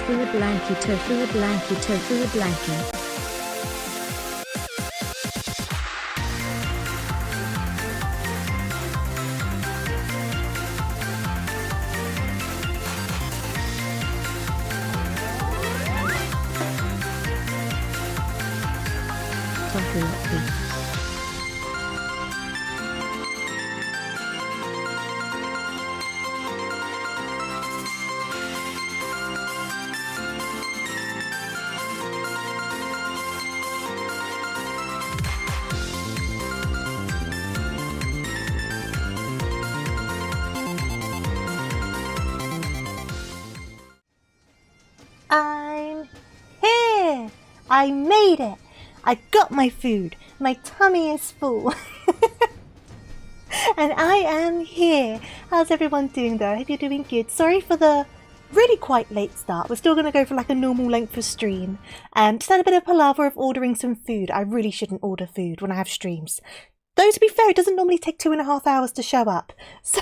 TofuuRabbit, TofuuRabbit, TofuuRabbit. TofuuRabbit. I'm here! I made it! I got my food. My tummy is full. And I am here. How's everyone doing though? I hope you're doing good. Sorry for the really quite late start. We're still going to go for like a normal length of stream. Just had a bit of palaver of ordering some food. I really shouldn't order food when I have streams. Though to be fair, it doesn't normally take 2.5 hours to show up. So...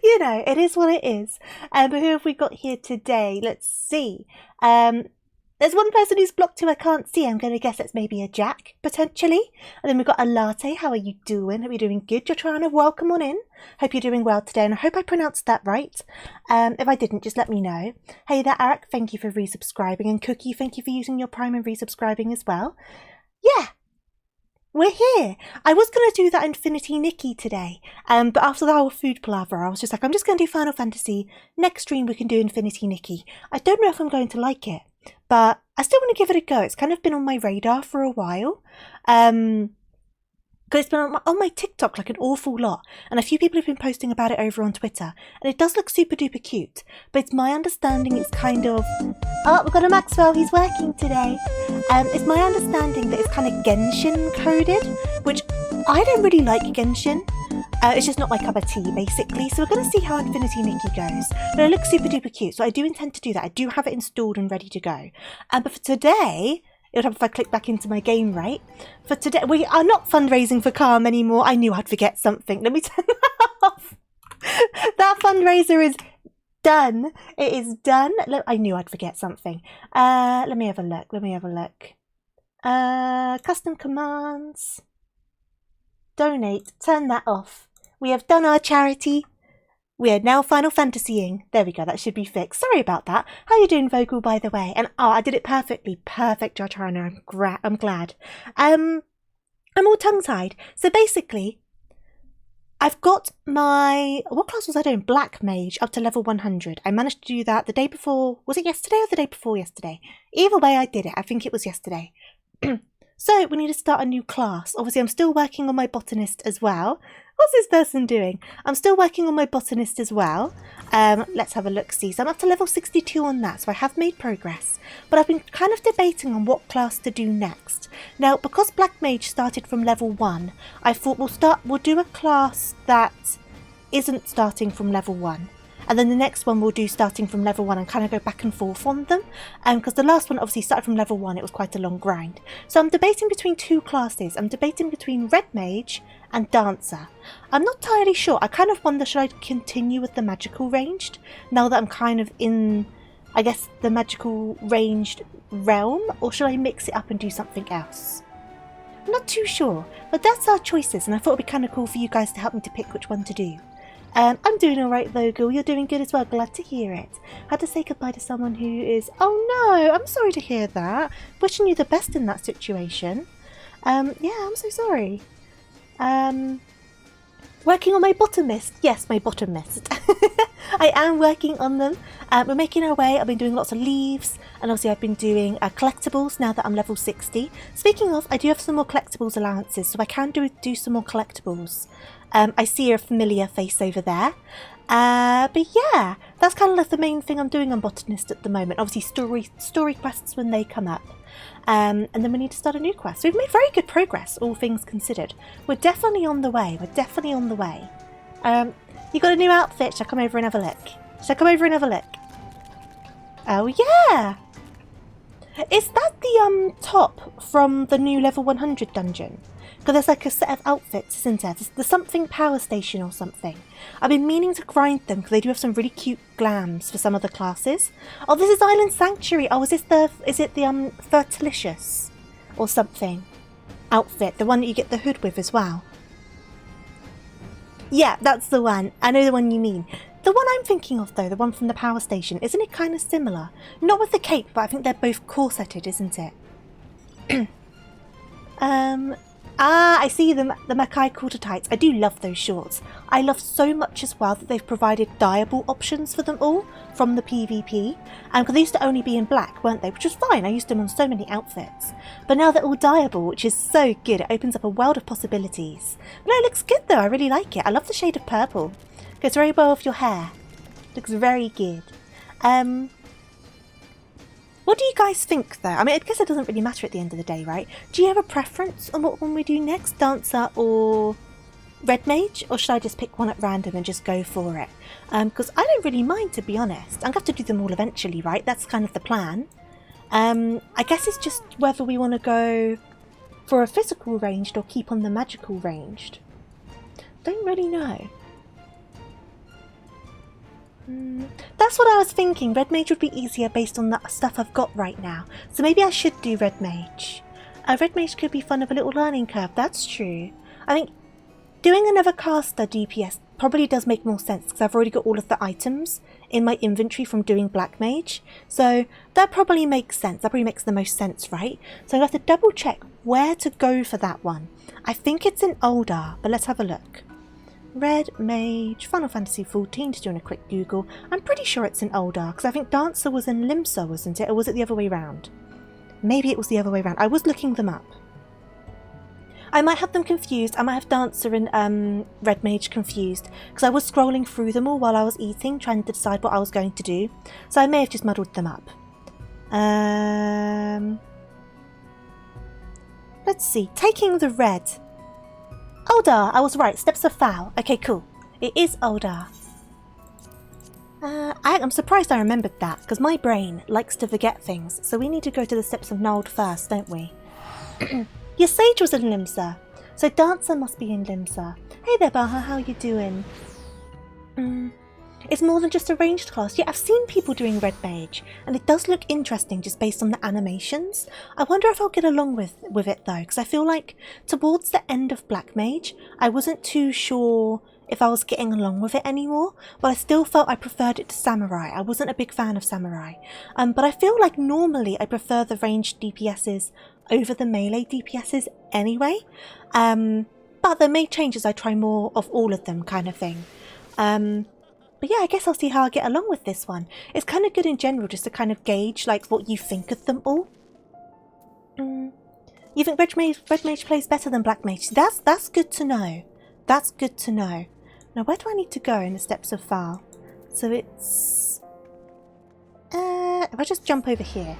you know, it is what it is. But who have we got here today? Let's see. There's one person who's blocked who I can't see. I'm going to guess it's maybe a Jack, potentially. And then we've got a Latte. How are you doing? Hope you're doing good. You're trying to welcome on in. Hope you're doing well today. And I hope I pronounced that right. If I didn't, just let me know. Hey there, Eric. Thank you for resubscribing. And Cookie, thank you for using your Prime and resubscribing as well. Yeah. We're here. I was going to do that Infinity Nikki today, but after the whole food palaver, I was just like, I'm just going to do Final Fantasy. Next stream we can do Infinity Nikki. I don't know if I'm going to like it, but I still want to give it a go. It's kind of been on my radar for a while. Because it's been on my TikTok like an awful lot, and a few people have been posting about it over on Twitter, and it does look super duper cute, but it's my understanding it's kind of... Oh, we've got a Maxwell, he's working today. It's my understanding that it's kind of Genshin coded, which I don't really like Genshin. It's just not my cup of tea, basically, so we're going to see how Infinity Nikki goes. But it looks super duper cute, so I do intend to do that. I do have it installed and ready to go. But for today... it would help if I click back into my game, right? For today, we are not fundraising for Calm anymore. I knew I'd forget something. Let me turn that off. That fundraiser is done. It is done. Look, I knew I'd forget something. Let me have a look. Let me have a look. Custom commands. Donate. Turn that off. We have done our charity. We are now Final Fantasying. There we go, that should be fixed. Sorry about that. How you doing, Vogel, by the way? And oh, I did it perfectly. Perfect, Georgiana. I'm glad. I'm all tongue-tied. So basically, I've got my... what class was I doing? Black Mage up to level 100. I managed to do that the day before... was it yesterday or the day before yesterday? Either way, I did it. I think it was yesterday. So we need to start a new class. Obviously, I'm still working on my botanist as well. What's this person doing? I'm still working on my botanist as well. Let's have a look-see. So I'm up to level 62 on that, so I have made progress. But I've been kind of debating on what class to do next. Now, because Black Mage started from level 1, I thought we'll do a class that isn't starting from level 1. And then the next one we'll do starting from level 1 and kind of go back and forth on them. Because the last one obviously started from level 1, it was quite a long grind. So I'm debating between two classes. I'm debating between Red Mage and Dancer. I'm not entirely sure. I kind of wonder, should I continue with the magical ranged? Now that I'm kind of in, I guess, the magical ranged realm? Or should I mix it up and do something else? I'm not too sure. But that's our choices, and I thought it'd be kind of cool for you guys to help me to pick which one to do. I'm doing alright, Vogel. You're doing good as well. Glad to hear it. Had to say goodbye to someone who is... oh no, I'm sorry to hear that. Wishing you the best in that situation. Yeah, I'm so sorry. Working on my botanist. Yes, my botanist. I am working on them. We're making our way. I've been doing lots of leaves, and obviously I've been doing collectibles now that I'm level 60. Speaking of, I do have some more collectibles allowances, so I can do some more collectibles. I see a familiar face over there. But yeah, that's kind of like the main thing I'm doing on Botanist at the moment. Obviously story quests when they come up. And then we need to start a new quest. So we've made very good progress, all things considered. We're definitely on the way. We're definitely on the way. You got a new outfit. Shall I come over and have a look? Shall I come over and have a look? Oh yeah! Is that the top from the new level 100 dungeon? Because there's like a set of outfits, isn't there? There's something power station or something. I've been meaning to grind them because they do have some really cute glams for some of the classes. Oh, this is Island Sanctuary. Oh, is it the Fertilicious or something outfit? The one that you get the hood with as well. Yeah, that's the one. I know the one you mean. The one I'm thinking of though, the one from the power station, isn't it kind of similar? Not with the cape, but I think they're both corseted, isn't it? I see them, the Makai quarter tights. I do love those shorts. I love so much as well that they've provided dyeable options for them all from the PvP. Because they used to only be in black, weren't they? Which was fine. I used them on so many outfits. But now they're all dyeable, which is so good. It opens up a world of possibilities. But no, it looks good though. I really like it. I love the shade of purple. Goes very well with your hair. Looks very good. What do you guys think though? I mean, I guess it doesn't really matter at the end of the day, right? Do you have a preference on what one we do next? Dancer or Red Mage? Or should I just pick one at random and just go for it? Because I don't really mind, to be honest. I'm going to have to do them all eventually, right? That's kind of the plan. I guess it's just whether we want to go for a physical ranged or keep on the magical ranged. Don't really know. That's what I was thinking. Red Mage would be easier based on the stuff I've got right now. So maybe I should do Red Mage. Red Mage could be fun of a little learning curve. That's true. I think doing another caster DPS probably does make more sense because I've already got all of the items in my inventory from doing Black Mage. So that probably makes sense. That probably makes the most sense, right? So I have to double check where to go for that one. I think it's in Oldar, but let's have a look. Red Mage, Final Fantasy XIV, just doing a quick Google. I'm pretty sure it's in Oldar, because I think Dancer was in Limsa, wasn't it? Or was it the other way round? Maybe it was the other way round. I was looking them up. I might have them confused. I might have Dancer and Red Mage confused, because I was scrolling through them all while I was eating, trying to decide what I was going to do. So I may have just muddled them up. Let's see. Taking the red. Oldar, I was right. Steps of Foul. Okay, cool. It is Oldar. I'm surprised I remembered that, because my brain likes to forget things, so we need to go to the Steps of Nald first, don't we? Your Sage was in Limsa, so Dancer must be in Limsa. Hey there, Baha, how you doing? It's more than just a ranged class. Yeah, I've seen people doing Red Mage, and it does look interesting just based on the animations. I wonder if I'll get along with it though, because I feel like towards the end of Black Mage, I wasn't too sure if I was getting along with it anymore, but I still felt I preferred it to Samurai. I wasn't a big fan of Samurai. But I feel like normally I prefer the ranged DPSs over the melee DPSs anyway. But there may change as I try more of all of them kind of thing. But yeah, I guess I'll see how I get along with this one. It's kind of good in general just to kind of gauge like what you think of them all. You think Red Mage plays better than Black Mage? That's good to know. That's good to know. Now where do I need to go in the Steps of Foul? So it's... if I just jump over here.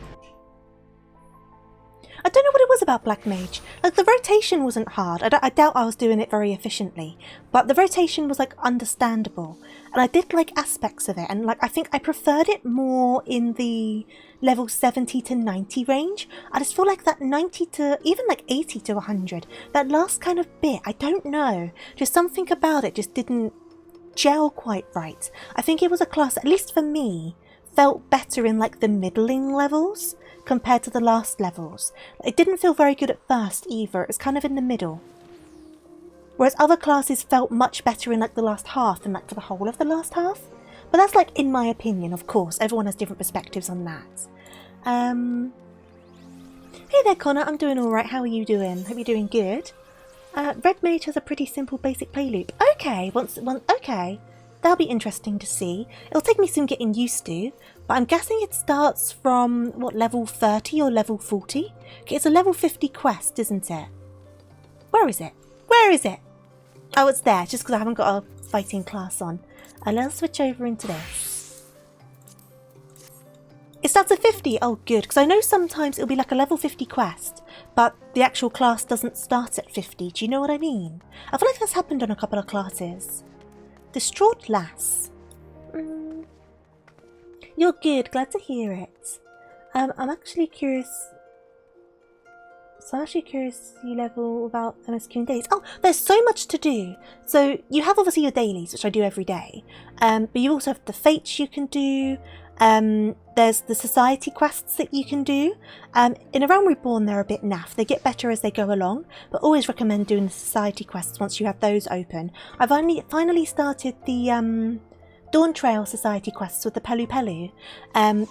I don't know what it was about Black Mage. Like, the rotation wasn't hard. I doubt I was doing it very efficiently. But the rotation was, like, understandable. And I did like aspects of it. And, like, I think I preferred it more in the level 70 to 90 range. I just feel like that 90 to, even like 80 to 100, that last kind of bit, I don't know. Just something about it just didn't gel quite right. I think it was a class, at least for me, felt better in, like, the middling levels compared to the last levels. It didn't feel very good at first either. It was kind of in the middle. Whereas other classes felt much better in like the last half than like for the whole of the last half. But that's like in my opinion, of course. Everyone has different perspectives on that. Hey there Connor, I'm doing alright. How are you doing? Hope you're doing good. Red Mage has a pretty simple basic play loop. Okay, okay. That'll be interesting to see. It'll take me some getting used to, but I'm guessing it starts from, what, level 30 or level 40? Okay, it's a level 50 quest, isn't it? Where is it? Where is it? Oh, it's there, just because I haven't got a fighting class on. Let's switch over into this. It starts at 50? Oh, good, because I know sometimes it'll be like a level 50 quest, but the actual class doesn't start at 50. Do you know what I mean? I feel like that's happened on a couple of classes. Distraught Lass. You're good, glad to hear it. I'm actually curious. So I'm actually curious to see level without MSQ and dailies. Oh, there's so much to do. So you have obviously your dailies, which I do every day. But you also have the fates you can do. There's the society quests that you can do. In A Realm Reborn, they're a bit naff. They get better as they go along, but always recommend doing the society quests once you have those open. I've finally started the Dawn Trail Society quests with the Pelu Pelu,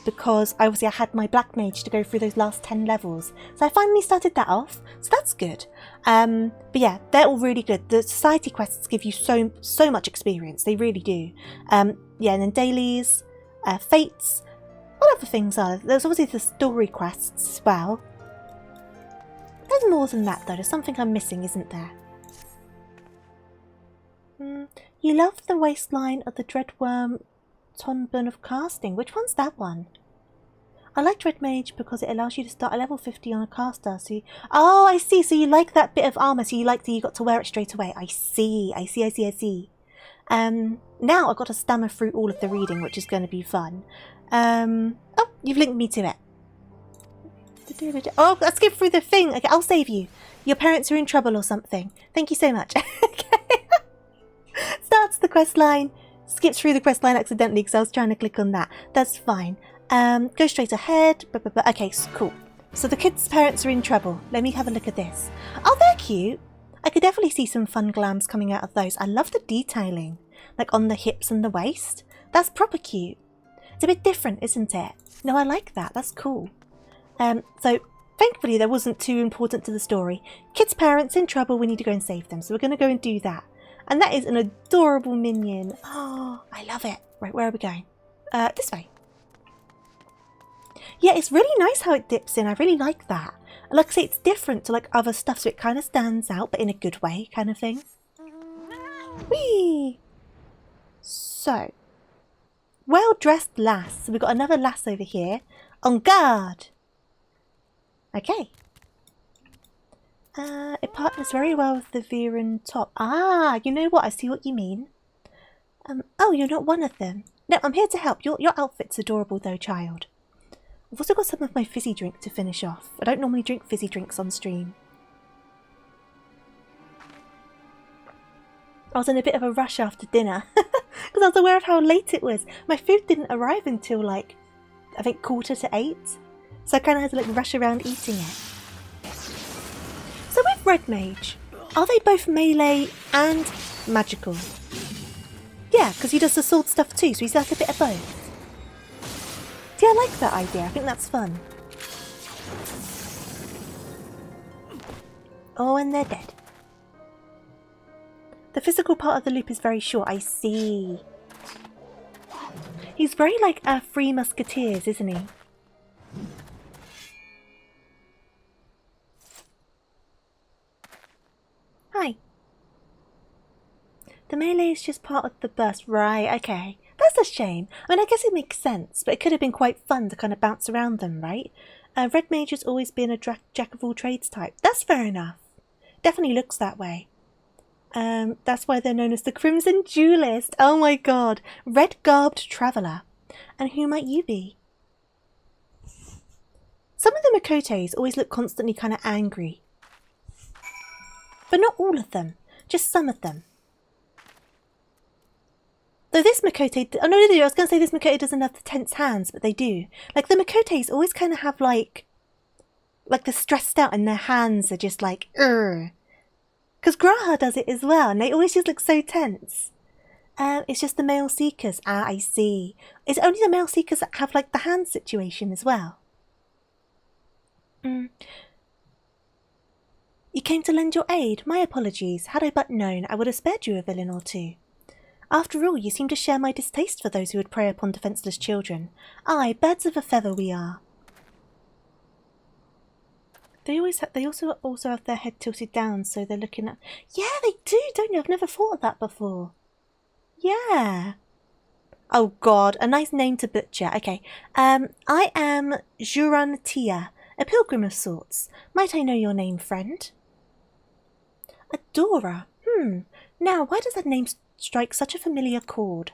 because obviously I had my Black Mage to go through those last 10 levels. So I finally started that off, so that's good. But yeah, they're all really good. The Society quests give you so much experience, they really do. Yeah, and then dailies, fates, what other things are there? There's obviously the story quests as well. There's more than that though, there's something I'm missing, isn't there? You love the waistline of the Dreadworm Tonburn of Casting. Which one's that one? I like Dread Mage because it allows you to start at level 50 on a caster. So you... Oh, I see. So you like that bit of armour, so you like that you got to wear it straight away. I see. Now I've got to stammer through all of the reading, which is going to be fun. Oh, you've linked me to it. Oh, I skipped through the thing. Okay, I'll save you. Your parents are in trouble or something. Thank you so much. Okay. Starts the quest line, skips through the quest line accidentally because I was trying to click on that. That's fine. Go straight ahead. Okay, cool. So the kids' parents are in trouble. Let me have a look at this. Oh, they're cute. I could definitely see some fun glams coming out of those. I love the detailing, like on the hips and the waist. That's proper cute. It's a bit different, isn't it? No, I like that. That's cool. So thankfully that wasn't too important to the story. Kids' parents in trouble. We need to go and save them. So we're going to go and do that. And that is an adorable minion. Oh, I love it. Right, where are we going? This way. Yeah, it's really nice how it dips in. I really like that. And like I say, it's different to like other stuff, so it kind of stands out, but in a good way kind of thing. Whee! So, well-dressed lass. So we've got another lass over here. On guard! Okay. It partners very well with the Viren top. Ah, you know what? I see what you mean. Oh, you're not one of them. No, I'm here to help. Your outfit's adorable though, child. I've also got some of my fizzy drink to finish off. I don't normally drink fizzy drinks on stream. I was in a bit of a rush after dinner because I was aware of how late it was. My food didn't arrive until like, I think 7:45. So I kind of had to like rush around eating it. So with Red Mage, are they both melee and magical? Yeah, because he does the sword stuff too, so he's like a bit of both. Yeah, I like that idea. I think that's fun. Oh, and they're dead. The physical part of the loop is very short. I see. He's very like Three Musketeers, isn't he? Hi. The melee is just part of the burst. Right, okay. That's a shame. I mean, I guess it makes sense, but it could have been quite fun to kind of bounce around them, right? Red Mage has always been a jack-of-all-trades type. That's fair enough. Definitely looks that way. That's why they're known as the Crimson Duelist. Oh my god. Red-garbed traveller. And who might you be? Some of the Makotes always look constantly kind of angry. But not all of them. Just some of them. Though this Makote... Oh, no, I was going to say this Makote doesn't have the tense hands, but they do. Like, the Makotes always kind of have, like they're stressed out and their hands are just like, Urgh. Because Graha does it as well, and they always just look so tense. It's just the male seekers. Ah, I see. It's only the male seekers that have, like, the hand situation as well. You came to lend your aid? My apologies. Had I but known, I would have spared you a villain or two. After all, you seem to share my distaste for those who would prey upon defenceless children. Aye, birds of a feather we are. They also have their head tilted down, so they're looking at... Yeah, they do, don't you? I've never thought of that before. Yeah. Oh god, a nice name to butcher. Okay. I am Juran Tia, a pilgrim of sorts. Might I know your name, friend? Adora. Now, why does that name strike such a familiar chord?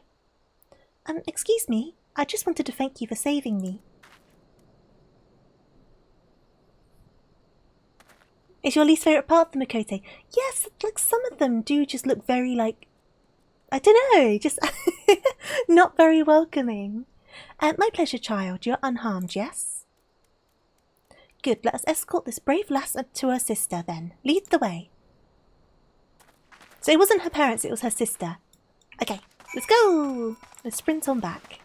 Excuse me. I just wanted to thank you for saving me. Is your least favourite part of the Makote? Yes, like some of them do just look very like, I don't know, just not very welcoming. My pleasure, child. You're unharmed, yes? Good, let us escort this brave lass to her sister then. Lead the way. So it wasn't her parents, it was her sister. Okay, let's go! Let's sprint on back.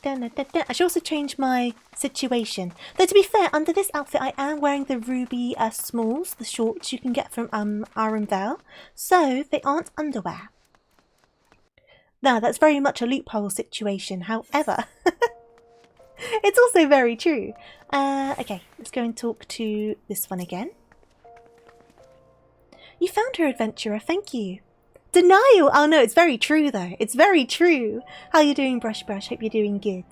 I should also change my situation. Though to be fair, under this outfit I am wearing the ruby smalls, the shorts you can get from Arunvel, so they aren't underwear. Now that's very much a loophole situation, however, it's also very true. Okay, let's go and talk to this one again. You found her, adventurer, thank you. Denial! Oh no, it's very true though. It's very true. How you doing, Brush? Hope you're doing good.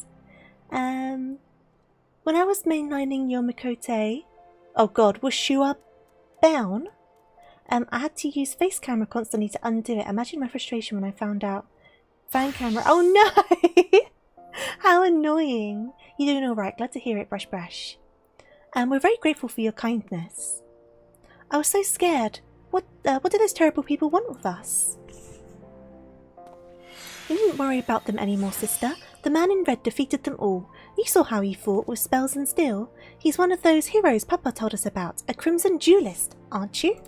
When I was mainlining your Makote, oh god, was Shua down? I had to use face camera constantly to undo it. Imagine my frustration when I found out. Fan camera. Oh no! How annoying. You're doing alright. Glad to hear it, Brush. We're very grateful for your kindness. I was so scared. What do those terrible people want with us? You needn't worry about them anymore, sister. The man in red defeated them all. You saw how he fought with spells and steel. He's one of those heroes Papa told us about. A crimson duelist, aren't you?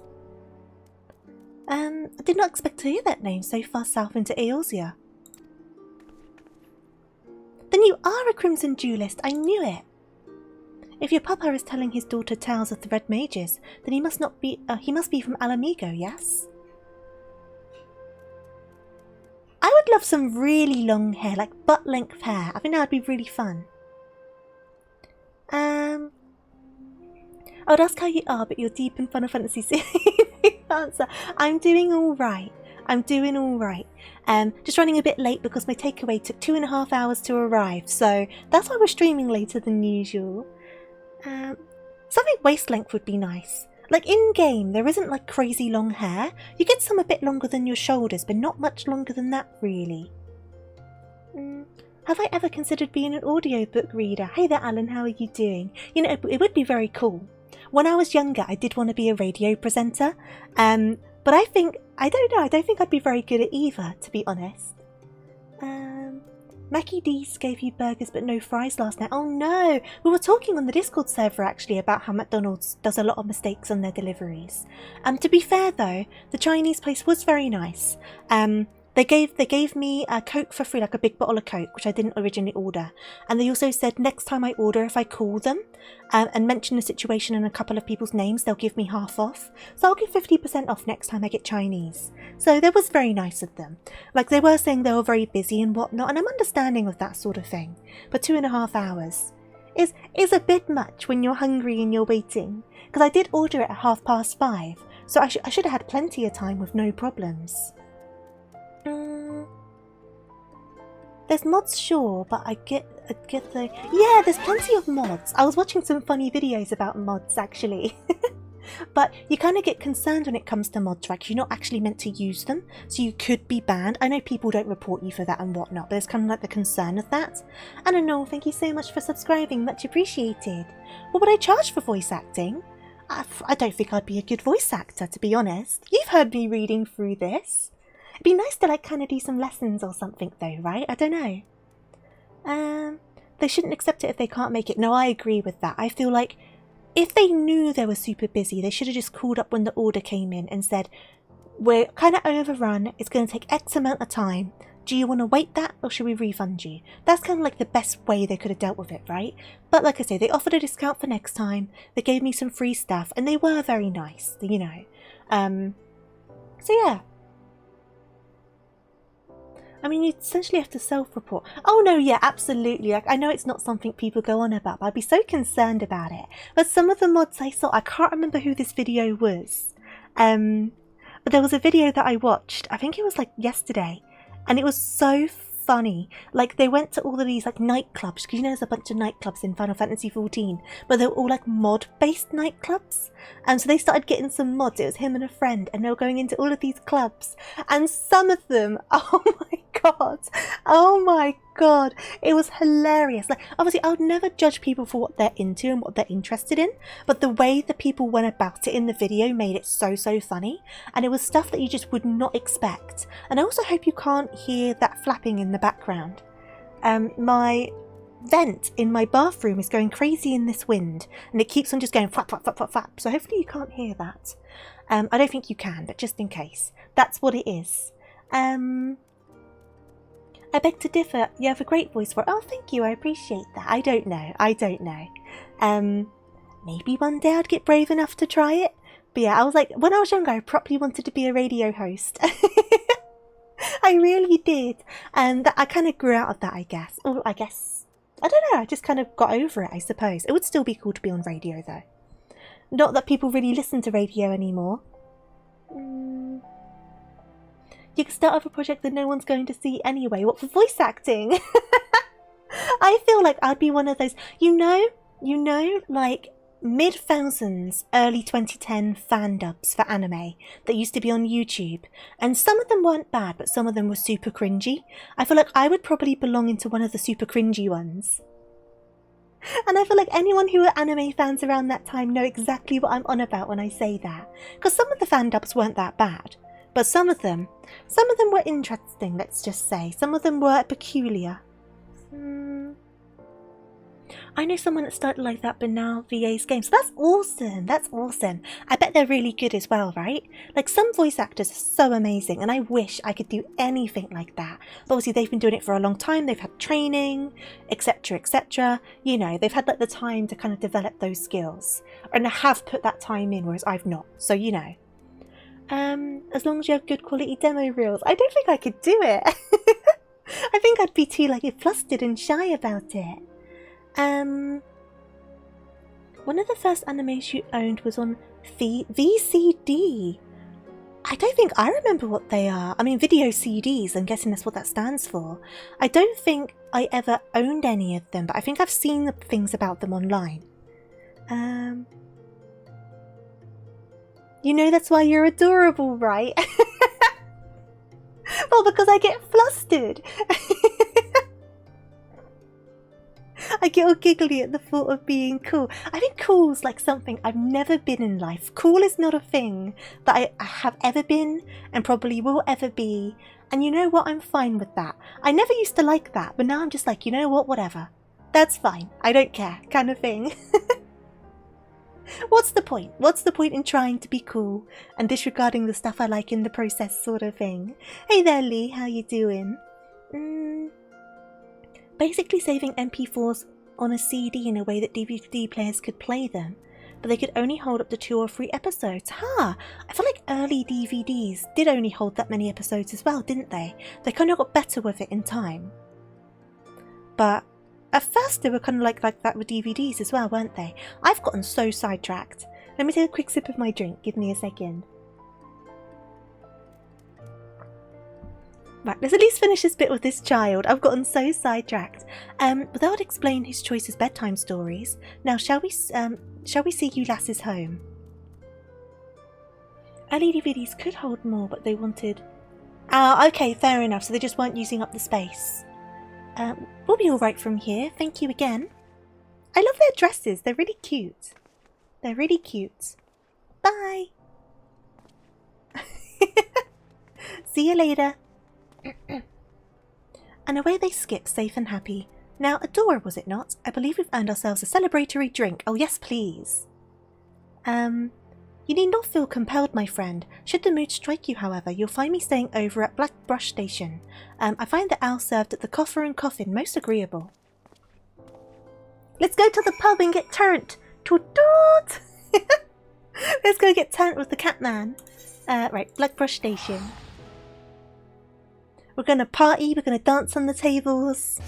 I did not expect to hear that name so far south into Eorzea. Then you are a crimson duelist. I knew it. If your papa is telling his daughter tales of the Red Mages, then he must be from Alamigo, yes? I would love some really long hair, like butt-length hair. I think that would be really fun. I would ask how you are, but you're deep in Final Fantasy answer. I'm doing alright. Just running a bit late because my takeaway took 2.5 hours to arrive, so that's why we're streaming later than usual. Something waist length would be nice. Like in game, there isn't like crazy long hair. You get some a bit longer than your shoulders, but not much longer than that really. Have I ever considered being an audiobook reader? Hey there, Alan, how are you doing? You know, it would be very cool. When I was younger, I did want to be a radio presenter. But I don't know, I don't think I'd be very good at either, to be honest. Mackie D's gave you burgers but no fries last night. Oh no! We were talking on the Discord server actually about how McDonald's does a lot of mistakes on their deliveries. To be fair though, the Chinese place was very nice. They gave me a Coke for free, like a big bottle of Coke, which I didn't originally order. And they also said next time I order, if I call them and mention the situation and a couple of people's names, they'll give me half off. So I'll give 50% off next time I get Chinese. So that was very nice of them. Like they were saying they were very busy and whatnot, and I'm understanding of that sort of thing. But 2.5 hours is a bit much when you're hungry and you're waiting. Because I did order it at 5:30, so I should have had plenty of time with no problems. There's mods, sure, but I get the... Yeah, there's plenty of mods. I was watching some funny videos about mods, actually. But you kind of get concerned when it comes to mods, right? 'Cause you're not actually meant to use them, so you could be banned. I know people don't report you for that and whatnot, but there's kind of like the concern of that. I don't know, thank you so much for subscribing, much appreciated. What would I charge for voice acting? I don't think I'd be a good voice actor, to be honest. You've heard me reading through this. It'd be nice to like kind of do some lessons or something though, right? I don't know. They shouldn't accept it if they can't make it. No, I agree with that. I feel like if they knew they were super busy, they should have just called up when the order came in and said, we're kind of overrun, it's going to take X amount of time. Do you want to wait that or should we refund you? That's kind of like the best way they could have dealt with it, right? But like I say, they offered a discount for next time. They gave me some free stuff and they were very nice, you know. So yeah. I mean, you essentially have to self-report. Oh no, yeah, absolutely. Like, I know it's not something people go on about, but I'd be so concerned about it. But some of the mods I saw, I can't remember who this video was. But there was a video that I watched, I think it was like yesterday, and it was so funny. Like, they went to all of these like nightclubs, because you know there's a bunch of nightclubs in Final Fantasy XIV, but they were all like mod-based nightclubs. And so they started getting some mods. It was him and a friend, and they were going into all of these clubs. And some of them, oh my god, it was hilarious. Like, obviously, I would never judge people for what they're into and what they're interested in, but the way the people went about it in the video made it so funny, and it was stuff that you just would not expect. And I also hope you can't hear that flapping in the background. My vent in my bathroom is going crazy in this wind, and it keeps on just going flap, flap, flap, flap, flap, so hopefully you can't hear that. I don't think you can, but just in case. That's what it is. I beg to differ. You have a great voice for it. Oh, thank you. I appreciate that. I don't know. Maybe one day I'd get brave enough to try it. But yeah, I was like, when I was younger, I properly wanted to be a radio host. I really did. And I kind of grew out of that, I guess. Or I don't know. I just kind of got over it, I suppose. It would still be cool to be on radio, though. Not that people really listen to radio anymore. You can start off a project that no one's going to see anyway. What, for voice acting? I feel like I'd be one of those, you know, like mid-thousands, early 2010 fan dubs for anime that used to be on YouTube. And some of them weren't bad, but some of them were super cringy. I feel like I would probably belong into one of the super cringy ones. And I feel like anyone who were anime fans around that time know exactly what I'm on about when I say that. Because some of the fan dubs weren't that bad. But some of them were interesting, let's just say. Some of them were peculiar. I know someone that started like that, but now VA's games. That's awesome. I bet they're really good as well, right? Like, some voice actors are so amazing, and I wish I could do anything like that. But obviously, they've been doing it for a long time. They've had training, etc., etc. You know, they've had like the time to kind of develop those skills, and have put that time in, whereas I've not. So, you know. As long as you have good quality demo reels. I don't think I could do it. I think I'd be too, like, flustered and shy about it. One of the first animes you owned was on VCD. I don't think I remember what they are. I mean, video CDs, I'm guessing that's what that stands for. I don't think I ever owned any of them, but I think I've seen things about them online. You know that's why you're adorable, right? Well, because I get flustered. I get all giggly at the thought of being cool. I think cool's like something I've never been in life. Cool is not a thing that I have ever been and probably will ever be. And you know what? I'm fine with that. I never used to like that, but now I'm just like, you know what? Whatever. That's fine. I don't care, kind of thing. What's the point? What's the point in trying to be cool and disregarding the stuff I like in the process, sort of thing? Hey there, Lee. How you doing? Basically saving MP4s on a CD in a way that DVD players could play them, but they could only hold up to 2 or 3 episodes. I feel like early DVDs did only hold that many episodes as well, didn't they? They kind of got better with it in time. But at first they were kind of like that with DVDs as well, weren't they? I've gotten so sidetracked. Let me take a quick sip of my drink. Give me a second. Right, let's at least finish this bit with this child. I've gotten so sidetracked. But that would explain his choice as bedtime stories. Now, shall we see you lasses home? Early DVDs could hold more, but they wanted... okay, fair enough. So they just weren't using up the space. We'll be alright from here. Thank you again. I love their dresses. They're really cute. They're really cute. Bye. See you later. And away they skip, safe and happy. Now, Adora, was it not? I believe we've earned ourselves a celebratory drink. Oh, yes, please. You need not feel compelled, my friend. Should the mood strike you, however, you'll find me staying over at Black Brush Station. I find the ale served at the Coffer and Coffin most agreeable. Let's go to the pub and get turned. Toot-toot! Let's go get turned with the Catman. Right, Black Brush Station. We're gonna party, we're gonna dance on the tables.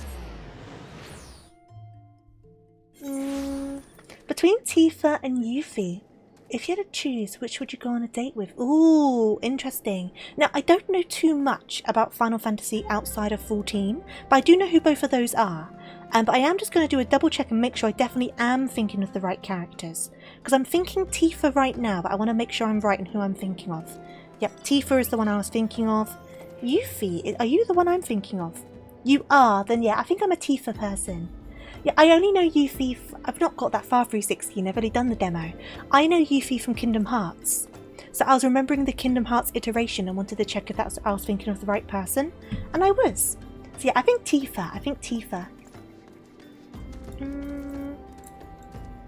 Between Tifa and Yuffie, if you had to choose, which would you go on a date with? Ooh, interesting. Now, I don't know too much about Final Fantasy outside of 14, but I do know who both of those are. But I am just going to do a double check and make sure I definitely am thinking of the right characters. Because I'm thinking Tifa right now, but I want to make sure I'm right in who I'm thinking of. Yep, Tifa is the one I was thinking of. Yuffie, are you the one I'm thinking of? You are? Then yeah, I think I'm a Tifa person. Yeah, I only know Yuffie. I've not got that far through 16. I've only done the demo. I know Yuffie from Kingdom Hearts. So I was remembering the Kingdom Hearts iteration and wanted to check if I was thinking of the right person. And I was. So yeah, I think Tifa.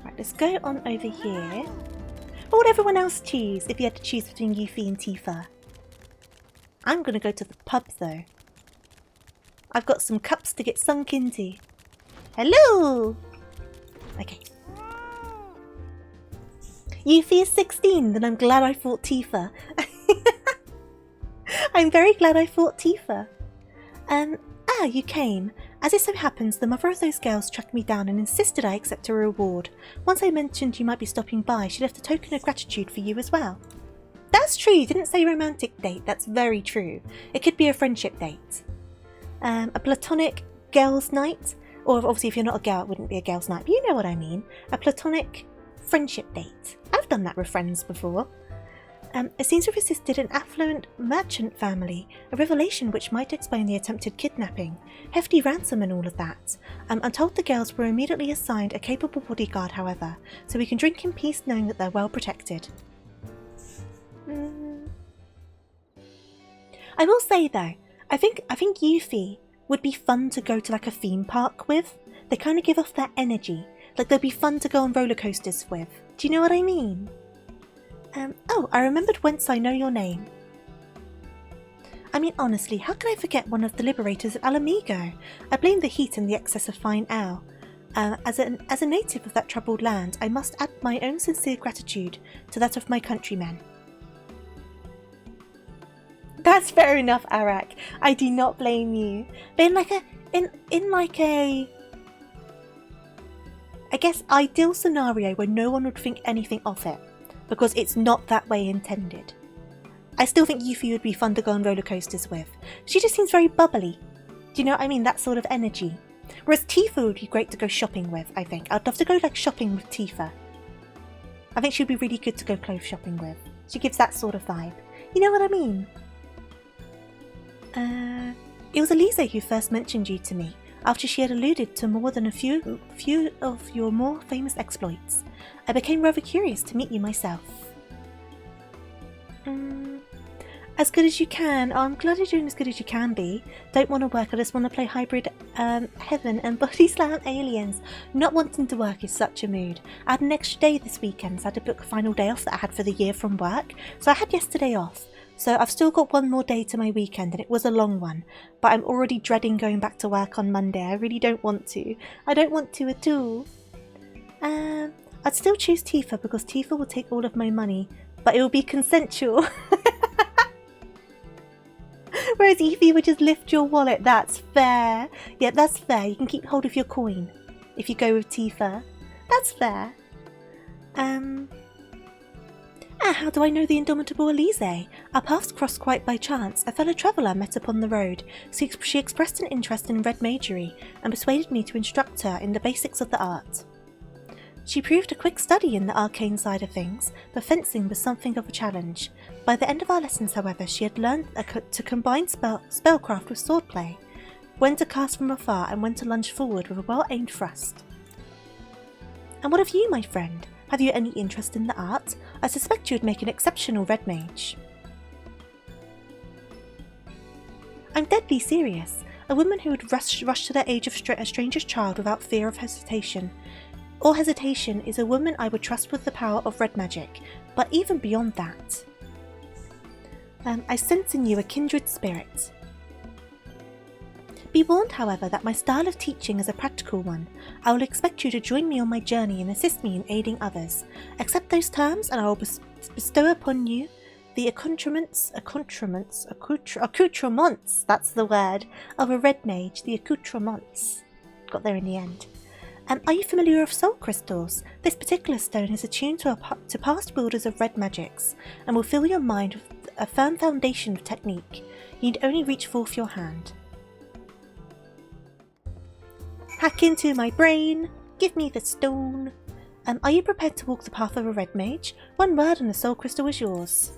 Right, let's go on over here. What would everyone else choose if you had to choose between Yuffie and Tifa? I'm going to go to the pub though. I've got some cups to get sunk into. Hello! Okay. Yuffie is 16, then I'm glad I fought Tifa. I'm very glad I fought Tifa. You came. As it so happens, the mother of those girls tracked me down and insisted I accept a reward. Once I mentioned you might be stopping by, she left a token of gratitude for you as well. That's true, you didn't say romantic date, that's very true. It could be a friendship date. A platonic girls' night, or obviously if you're not a girl it wouldn't be a girls' night, but you know what I mean. A platonic friendship date. I've done that with friends before. It seems to have assisted an affluent merchant family, a revelation which might explain the attempted kidnapping, hefty ransom and all of that. I'm told the girls were immediately assigned a capable bodyguard, however, so we can drink in peace knowing that they're well protected. I will say though, I think Yuffie would be fun to go to like a theme park with. They kind of give off that energy, like they'd be fun to go on roller coasters with. Do you know what I mean? Oh, I remembered whence I know your name. I mean, honestly, how could I forget one of the liberators of Alamigo? I blame the heat and the excess of fine ale. As a native of that troubled land, I must add my own sincere gratitude to that of my countrymen. That's fair enough, Arak. I do not blame you. But in like a I guess ideal scenario where no one would think anything of it, because it's not that way intended. I still think Yuffie would be fun to go on roller coasters with. She just seems very bubbly. Do you know what I mean? That sort of energy. Whereas Tifa would be great to go shopping with, I think. I'd love to go like shopping with Tifa. I think she'd be really good to go clothes shopping with. She gives that sort of vibe. You know what I mean? It was Elise who first mentioned you to me, after she had alluded to more than a few of your more famous exploits. I became rather curious to meet you myself. As good as you can. Oh, I'm glad you're doing as good as you can be. Don't want to work, I just want to play hybrid heaven and body slam aliens. Not wanting to work is such a mood. I had an extra day this weekend, so I had to book a final day off that I had for the year from work. So I had yesterday off. So I've still got one more day to my weekend, and it was a long one. But I'm already dreading going back to work on Monday. I really don't want to. I don't want to at all. I'd still choose Tifa because Tifa will take all of my money, but it will be consensual. Whereas Yuffie would just lift your wallet. That's fair. Yeah, that's fair. You can keep hold of your coin if you go with Tifa. That's fair. How do I know the indomitable Elise? Our paths crossed quite by chance. A fellow traveller met upon the road. She expressed an interest in red magery and persuaded me to instruct her in the basics of the art. She proved a quick study in the arcane side of things, but fencing was something of a challenge. By the end of our lessons, however, she had learned to combine spellcraft with swordplay, when to cast from afar and when to lunge forward with a well-aimed thrust. And what of you, my friend? Have you any interest in the art? I suspect you would make an exceptional red mage. I'm deadly serious. A woman who would rush to the age of a stranger's child without fear of hesitation. Or hesitation is a woman I would trust with the power of red magic, but even beyond that. I sense in you a kindred spirit. Be warned, however, that my style of teaching is a practical one. I will expect you to join me on my journey and assist me in aiding others. Accept those terms and I will bestow upon you the accoutrements, that's the word, of a red mage, the accoutrements. Got there in the end. Are you familiar with soul crystals? This particular stone is attuned to past wielders of red magics and will fill your mind with a firm foundation of technique. You need only reach forth your hand. Hack into my brain! Give me the stone! Are you prepared to walk the path of a red mage? One word and the soul crystal is yours.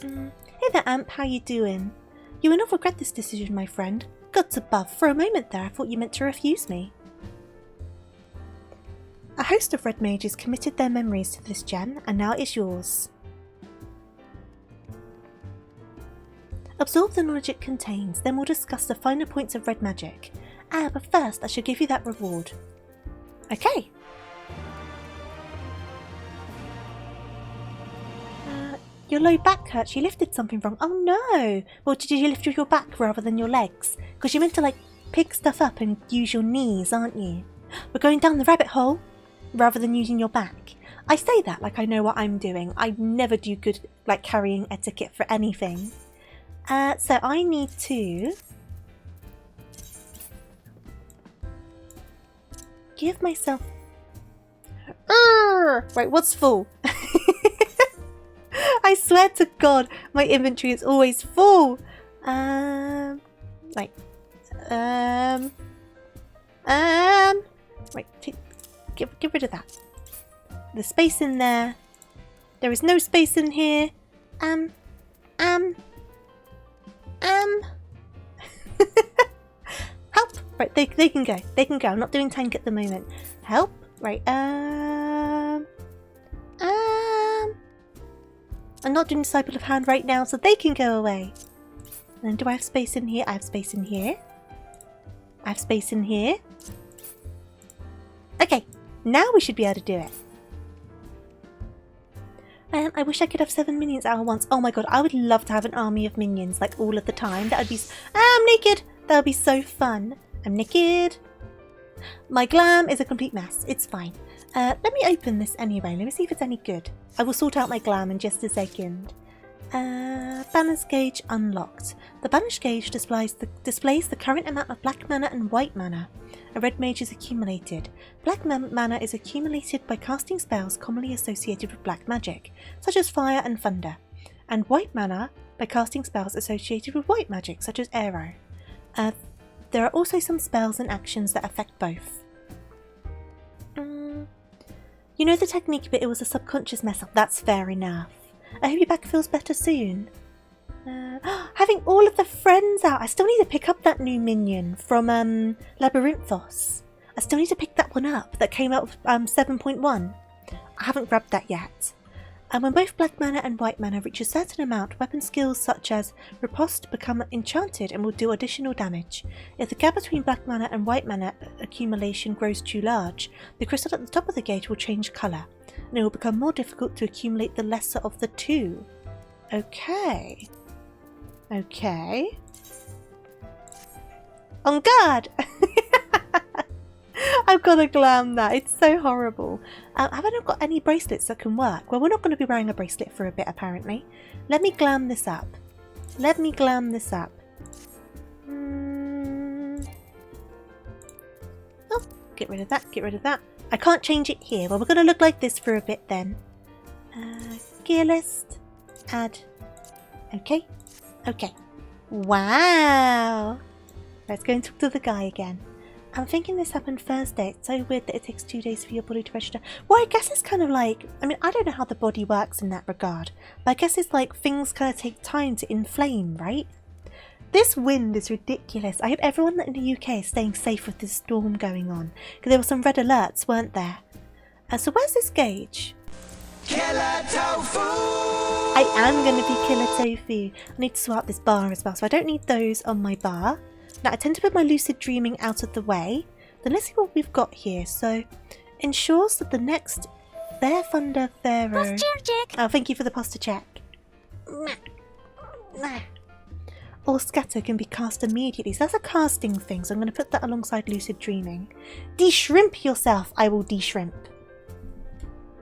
Hey there, Amp, how you doing? You will not regret this decision, my friend. Gods above, for a moment there I thought you meant to refuse me. A host of red mages committed their memories to this gem, and now it is yours. Absorb the knowledge it contains, then we'll discuss the finer points of red magic. But first I shall give you that reward. Okay. Your low back hurts. You lifted something wrong. Oh no! Well, did you lift your back rather than your legs? Because you're meant to, like, pick stuff up and use your knees, aren't you? We're going down the rabbit hole rather than using your back. I say that like I know what I'm doing. I never do good, like, carrying etiquette for anything. So I need to give myself... Right, what's full? I swear to God, my inventory is always full. Right, get rid of that. The space in there. There is no space in here. Help! Right, they can go. They can go. I'm not doing tank at the moment. Help! Right, I'm not doing Disciple of Hand right now, so they can go away. And then do I have space in here? I have space in here. I have space in here. Okay, now we should be able to do it. I wish I could have 7 minions at once. Oh my god, I would love to have an army of minions, like, all of the time. That would be... I'm naked! That would be so fun. I'm naked. My glam is a complete mess. It's fine. Let me open this anyway. Let me see if it's any good. I will sort out my glam in just a second. Banners gauge unlocked. The banish gauge displays the current amount of black mana and white mana a red mage is accumulated. Black mana is accumulated by casting spells commonly associated with black magic, such as fire and thunder, and white mana by casting spells associated with white magic, such as arrow. There are also some spells and actions that affect both. You know the technique, but it was a subconscious mess up. That's fair enough. I hope your back feels better soon. Having all of the friends out. I still need to pick up that new minion from Labyrinthos. I still need to pick that one up. That came out with 7.1. I haven't grabbed that yet. And when both black mana and white mana reach a certain amount, weapon skills such as Riposte become enchanted and will do additional damage. If the gap between black mana and white mana accumulation grows too large, the crystal at the top of the gauge will change colour, and it will become more difficult to accumulate the lesser of the two. Okay. Okay. On guard! I've got to glam that. It's so horrible. Have I not got any bracelets that can work? Well, we're not going to be wearing a bracelet for a bit, apparently. Let me glam this up. Let me glam this up. Oh, get rid of that. Get rid of that. I can't change it here. Well, we're going to look like this for a bit then. Gear list. Add. Okay. Okay. Wow. Let's go and talk to the guy again. I'm thinking this happened Thursday. It's so weird that it takes 2 days for your body to register. Well, I guess it's kind of like... I mean, I don't know how the body works in that regard. But I guess it's like things kind of take time to inflame, right? This wind is ridiculous. I hope everyone in the UK is staying safe with this storm going on. Because there were some red alerts, weren't there? So where's this gauge? Killer Tofu! I am going to be Killer Tofu. I need to swap this bar as well. So I don't need those on my bar. Now, I tend to put my lucid dreaming out of the way. Then let's see what we've got here. So, ensures that the next Bear Thunder Pharaoh... Posture check! Oh, thank you for the posture check. Or Scatter can be cast immediately. So that's a casting thing. So I'm going to put that alongside lucid dreaming. De-shrimp yourself. I will de-shrimp.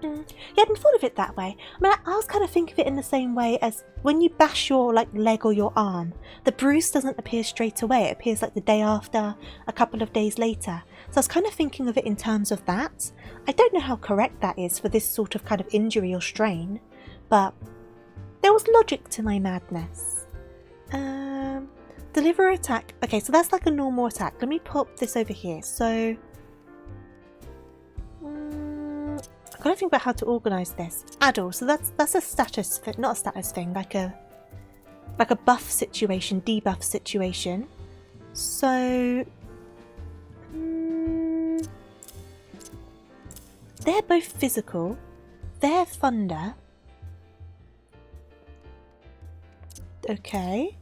Yeah, I hadn't thought of it that way. I mean, I was kind of thinking of it in the same way as when you bash your leg or your arm, the bruise doesn't appear straight away. It appears like the day after, a couple of days later. So I was kind of thinking of it in terms of that. I don't know how correct that is for this sort of kind of injury or strain, but there was logic to my madness. Deliver attack. Okay, so that's like a normal attack. Let me pop this over here. So... I've got to think about how to organise this. Addle, so that's a status thing, not a status thing, like a like a buff situation, debuff situation. So they're both physical. They're thunder. Okay.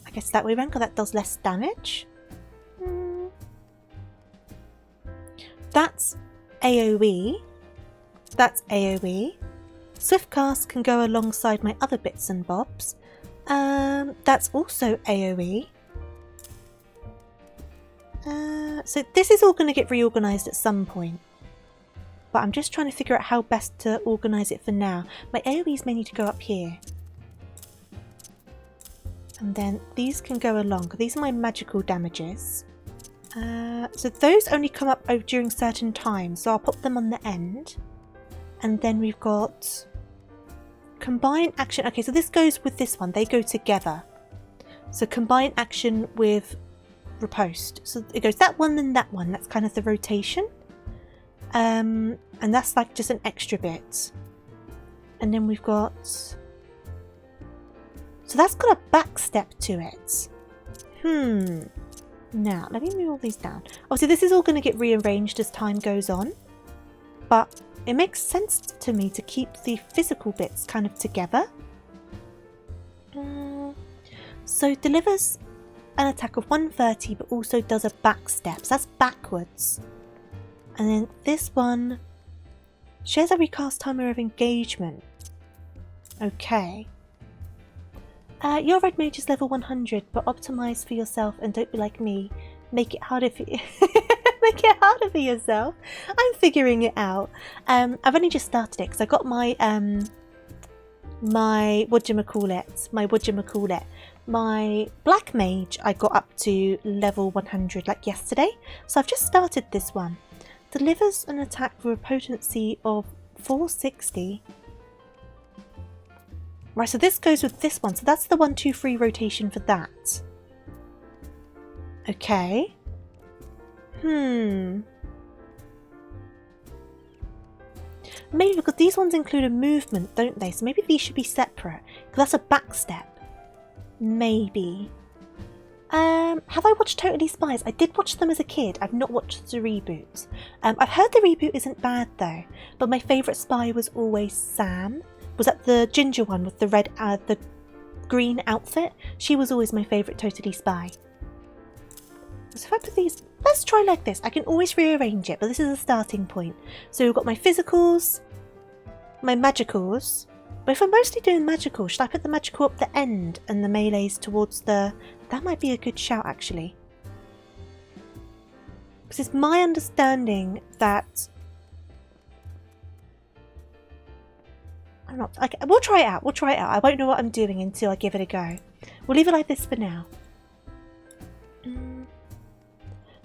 I guess that way around because that does less damage. That's AoE. That's AoE. Swiftcast can go alongside my other bits and bobs. That's also AoE. So this is all going to get reorganised at some point. But I'm just trying to figure out how best to organise it for now. My AoEs may need to go up here. And then these can go along. These are my magical damages. So those only come up during certain times. So I'll put them on the end. And then we've got combine action. Okay, so this goes with this one. They go together. So combine action with riposte. So it goes that one and that one. That's kind of the rotation. And that's like just an extra bit. And then we've got... So that's got a back step to it. Now, let me move all these down. Obviously, this is all going to get rearranged as time goes on. But it makes sense to me to keep the physical bits kind of together. So delivers an attack of 130, but also does a back step. So that's backwards. And then this one shares a recast timer of engagement. Okay. Your red mage is level 100, but optimize for yourself and don't be like me. Make it harder for Make it harder for yourself. I'm figuring it out. I've only just started it because I got my my black mage I got up to level 100 like yesterday. So I've just started this one. Delivers an attack with a potency of 460. Right, so this goes with this one. So that's the 1, 2, 3 rotation for that. Okay. Maybe because these ones include a movement, don't they? So maybe these should be separate. Because that's a back step. Maybe. Have I watched Totally Spies? I did watch them as a kid. I've not watched the reboot. I've heard the reboot isn't bad though. But my favourite spy was always Sam. Was that the ginger one with the red, the green outfit? She was always my favourite Totally Spy. So if I put these, let's try like this. I can always rearrange it, but this is a starting point. So we've got my physicals, my magicals. But if I'm mostly doing magical, should I put the magical up the end and the melees towards the... That might be a good shout actually. Because it's my understanding that... I'm not... Okay, we'll try it out. We'll try it out. I won't know what I'm doing until I give it a go. We'll leave it like this for now.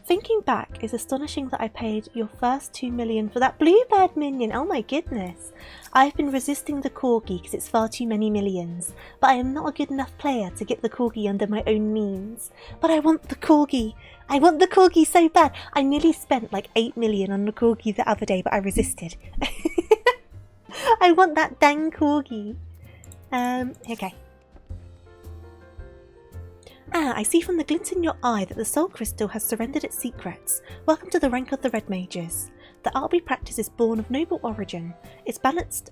Thinking back, it's astonishing that I paid your first 2 million for that bluebird minion. Oh my goodness. I've been resisting the corgi because it's far too many millions. But I am not a good enough player to get the corgi under my own means. But I want the corgi. I want the corgi so bad. I nearly spent like 8 million on the corgi the other day, but I resisted. I want that dang corgi. Okay. I see from the glint in your eye that the soul crystal has surrendered its secrets. Welcome to the rank of the red mages. The art we practice is born of noble origin. Its balanced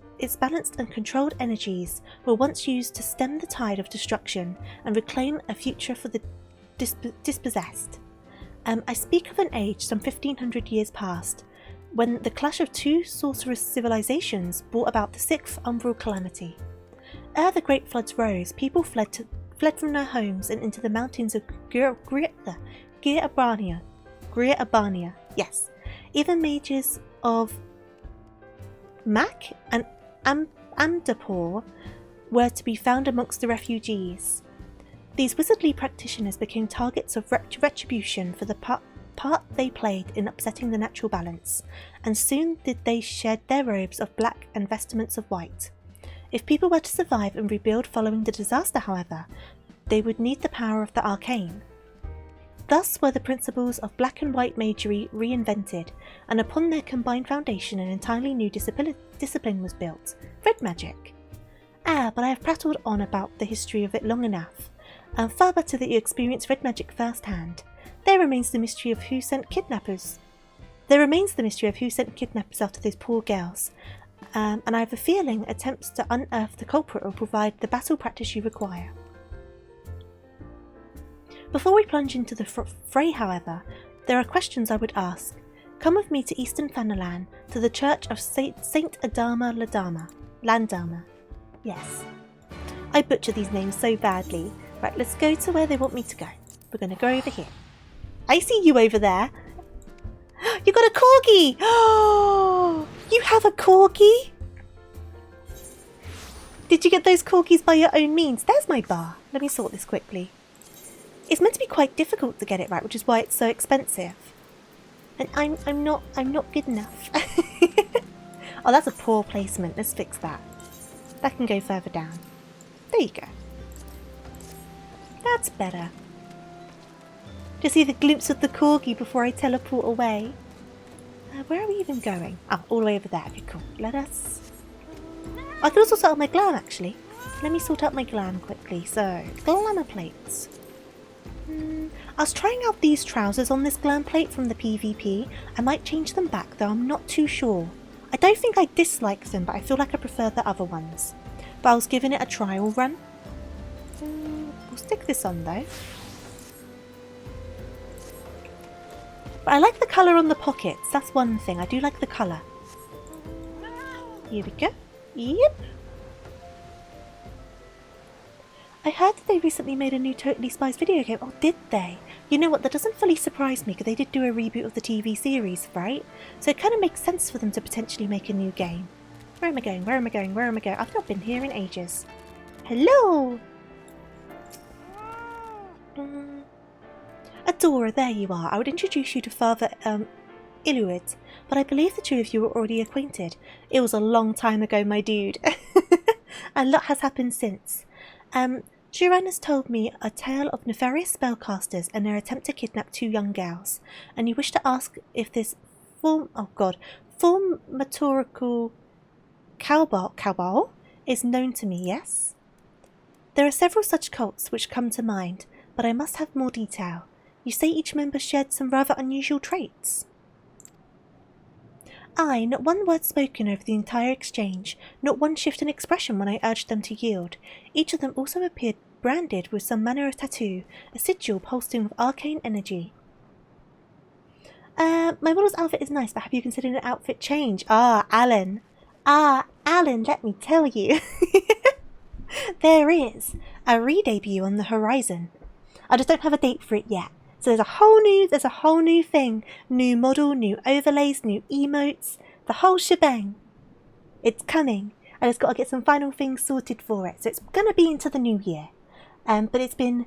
and controlled energies were once used to stem the tide of destruction and reclaim a future for the dispossessed. I speak of an age some 1500 years past, when the clash of two sorcerous civilizations brought about the 6th umbral calamity. Ere the great floods rose, people fled from their homes and into the mountains of Greer-Abania. Yes. Even mages of Mac and Amdapur were to be found amongst the refugees. These wizardly practitioners became targets of retribution for the part they played in upsetting the natural balance, and soon did they shed their robes of black and vestments of white. If people were to survive and rebuild following the disaster, however, they would need the power of the arcane. Thus were the principles of black and white magery reinvented, and upon their combined foundation an entirely new discipline was built, red magic. Ah, but I have prattled on about the history of it long enough. Far better that you experience red magic firsthand. There remains the mystery of who sent kidnappers. After those poor girls. And I have a feeling attempts to unearth the culprit will provide the battle practice you require. Before we plunge into the fray, however, there are questions I would ask. Come with me to Eastern Fanalan, to the Church of Saint Adama Landama. Yes. I butcher these names so badly. Right, let's go to where they want me to go. We're going to go over here. I see you over there. You got a corgi! Oh, you have a corgi? Did you get those corgis by your own means? There's my bar. Let me sort this quickly. It's meant to be quite difficult to get it right, which is why it's so expensive. And I'm not good enough. Oh, that's a poor placement. Let's fix that. That can go further down. There you go. That's better. Just see the glimpse of the corgi before I teleport away. Where are we even going? Oh, all the way over there. Okay, cool. I can also sort out my glam, actually. Let me sort out my glam quickly. So, glamour plates. I was trying out these trousers on this glam plate from the PvP. I might change them back, though I'm not too sure. I don't think I dislike them, but I feel like I prefer the other ones. But I was giving it a trial run. We'll stick this on, though. But I like the colour on the pockets. That's one thing. I do like the colour. Here we go. Yep. I heard that they recently made a new Totally Spies video game. Oh, did they? You know what? That doesn't fully surprise me because they did do a reboot of the TV series, right? So it kind of makes sense for them to potentially make a new game. Where am I going? Where am I going? Where am I going? I've not been here in ages. Hello! Adora, there you are. I would introduce you to Father Iluid, but I believe the two of you were already acquainted. It was a long time ago, my dude. A lot has happened since. Duran has told me a tale of nefarious spellcasters and their attempt to kidnap two young girls, and you wish to ask if this formatorical cabal is known to me, yes? There are several such cults which come to mind, but I must have more detail. You say each member shared some rather unusual traits. Aye, not one word spoken over the entire exchange, not one shift in expression when I urged them to yield. Each of them also appeared branded with some manner of tattoo, a sigil pulsing with arcane energy. My model's outfit is nice, but have you considered an outfit change? Alan, let me tell you. There is a re-debut on the horizon. I just don't have a date for it yet. So there's a whole new thing. New model, new overlays, new emotes, the whole shebang. It's coming. I just got to get some final things sorted for it. So it's going to be into the new year. But it's been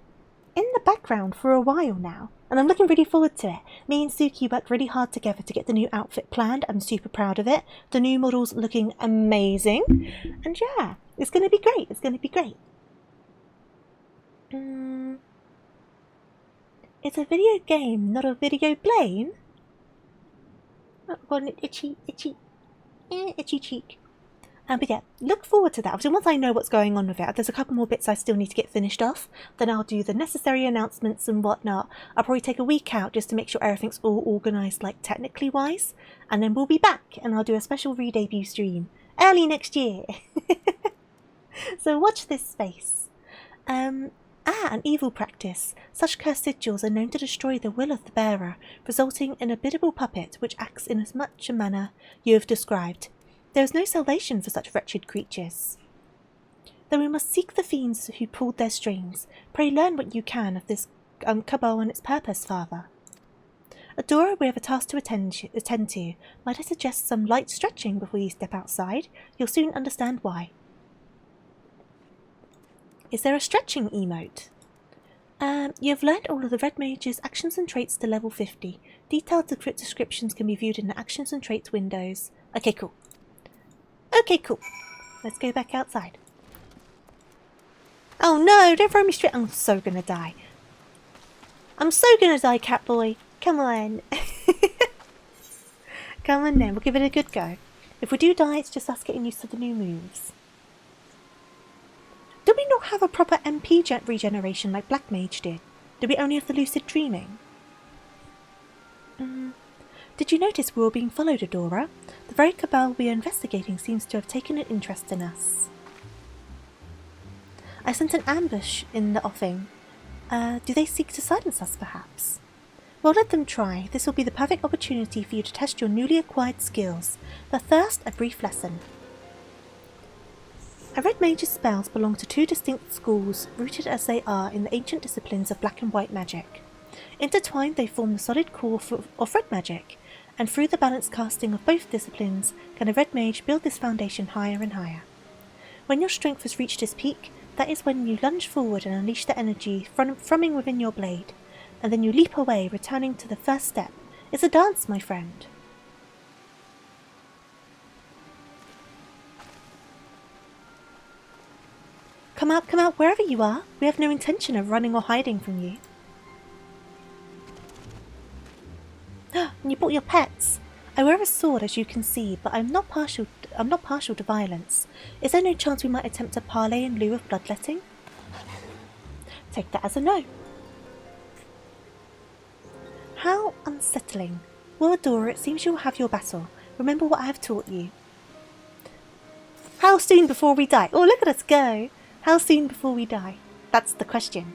in the background for a while now. And I'm looking really forward to it. Me and Suki worked really hard together to get the new outfit planned. I'm super proud of it. The new model's looking amazing. And yeah, it's going to be great. It's going to be great. It's a video game, not a video plane. Oh, got an itchy cheek. But yeah, look forward to that. Obviously, once I know what's going on with it, there's a couple more bits I still need to get finished off. Then I'll do the necessary announcements and whatnot. I'll probably take a week out just to make sure everything's all organised, like technically wise. And then we'll be back, and I'll do a special re-debut stream early next year. So watch this space. An evil practice. Such cursed sigils are known to destroy the will of the bearer, resulting in a biddable puppet which acts in as much a manner you have described. There is no salvation for such wretched creatures. Then we must seek the fiends who pulled their strings. Pray learn what you can of this cabal and its purpose, Father. Adora, we have a task to attend to. Might I suggest some light stretching before you step outside? You'll soon understand why. Is there a stretching emote? You have learned all of the Red Mage's actions and traits to level 50. Detailed descriptions can be viewed in the actions and traits windows. Okay, cool. Let's go back outside. Oh no, don't throw me straight. I'm so gonna die. Catboy. Come on. Come on then, we'll give it a good go. If we do die, it's just us getting used to the new moves. Do we not have a proper MP regeneration like Black Mage did? Do we only have the lucid dreaming? Did you notice we were being followed, Adora? The very cabal we are investigating seems to have taken an interest in us. I sent an ambush in the offing. Do they seek to silence us, perhaps? Well, let them try. This will be the perfect opportunity for you to test your newly acquired skills. But first, a brief lesson. A red mage's spells belong to two distinct schools, rooted as they are in the ancient disciplines of black and white magic. Intertwined, they form the solid core of red magic, and through the balanced casting of both disciplines can a red mage build this foundation higher and higher. When your strength has reached its peak, that is when you lunge forward and unleash the energy thrumming within your blade, and then you leap away, returning to the first step. It's a dance, my friend. Come out, wherever you are. We have no intention of running or hiding from you. And you brought your pets. I wear a sword, as you can see, but I'm not partial to violence. Is there no chance we might attempt a parley in lieu of bloodletting? Take that as a no. How unsettling. Well, Adora, it seems you will have your battle. Remember what I have taught you. How soon before we die? Oh, look at us go. How soon before we die? That's the question.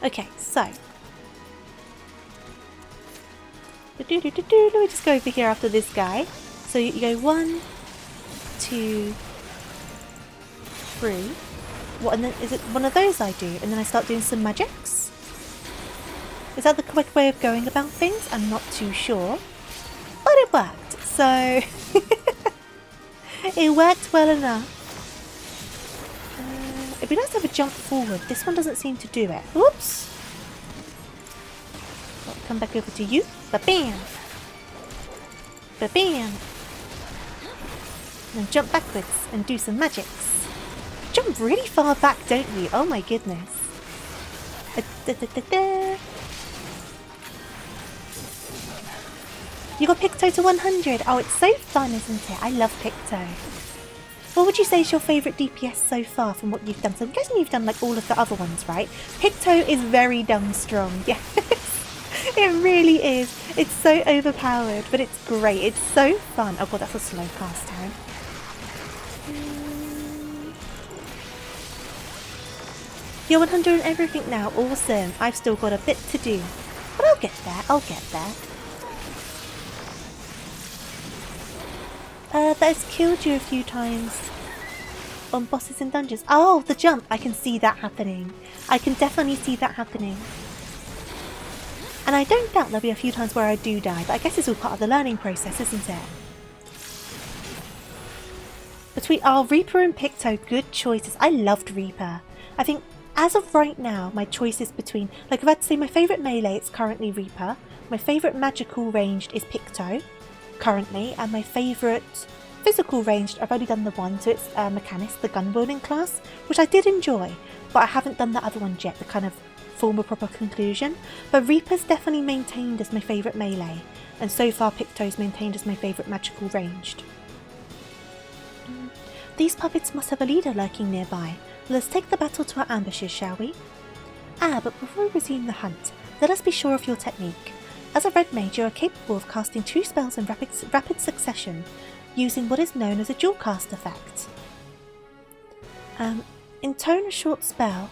Okay, so let me just go over here after this guy. So you go 1, 2, 3. What? And then is it one of those I do? And then I start doing some magics? Is that the correct way of going about things? I'm not too sure. But it worked, so it worked well enough. It'd be nice to have a jump forward. This one doesn't seem to do it. Oops! I'll come back over to you. Ba-bam! Ba-bam! Then jump backwards and do some magics. Jump really far back, don't you? Oh my goodness. You got Picto to 100. Oh, it's so fun, isn't it? I love Picto. What would you say is your favourite DPS so far from what you've done? So I'm guessing you've done like all of the other ones, right? Picto is very dumb strong. Yes, it really is. It's so overpowered, but it's great. It's so fun. Oh god, that's a slow cast time. You're 100 and everything now. Awesome. I've still got a bit to do. But I'll get there. I'll get there. That's killed you a few times on bosses and dungeons. Oh, the jump! I can see that happening. I can definitely see that happening. And I don't doubt there'll be a few times where I do die, but I guess it's all part of the learning process, isn't it? Between Reaper and Picto, good choices. I loved Reaper. I think as of right now, my choice is between, like if I had to say my favourite melee, it's currently Reaper. My favourite magical ranged is Picto, currently, and my favourite physical ranged, I've only done the one, so it's Mechanist, the gun wielding class, which I did enjoy, but I haven't done the other one yet, the kind of form a proper conclusion. But Reaper's definitely maintained as my favourite melee, and so far Picto's maintained as my favourite magical ranged. These puppets must have a leader lurking nearby. Let's take the battle to our ambushes, shall we? But before we resume the hunt, let us be sure of your technique. As a red mage, you are capable of casting 2 spells in rapid succession, using what is known as a dual cast effect. Intone a short spell,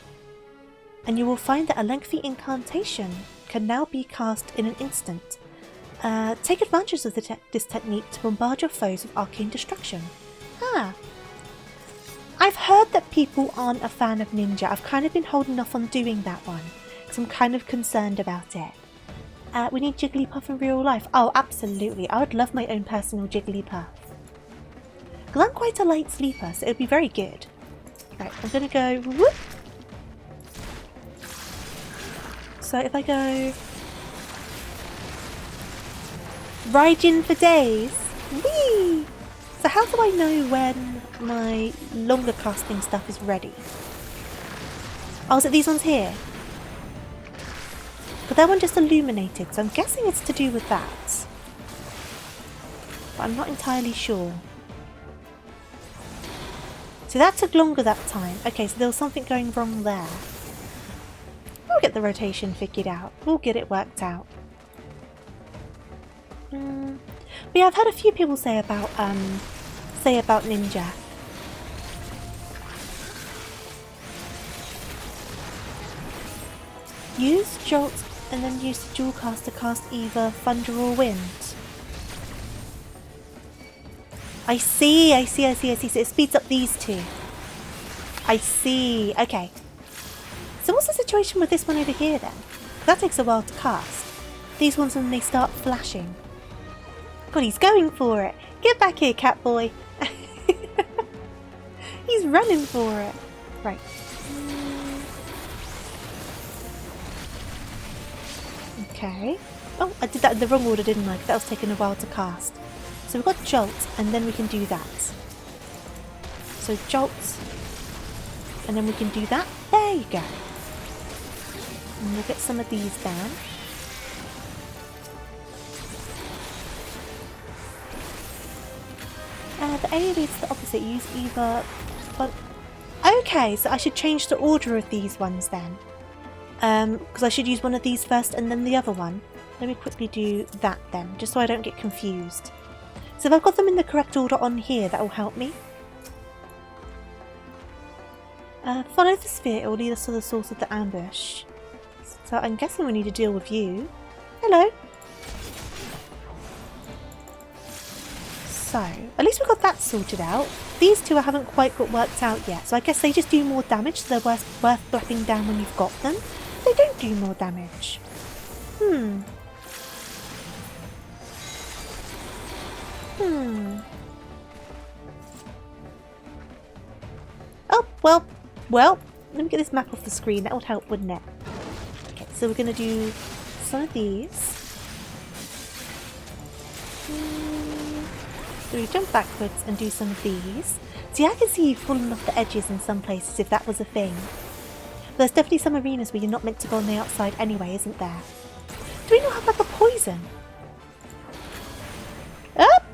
and you will find that a lengthy incantation can now be cast in an instant. Take advantage of this technique to bombard your foes with arcane destruction. I've heard that people aren't a fan of ninja. I've kind of been holding off on doing that one, because I'm kind of concerned about it. We need Jigglypuff in real life. Oh, absolutely. I would love my own personal Jigglypuff. Because I'm quite a light sleeper, so it would be very good. Right, I'm going to go... whoop. So if I go... Raijin for days. Whee! So how do I know when my longer casting stuff is ready? Oh, is it these ones here? But that one just illuminated, so I'm guessing it's to do with that. but I'm not entirely sure. So that took longer that time. Okay, so there was something going wrong there. We'll get the rotation figured out. We'll get it worked out. But yeah, I've had a few people say about Ninja. Use Jolt and then use the dual cast to cast either Thunder or Wind. I see. So it speeds up these two. I see. Okay. So what's the situation with this one over here then? That takes a while to cast. These ones when they start flashing. God, he's going for it. Get back here, cat boy. He's running for it. Right. Okay. Oh, I did that in the wrong order, didn't I? That was taking a while to cast. So we've got Jolt, and then we can do that. So Jolt, and then we can do that. There you go. And we'll get some of these down. The AoE is the opposite. Use either... But okay, so I should change the order of these ones then. Because I should use one of these first and then the other one. Let me quickly do that then, just so I don't get confused. So if I've got them in the correct order on here, that will help me. Follow the sphere, it will lead us to the source of the ambush. So I'm guessing we need to deal with you. Hello! So, at least we got that sorted out. These two I haven't quite got worked out yet, so I guess they just do more damage, so they're worth flapping down when you've got them. They don't do more damage. Oh, well, let me get this map off the screen. That would help, wouldn't it? Okay, so we're going to do some of these. So we jump backwards and do some of these. See, I can see you falling off the edges in some places if that was a thing. But there's definitely some arenas where you're not meant to go on the outside anyway, isn't there? Do we not have like a poison? Up!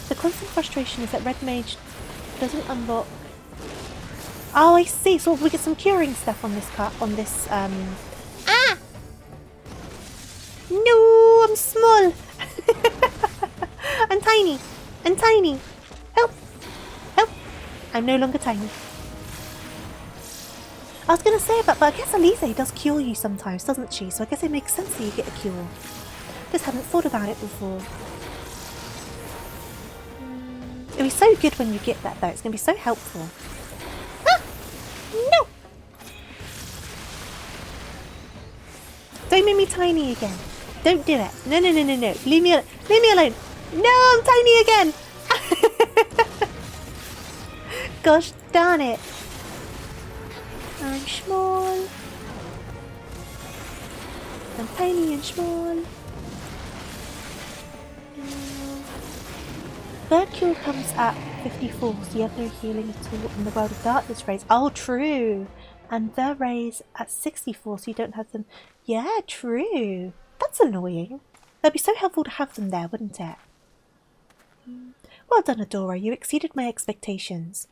The constant frustration is that Red Mage doesn't unlock... Oh, I see. So we get some curing stuff on this cut. On this. Ah! No, I'm small. I'm tiny. I'm tiny. Help! Help! I'm no longer tiny. I was going to say about, but I guess Elise does cure you sometimes, doesn't she? So I guess it makes sense that you get a cure. Just hadn't thought about it before. It'll be so good when you get that though. It's going to be so helpful. Ah! No! Don't make me tiny again. Don't do it. No. Leave me alone. No, I'm tiny again. Gosh darn it. I'm small. I'm tiny and small. Third cure comes at 54, so you have no healing at all in the World of Darkness rays. Oh, true. And their rays at 64, so you don't have them. Yeah, true. That's annoying. That'd be so helpful to have them there, wouldn't it? Well done, Adora. You exceeded my expectations.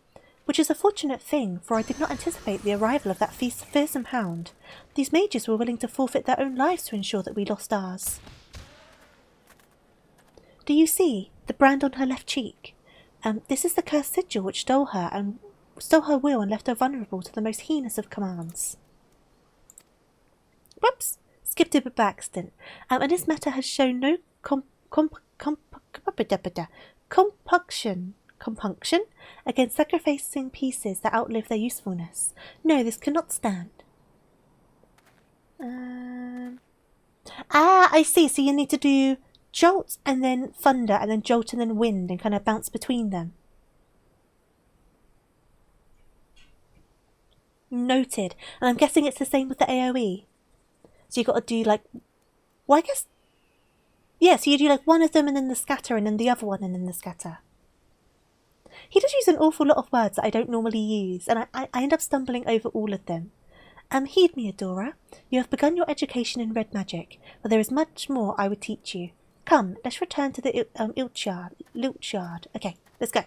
Which is a fortunate thing, for I did not anticipate the arrival of that fearsome hound. These mages were willing to forfeit their own lives to ensure that we lost ours. Do you see the brand on her left cheek? This is the cursed sigil which stole her will and left her vulnerable to the most heinous of commands. Whoops! Skipped it by accident. And this matter has shown no compunction against sacrificing pieces that outlive their usefulness. No, this cannot stand. I see. So you need to do Jolt and then Thunder and then Jolt and then Wind and kind of bounce between them. Noted. And I'm guessing it's the same with the AoE. So you got to do like... Well, I guess... Yeah, so you do like one of them and then the scatter and then the other one and then the scatter. He does use an awful lot of words that I don't normally use, and I end up stumbling over all of them. Heed me, Adora. You have begun your education in red magic, but there is much more I would teach you. Come, let's return to the Ilch Yard. Okay, let's go.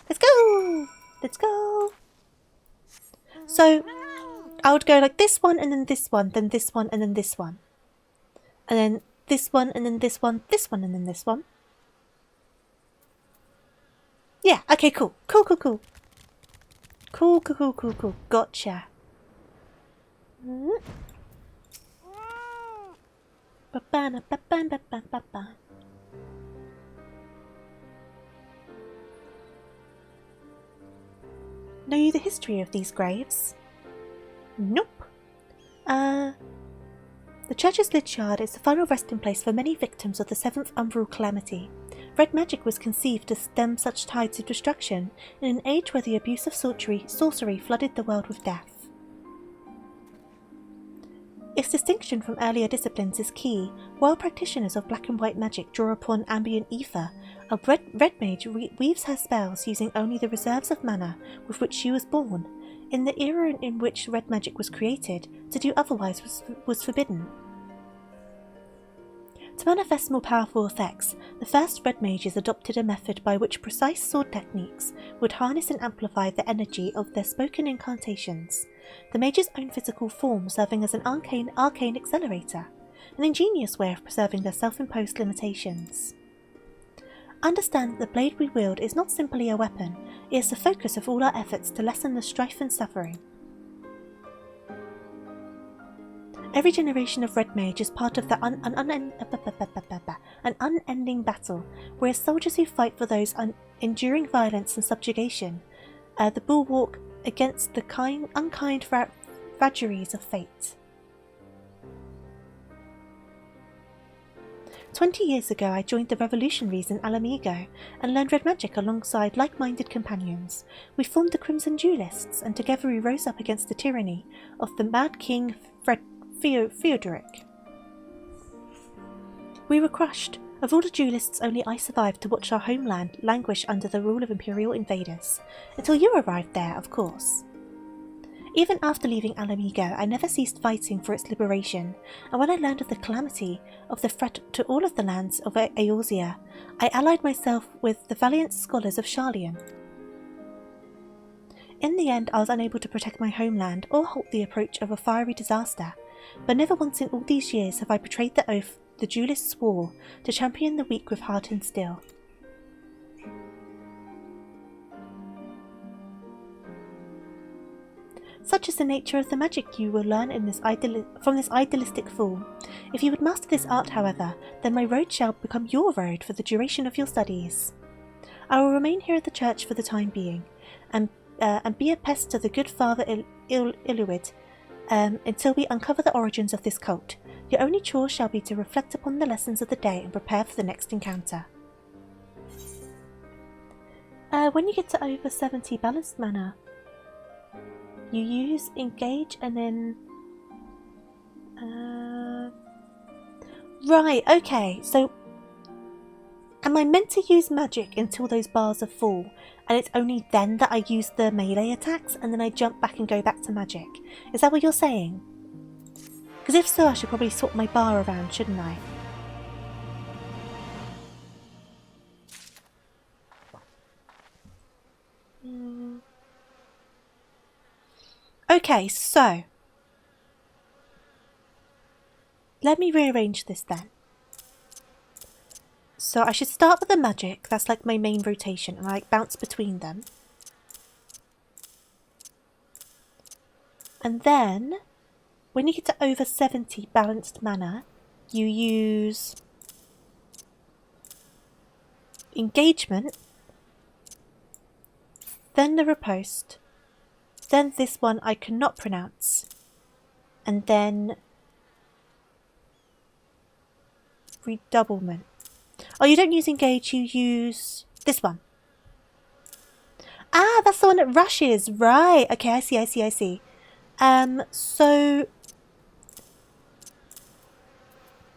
Let's go! Let's go! So, I would go like this one, and then this one, then this one, and then this one. And then this one, and then this one, and then this one. Yeah, okay, cool. Cool. Cool. Gotcha. Know you the history of these graves? Nope. The church's Lychard is the final resting place for many victims of the 7th Umbral Calamity. Red magic was conceived to stem such tides of destruction in an age where the abuse of sorcery flooded the world with death. Its distinction from earlier disciplines is key. While practitioners of black and white magic draw upon ambient ether, a red mage weaves her spells using only the reserves of mana with which she was born. In the era in which red magic was created, to do otherwise was forbidden. To manifest more powerful effects, the first red mages adopted a method by which precise sword techniques would harness and amplify the energy of their spoken incantations, the mage's own physical form serving as an arcane accelerator, an ingenious way of preserving their self-imposed limitations. Understand that the blade we wield is not simply a weapon, it is the focus of all our efforts to lessen the strife and suffering. Every generation of red mage is part of an unending battle, whereas soldiers who fight for those enduring violence and subjugation, the bulwark against the unkind vagaries of fate. 20 years ago I joined the revolutionaries in Alamigo and learned red magic alongside like-minded companions. We formed the Crimson Duelists, and together we rose up against the tyranny of the Mad King Theodoric. We were crushed. Of all the duelists, only I survived to watch our homeland languish under the rule of imperial invaders. Until you arrived there, of course. Even after leaving Alamigo, I never ceased fighting for its liberation, and when I learned of the calamity of the threat to all of the lands of Eorzea, I allied myself with the valiant scholars of Sharlayan. In the end, I was unable to protect my homeland or halt the approach of a fiery disaster, but never once in all these years have I betrayed the oath the duelists swore to champion the weak with heart and steel. Such is the nature of the magic you will learn from this idealistic fool. If you would master this art, however, then my road shall become your road for the duration of your studies. I will remain here at the church for the time being, and be a pest to the good Father Iluid until we uncover the origins of this cult. Your only chore shall be to reflect upon the lessons of the day and prepare for the next encounter. When you get to over 70 balanced mana, you use engage and then... Right, okay, so... Am I meant to use magic until those bars are full, and it's only then that I use the melee attacks, and then I jump back and go back to magic? Is that what you're saying? Because if so, I should probably swap my bar around, shouldn't I? Okay, so... let me rearrange this then. So I should start with the magic, that's like my main rotation, and I like bounce between them. And then, when you get to over 70 balanced mana, you use engagement, then the riposte, then this one I cannot pronounce, and then redoublement. Oh, you don't use engage, you use this one. Ah, that's the one that rushes, right. Okay, I see.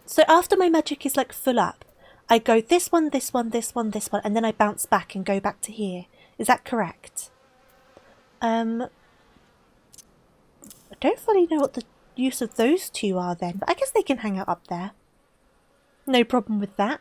So after my magic is like full up, I go this one, and then I bounce back and go back to here. Is that correct? I don't fully know what the use of those two are then, but I guess they can hang out up there. No problem with that.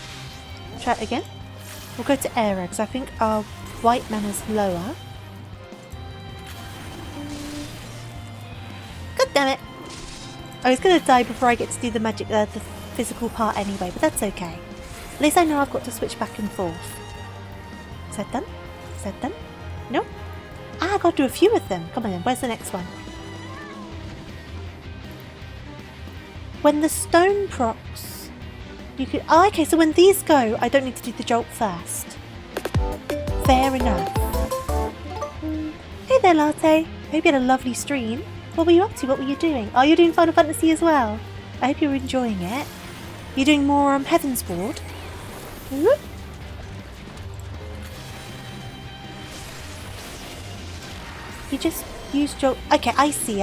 Try it again. We'll go to Era because I think our white mana's lower. God damn it! I was going to die before I get to do the magic, the physical part anyway, but that's okay. At least I know I've got to switch back and forth. Is that done? Is that done? No? Ah, I've got to do a few of them. Come on then, where's the next one? When the stone procs, you could... Oh, okay, so when these go, I don't need to do the jolt first. Fair enough. Hey there, Latte. Hope you had a lovely stream. What were you up to? What were you doing? Oh, you're doing Final Fantasy as well. I hope you're enjoying it. You're doing more Heaven's Ward. Whoop. You just use jolt. Okay, I see.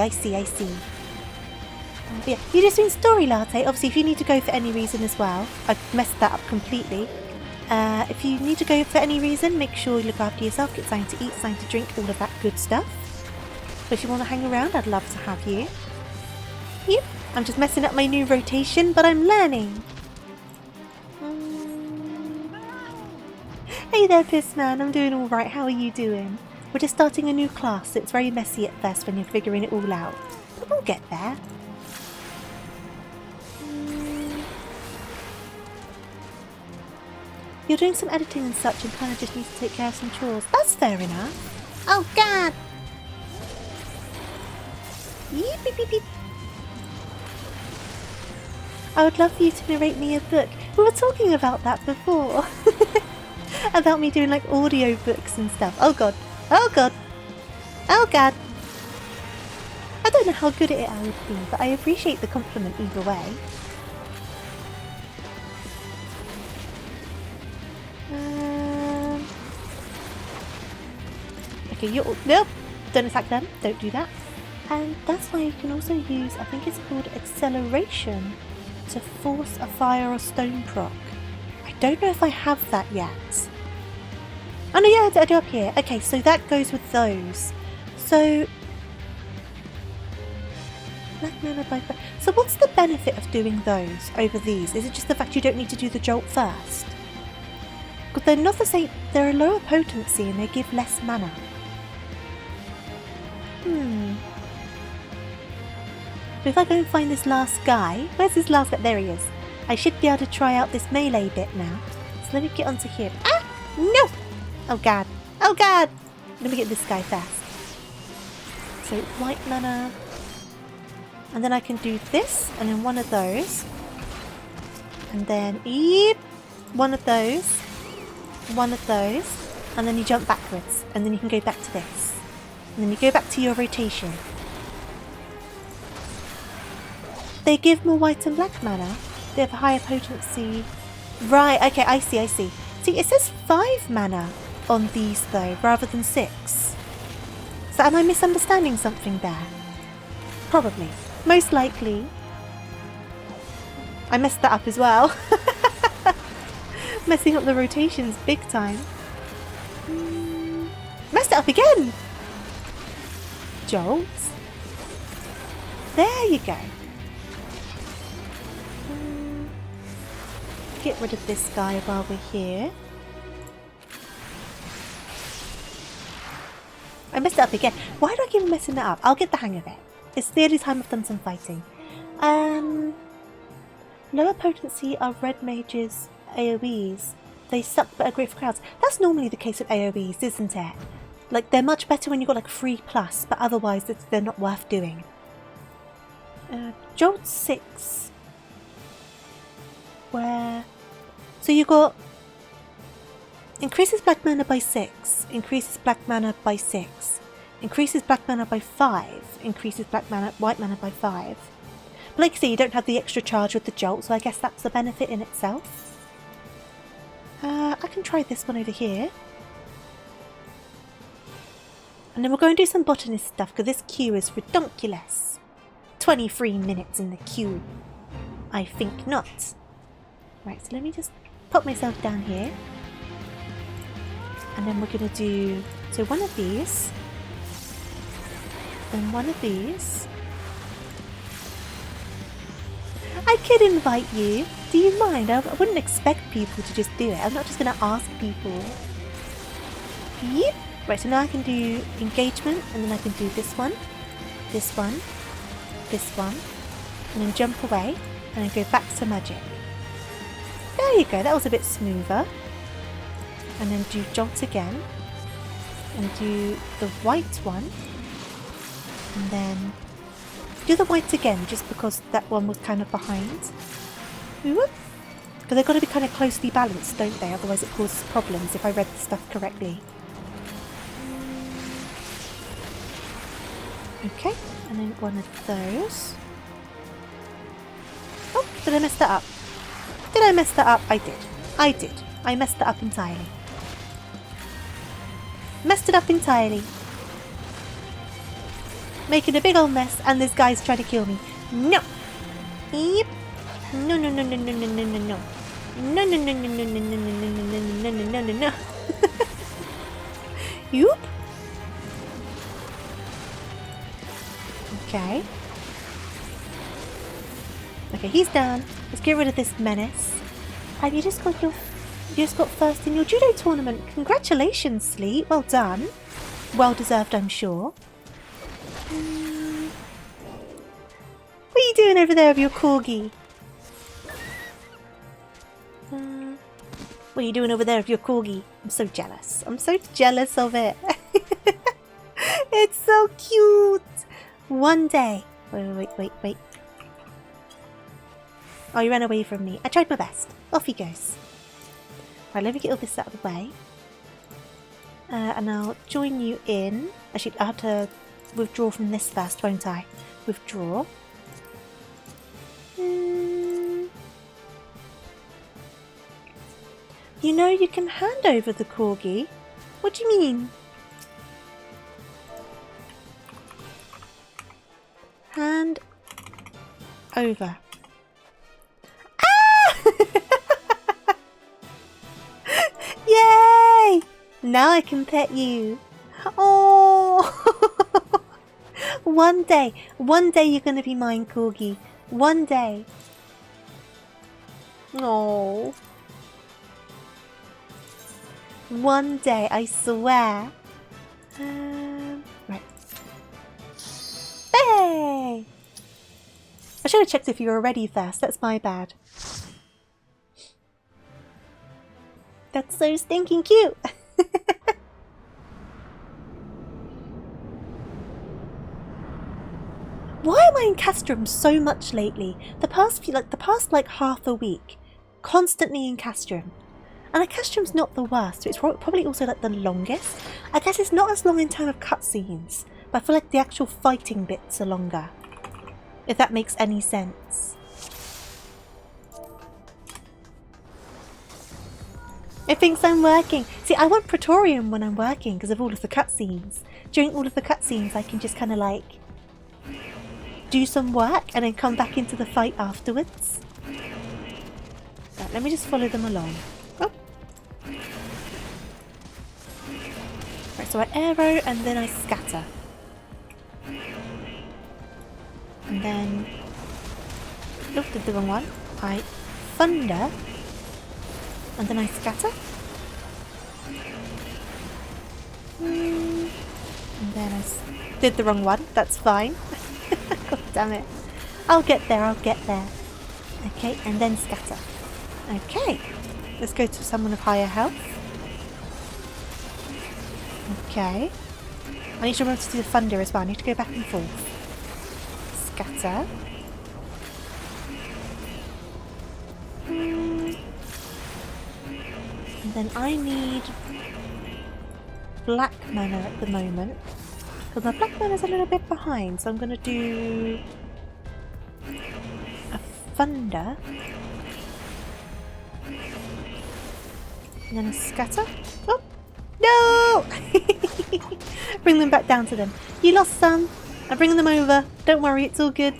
Yeah, you're just doing Story Latte. Obviously, if you need to go for any reason as well, I've messed that up completely. If you need to go for any reason, make sure you look after yourself, get something to eat, something to drink, all of that good stuff. But if you want to hang around, I'd love to have you. Yep, I'm just messing up my new rotation, but I'm learning. Hey there, Pissman, I'm doing alright, how are you doing? We're just starting a new class, so it's very messy at first when you're figuring it all out. But we'll get there. You're doing some editing and such and kind of just need to take care of some chores. That's fair enough. Oh god! Yeep, beep, beep, beep. I would love for you to narrate me a book. We were talking about that before. About me doing like audio books and stuff. Oh god. Oh god. Oh god. I don't know how good at it I would be, but I appreciate the compliment either way. Okay, you're... Nope! Don't attack them. Don't do that. And that's why you can also use, I think it's called acceleration, to force a fire or stone proc. I don't know if I have that yet. Oh no, yeah, I do up here. Okay, so that goes with those. So... Black mana by... So what's the benefit of doing those over these? Is it just the fact you don't need to do the jolt first? Because they're not the same... They're a lower potency and they give less mana. But if I go and find this last guy... Where's this last guy? There he is. I should be able to try out this melee bit now. So let me get onto here. Ah! No! Oh god. Oh god! Let me get this guy first. So white mana. And then I can do this. And then one of those. And then... Eep! One of those. One of those. And then you jump backwards. And then you can go back to this. And then you go back to your rotation. They give more white and black mana. They have a higher potency. Right, okay, I see. See, it says 5 mana on these though, rather than 6. So am I misunderstanding something there? Probably. Most likely. I messed that up as well. Messing up the rotations big time. Messed it up again! Jolt. There you go. Get rid of this guy while we're here. I messed it up again. Why do I keep messing it up? I'll get the hang of it. It's the only time I've done some fighting. Lower potency are red mages AoEs. They suck but are great for crowds. That's normally the case with AoEs, isn't it? Like, they're much better when you've got like 3+, but otherwise they're not worth doing. Jolt 6. Where... So you got... Increases black mana by 6. Increases black mana by 6. Increases black mana by 5. Increases white mana by 5. But like you say, you don't have the extra charge with the jolt, so I guess that's the benefit in itself. I can try this one over here. And then we'll go and do some botanist stuff, because this queue is redonkulous. 23 minutes in the queue. I think not. Right, so let me just pop myself down here. And then we're going to do... So one of these. Then one of these. I could invite you. Do you mind? I wouldn't expect people to just do it. I'm not just going to ask people. Yep. Right, so now I can do engagement, and then I can do this one, this one, this one, and then jump away, and then go back to magic. There you go, that was a bit smoother. And then do jolt again, and do the white one, and then do the white again, just because that one was kind of behind. Whoop. Because they've got to be kind of closely balanced, don't they? Otherwise it causes problems if I read the stuff correctly. Okay, and then one of those. Oh, did I mess that up? Did I mess that up? I did. I did. I messed that up entirely. Messed it up entirely. Making a big old mess, and this guy's trying to kill me. No! Yep. No, no, no, no, no, no, no, no, no. No, no, no, no, no, no, no, no, no, no, no, no, no, no. Yoop. Okay. Okay, he's done. Let's get rid of this menace. Have you just got first in your judo tournament? Congratulations, Sleet. Well done. Well deserved, I'm sure. What are you doing over there with your corgi? What are you doing over there with your corgi? I'm so jealous. I'm so jealous of it. It's so cute. One day. Wait. Oh, he ran away from me. I tried my best. Off he goes. Right, let me get all this out of the way. And I'll join you in. Actually, I have to withdraw from this first, won't I? Withdraw. You know you can hand over the corgi. What do you mean? Hand over. Ah! Yay! Now I can pet you. Oh! One day you're going to be mine, corgi. One day. Oh. One day, I swear. Right. Hey! I should have checked if you were ready first. That's my bad. That's so stinking cute. Why am I in Castrum so much lately? The past half a week, constantly in Castrum. And Castrum's not the worst, it's probably also like the longest. I guess it's not as long in terms of cutscenes, but I feel like the actual fighting bits are longer. If that makes any sense. It thinks I'm working. See, I want Praetorium when I'm working because of all of the cutscenes. During all of the cutscenes, I can just kind of like do some work and then come back into the fight afterwards. Right, let me just follow them along. Oh. Right, so I arrow and then I scatter. And then... Nope, did the wrong one. I thunder. And then I scatter. And then I did the wrong one. That's fine. God damn it. I'll get there. Okay, and then scatter. Okay. Let's go to someone of higher health. Okay. I need to remember to do the thunder as well. I need to go back and forth. Scatter. And then I need black mana at the moment. Because my black mana is a little bit behind. So I'm going to do a thunder. And then a scatter. Oh! No! Bring them back down to them. You lost some. I'm bringing them over. Don't worry, it's all good.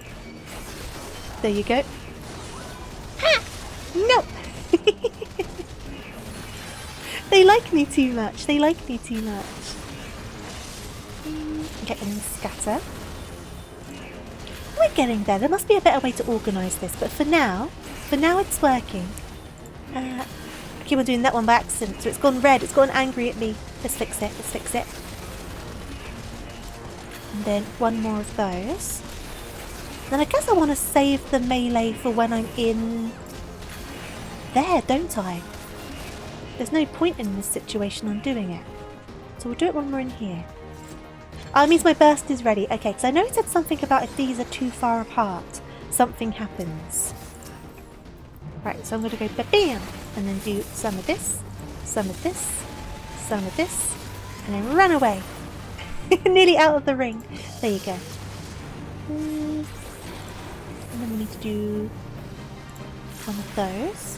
There you go. Ha! No! They like me too much. Okay, and scatter. We're getting there. There must be a better way to organise this, but for now it's working. I keep on doing that one by accident, so it's gone red, it's gone angry at me. Let's fix it, let's fix it. And then one more of those. Then I guess I want to save the melee for when I'm in there, don't I? There's no point in this situation on doing it. So we'll do it when we're in here. Oh, it means my burst is ready. Okay, because I know it said something about if these are too far apart, something happens. Right, so I'm going to go bam, and then do some of this, some of this, some of this, and then run away. Nearly out of the ring. There you go. And then we need to do one of those.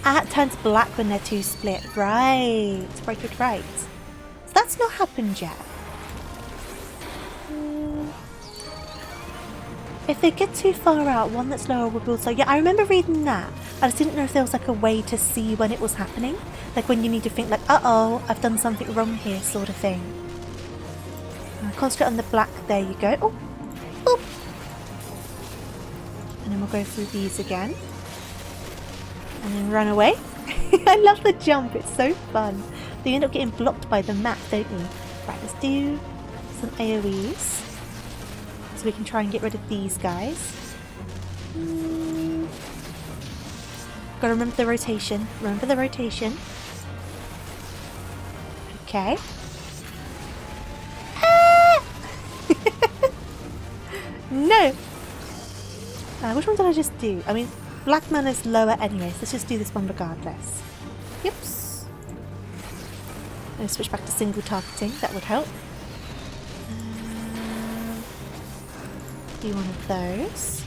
Ah, it turns black when they're too split. Right, right. So that's not happened yet. If they get too far out, one that's lower will also... Yeah, I remember reading that. I just didn't know if there was like a way to see when it was happening. Like when you need to think like, uh-oh, I've done something wrong here sort of thing. Concentrate on the black. There you go. Oh, boop. And then we'll go through these again. And then run away. I love the jump. It's so fun. But you end up getting blocked by the map, don't you? Right, let's do some AoEs. So we can try and get rid of these guys. Gotta remember the rotation. Remember the rotation. Okay. No! Which one did I just do? I mean, black mana's lower anyways. Let's just do this one regardless. Yips. Let's switch back to single targeting. That would help. Do one of those.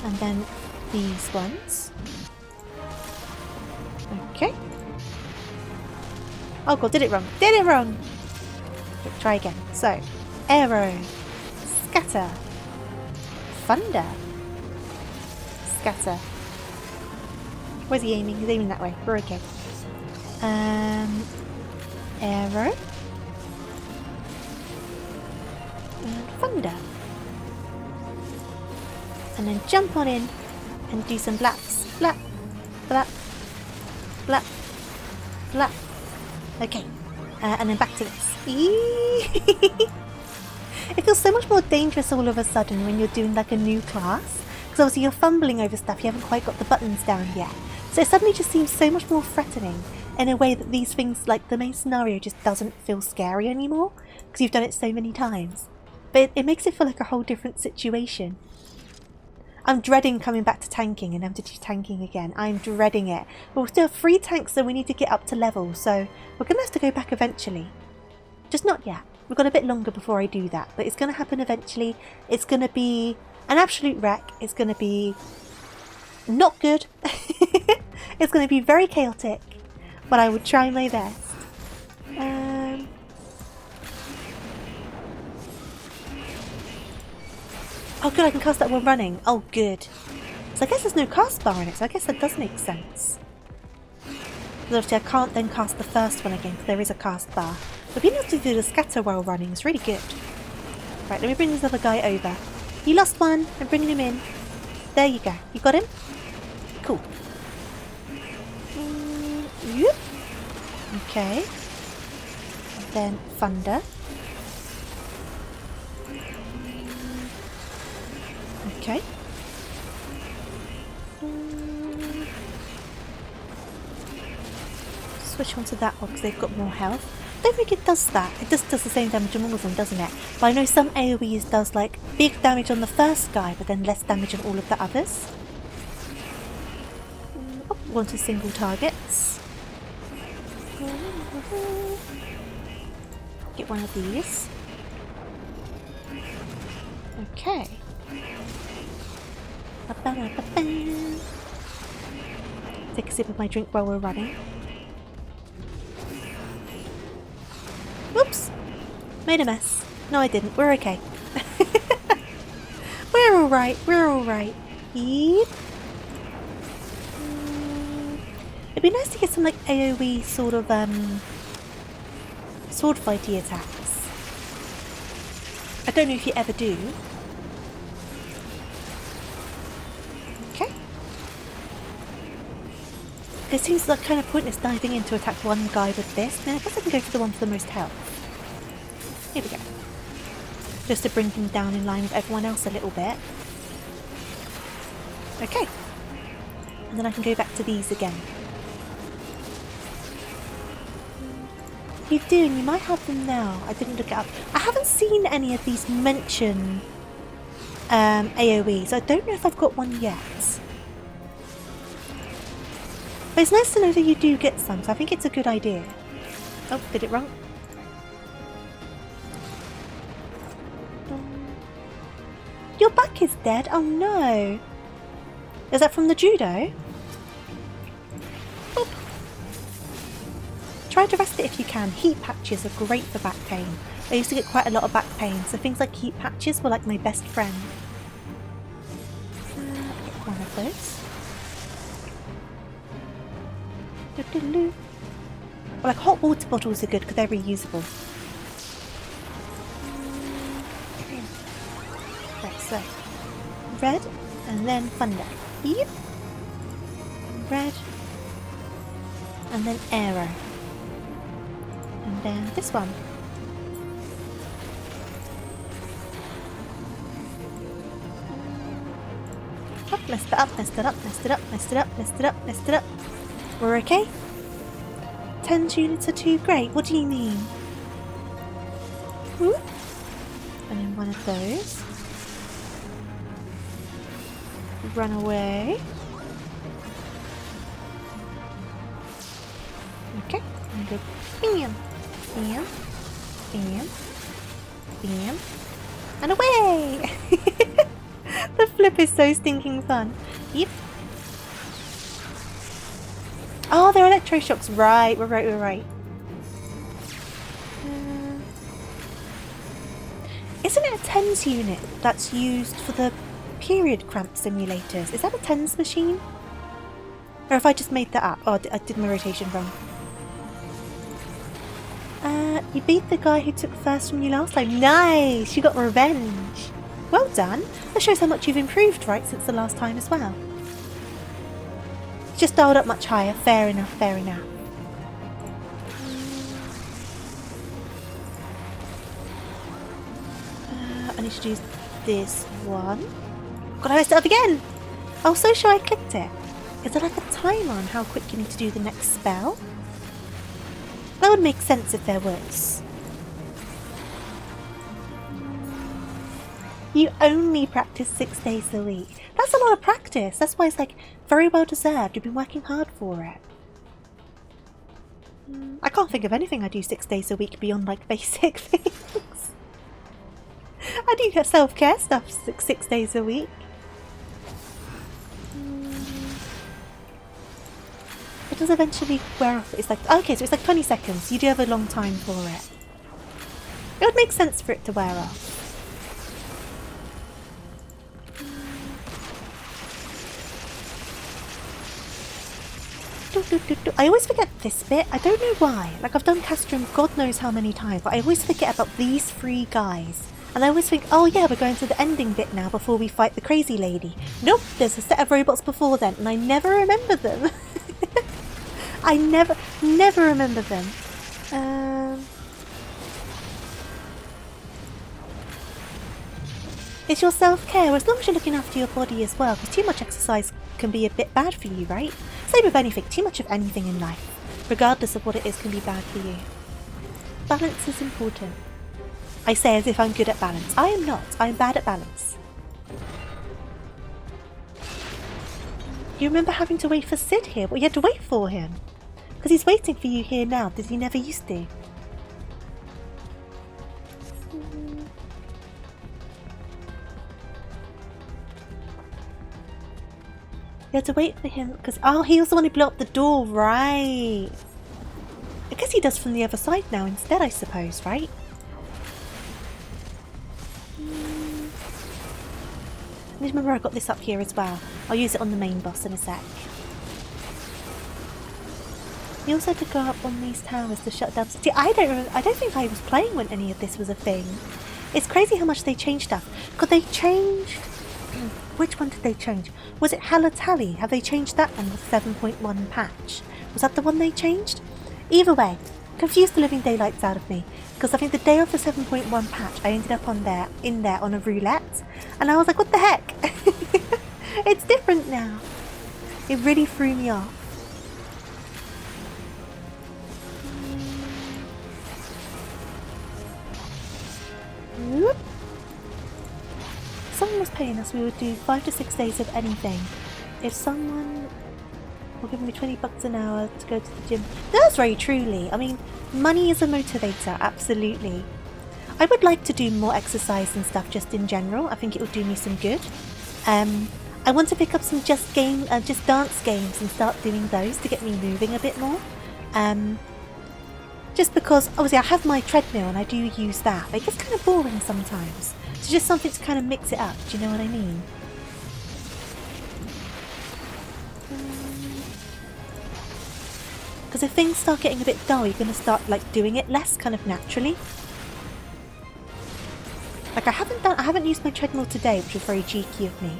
And then these ones. Okay. Oh god, did it wrong. Did it wrong! Okay, try again. So, arrow. Scatter. Thunder. Scatter. Where's he aiming? He's aiming that way. We're okay. Arrow. And thunder. And then jump on in and do some blaps. Blap. Blap. Blap. Blap. Okay. And then back to this. It feels so much more dangerous all of a sudden when you're doing like a new class. Because obviously you're fumbling over stuff, you haven't quite got the buttons down yet. So it suddenly just seems so much more threatening in a way that these things, like the main scenario, just doesn't feel scary anymore. Because you've done it so many times. But it makes it feel like a whole different situation. I'm dreading coming back to tanking and having to do tanking again. I'm dreading it. But we still have 3 tanks, so we need to get up to level. So we're going to have to go back eventually. Just not yet. We've got a bit longer before I do that. But it's going to happen eventually. It's going to be an absolute wreck. It's going to be not good. It's going to be very chaotic. But I will try my best. Oh good, I can cast that while running. Oh good. So I guess there's no cast bar in it, so I guess that does make sense. But obviously I can't then cast the first one again because there is a cast bar. But being able to do the scatter while running is really good. Right, let me bring this other guy over. You lost one. I'm bringing him in. There you go. You got him? Cool. Yep. Okay. Then thunder. Okay. Switch on to that one because they've got more health. I don't think it does that. It just does the same damage on all of them, doesn't it? But I know some AoEs does like big damage on the first guy, but then less damage on all of the others. Oh, one to single targets. Get one of these. Okay. Take a sip of my drink while we're running. Whoops! Made a mess. No, I didn't. We're okay. We're alright. We're alright. Yep. It'd be nice to get some like AoE sort of sword fighty attacks. I don't know if you ever do. Okay. It seems like kind of pointless diving in to attack one guy with this. Now I guess I can go for the one for the most health. Here we go. Just to bring him down in line with everyone else a little bit. Okay. And then I can go back to these again. You do, and you might have them now. I didn't look it up. I haven't seen any of these mention AoEs. I don't know if I've got one yet. But it's nice to know that you do get some, so I think it's a good idea. Oh, did it wrong? Your back is dead? Oh no! Is that from the judo? Boop. Try to rest it if you can. Heat patches are great for back pain. I used to get quite a lot of back pain, so things like heat patches were like my best friend. Get one of those. Or like hot water bottles are good because they're reusable. Right, so red and then thunder. Yep. Red and then arrow. And then this one. Oh, messed it up, messed it up, messed it up, messed it up, messed it up, messed it up. We're okay? 10 units are too great. What do you mean? Whoop. And then one of those. Run away. Okay. And go bam, bam, bam, bam, and away! The flip is so stinking fun. Yep. Oh, they're electroshocks. Right, we're right, we're right. Isn't it a TENS unit that's used for the period cramp simulators? Is that a TENS machine? Or have I just made that up? Oh, I did my rotation wrong. You beat the guy who took first from you last time. Nice! You got revenge. Well done. That shows how much you've improved, right, since the last time as well. Just dialed up much higher. Fair enough, fair enough. I need to do this one. God, I messed it up again! Oh, so sure I clicked it. Is there like a timer on how quick you need to do the next spell? That would make sense if there was. You only practice 6 days a week. That's a lot of practice. That's why it's like very well deserved. You've been working hard for it. I can't think of anything I do 6 days a week beyond like basic things. I do get self-care stuff 6 days a week. It does eventually wear off. It's like, okay, so it's like 20 seconds. You do have a long time for it. It would make sense for it to wear off. I always forget this bit. I don't know why. Like, I've done Castrum God knows how many times, but I always forget about these 3 guys. And I always think, oh yeah, we're going to the ending bit now before we fight the crazy lady. Nope, there's a set of robots before then, and I never remember them. I never remember them. It's your self-care, as long as you're looking after your body as well, because too much exercise can be a bit bad for you, right? Same with anything, too much of anything in life, regardless of what it is, can be bad for you. Balance is important. I say as if I'm good at balance. I am not. I am bad at balance. You remember having to wait for Sid here? Well, you had to wait for him. Because he's waiting for you here now, because he never used to. You had to wait for him, because... Oh, he was the one who blew up the door, right. I guess he does from the other side now instead, I suppose, right? Just remember I got this up here as well. I'll use it on the main boss in a sec. You also had to go up on these towers to shut down... See, I don't think I was playing when any of this was a thing. It's crazy how much they change stuff. Could they change... Which one did they change? Was it Halatali? Have they changed that one with 7.1 patch? Was that the one they changed? Either way, confused the living daylights out of me. Because I think the day of the 7.1 patch, I ended up in there on a roulette. And I was like, what the heck? It's different now. It really threw me off. Whoop. If someone was paying us, we would do 5 to 6 days of anything. If someone were giving me $20 an hour to go to the gym, that's very truly. I mean, money is a motivator, absolutely. I would like to do more exercise and stuff just in general. I think it would do me some good. I want to pick up some just dance games and start doing those to get me moving a bit more. Just because, obviously, I have my treadmill and I do use that. But it gets kind of boring sometimes. So just something to kind of mix it up. Do you know what I mean? Because if things start getting a bit dull, you're going to start like doing it less kind of naturally. Like I haven't used my treadmill today, which was very cheeky of me.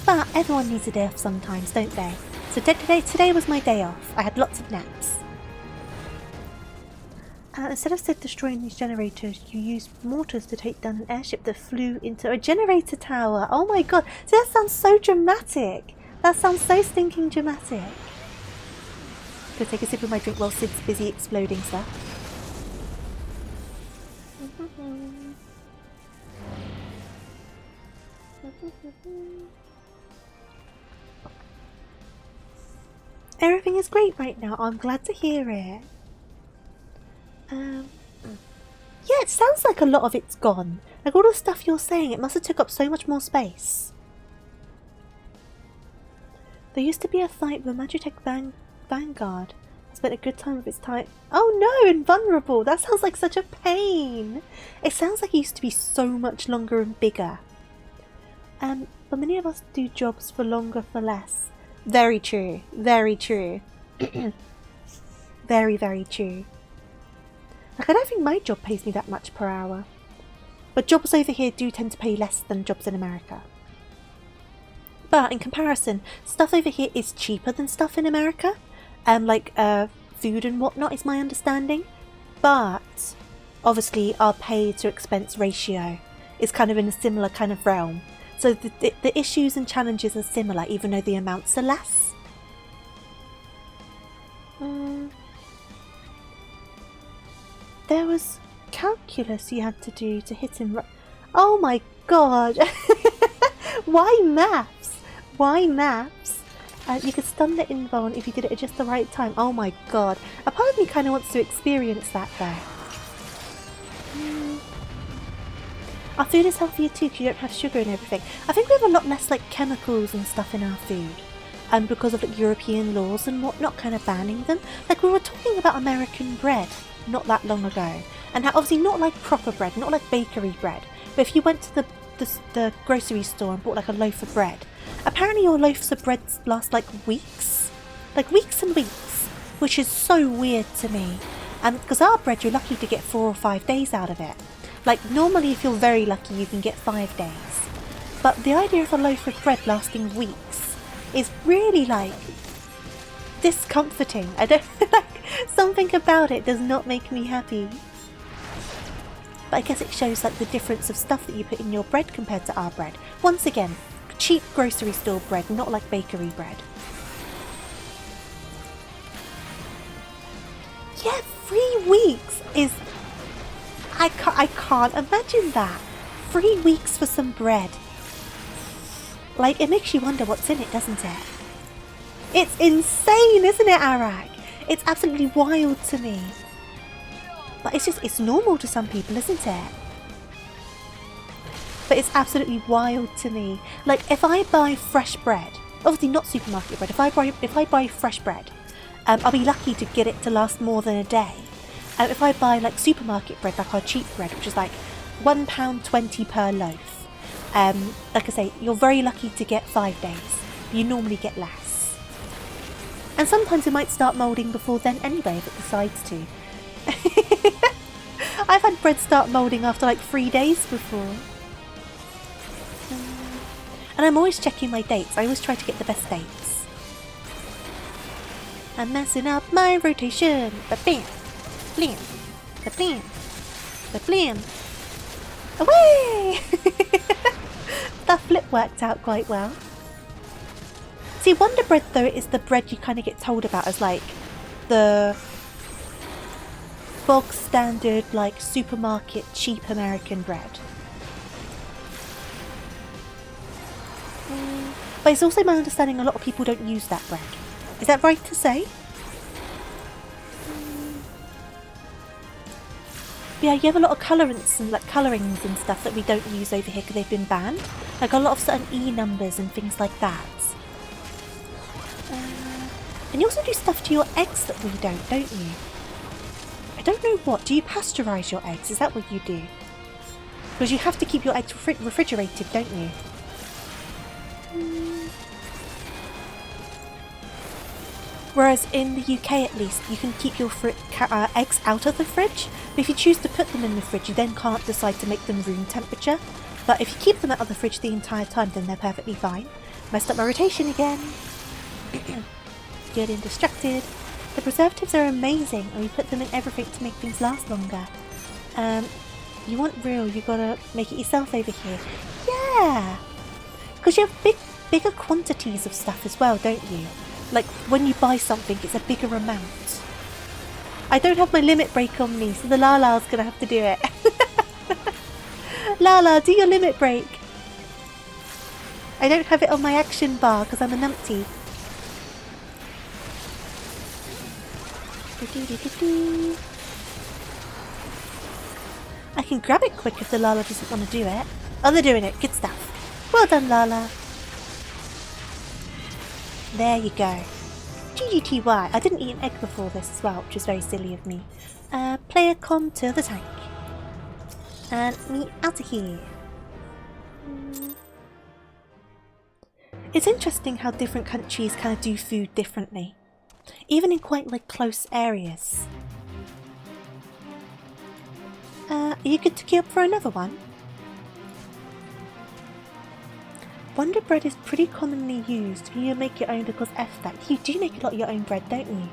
But everyone needs a day off sometimes, don't they? So today was my day off. I had lots of naps. Instead of destroying these generators, you used mortars to take down an airship that flew into a generator tower. Oh my god. See, that sounds so dramatic. That sounds so stinking dramatic. Gonna take a sip of my drink while Sid's busy exploding stuff. Everything is great right now. I'm glad to hear it. Yeah, it sounds like a lot of it's gone. Like all the stuff you're saying, it must have took up so much more space. There used to be a fight with a Magitech Vanguard. I spent a good time of its time. Oh no, invulnerable! That sounds like such a pain! It sounds like it used to be so much longer and bigger. But many of us do jobs for longer for less. Very true. Very true. Very, very true. Like, I don't think my job pays me that much per hour. But jobs over here do tend to pay less than jobs in America. But in comparison, stuff over here is cheaper than stuff in America. Like food and whatnot is my understanding. But obviously our pay to expense ratio is kind of in a similar kind of realm. So the issues and challenges are similar, even though the amounts are less. There was calculus you had to do to hit him. Oh my god! Why maths? Why maths? You could stun the invuln if you did it at just the right time. Oh my god! A part of me kind of wants to experience that though. Our food is healthier too because you don't have sugar and everything. I think we have a lot less like chemicals and stuff in our food. Because of like European laws and whatnot kind of banning them. Like we were talking about American bread not that long ago. And how obviously not like proper bread, not like bakery bread. But if you went to the grocery store and bought like a loaf of bread, apparently your loaves of bread last like weeks. Like weeks and weeks. Which is so weird to me. And because our bread you're lucky to get 4 or 5 days out of it. Like normally if you're very lucky you can get 5 days. But the idea of a loaf of bread lasting weeks is really like discomforting. I don't like something about it does not make me happy. But I guess it shows like the difference of stuff that you put in your bread compared to our bread. Once again, cheap grocery store bread, not like bakery bread. Yeah, 3 weeks is... I can't imagine that. 3 weeks for some bread. Like, it makes you wonder what's in it, doesn't it? It's insane, isn't it, Arak? It's absolutely wild to me. But it's normal to some people, isn't it? But it's absolutely wild to me. Like, if I buy fresh bread, obviously not supermarket bread, if I buy fresh bread, I'll be lucky to get it to last more than a day. If I buy like supermarket bread, like our cheap bread, which is like £1.20 per loaf, like I say, you're very lucky to get 5 days. You normally get less. And sometimes it might start moulding before then anyway, if it decides to. I've had bread start moulding after like 3 days before. And I'm always checking my dates. I always try to get the best dates. I'm messing up my rotation. Ba-bam! Blam! Ba-blam! Ba-blam! Away! That flip worked out quite well. See, Wonder Bread though is the bread you kind of get told about as like the bog standard like supermarket cheap American bread. But it's also my understanding a lot of people don't use that bread. Is that right to say? Yeah, you have a lot of colorants and like colorings and stuff that we don't use over here because they've been banned. Like a lot of certain E numbers and things like that. And you also do stuff to your eggs that we don't you? I don't know what. Do you pasteurize your eggs? Is that what you do? Because you have to keep your eggs refrigerated, don't you? Whereas in the UK at least, you can keep your eggs out of the fridge, but if you choose to put them in the fridge, you then can't decide to make them room temperature. But if you keep them out of the fridge the entire time, then they're perfectly fine. Messed up my rotation again. Getting distracted. The preservatives are amazing, and we put them in everything to make things last longer. You want real, you gotta make it yourself over here. Yeah! Because you have bigger quantities of stuff as well, don't you? Like, when you buy something, it's a bigger amount. I don't have my limit break on me, so the Lala's gonna have to do it. Lala, do your limit break. I don't have it on my action bar because I'm a numpty. I can grab it quick if the Lala doesn't want to do it. Oh, they're doing it. Good stuff. Well done, Lala. There you go. GGTY. I didn't eat an egg before this as well, which is very silly of me. Player com to the tank. And me out of here. It's interesting how different countries kind of do food differently. Even in quite like close areas. Are you good to queue up for another one? Wonder Bread is pretty commonly used. You make your own because F that. You do make a lot of your own bread, don't you?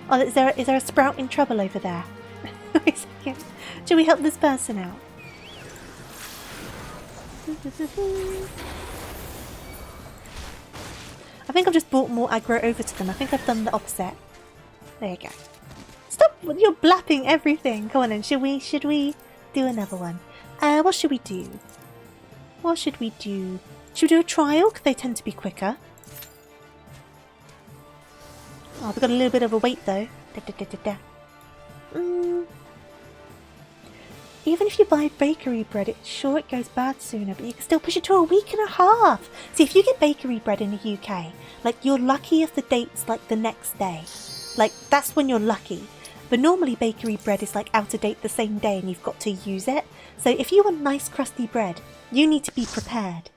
Oh, is there a sprout in trouble over there? Wait a second. Should we help this person out? I think I've just brought more aggro over to them. I think I've done the opposite. There you go. Stop! You're blapping everything. Come on then. Should we do another one? What should we do? What should we do? Should we do a trial? Because they tend to be quicker. Oh, we've got a little bit of a wait though. Even if you buy bakery bread, it's sure it goes bad sooner, but you can still push it to a week and a half. See, if you get bakery bread in the UK, like you're lucky if the date's like the next day. Like that's when you're lucky. But normally bakery bread is like out of date the same day and you've got to use it. So if you want nice crusty bread, you need to be prepared.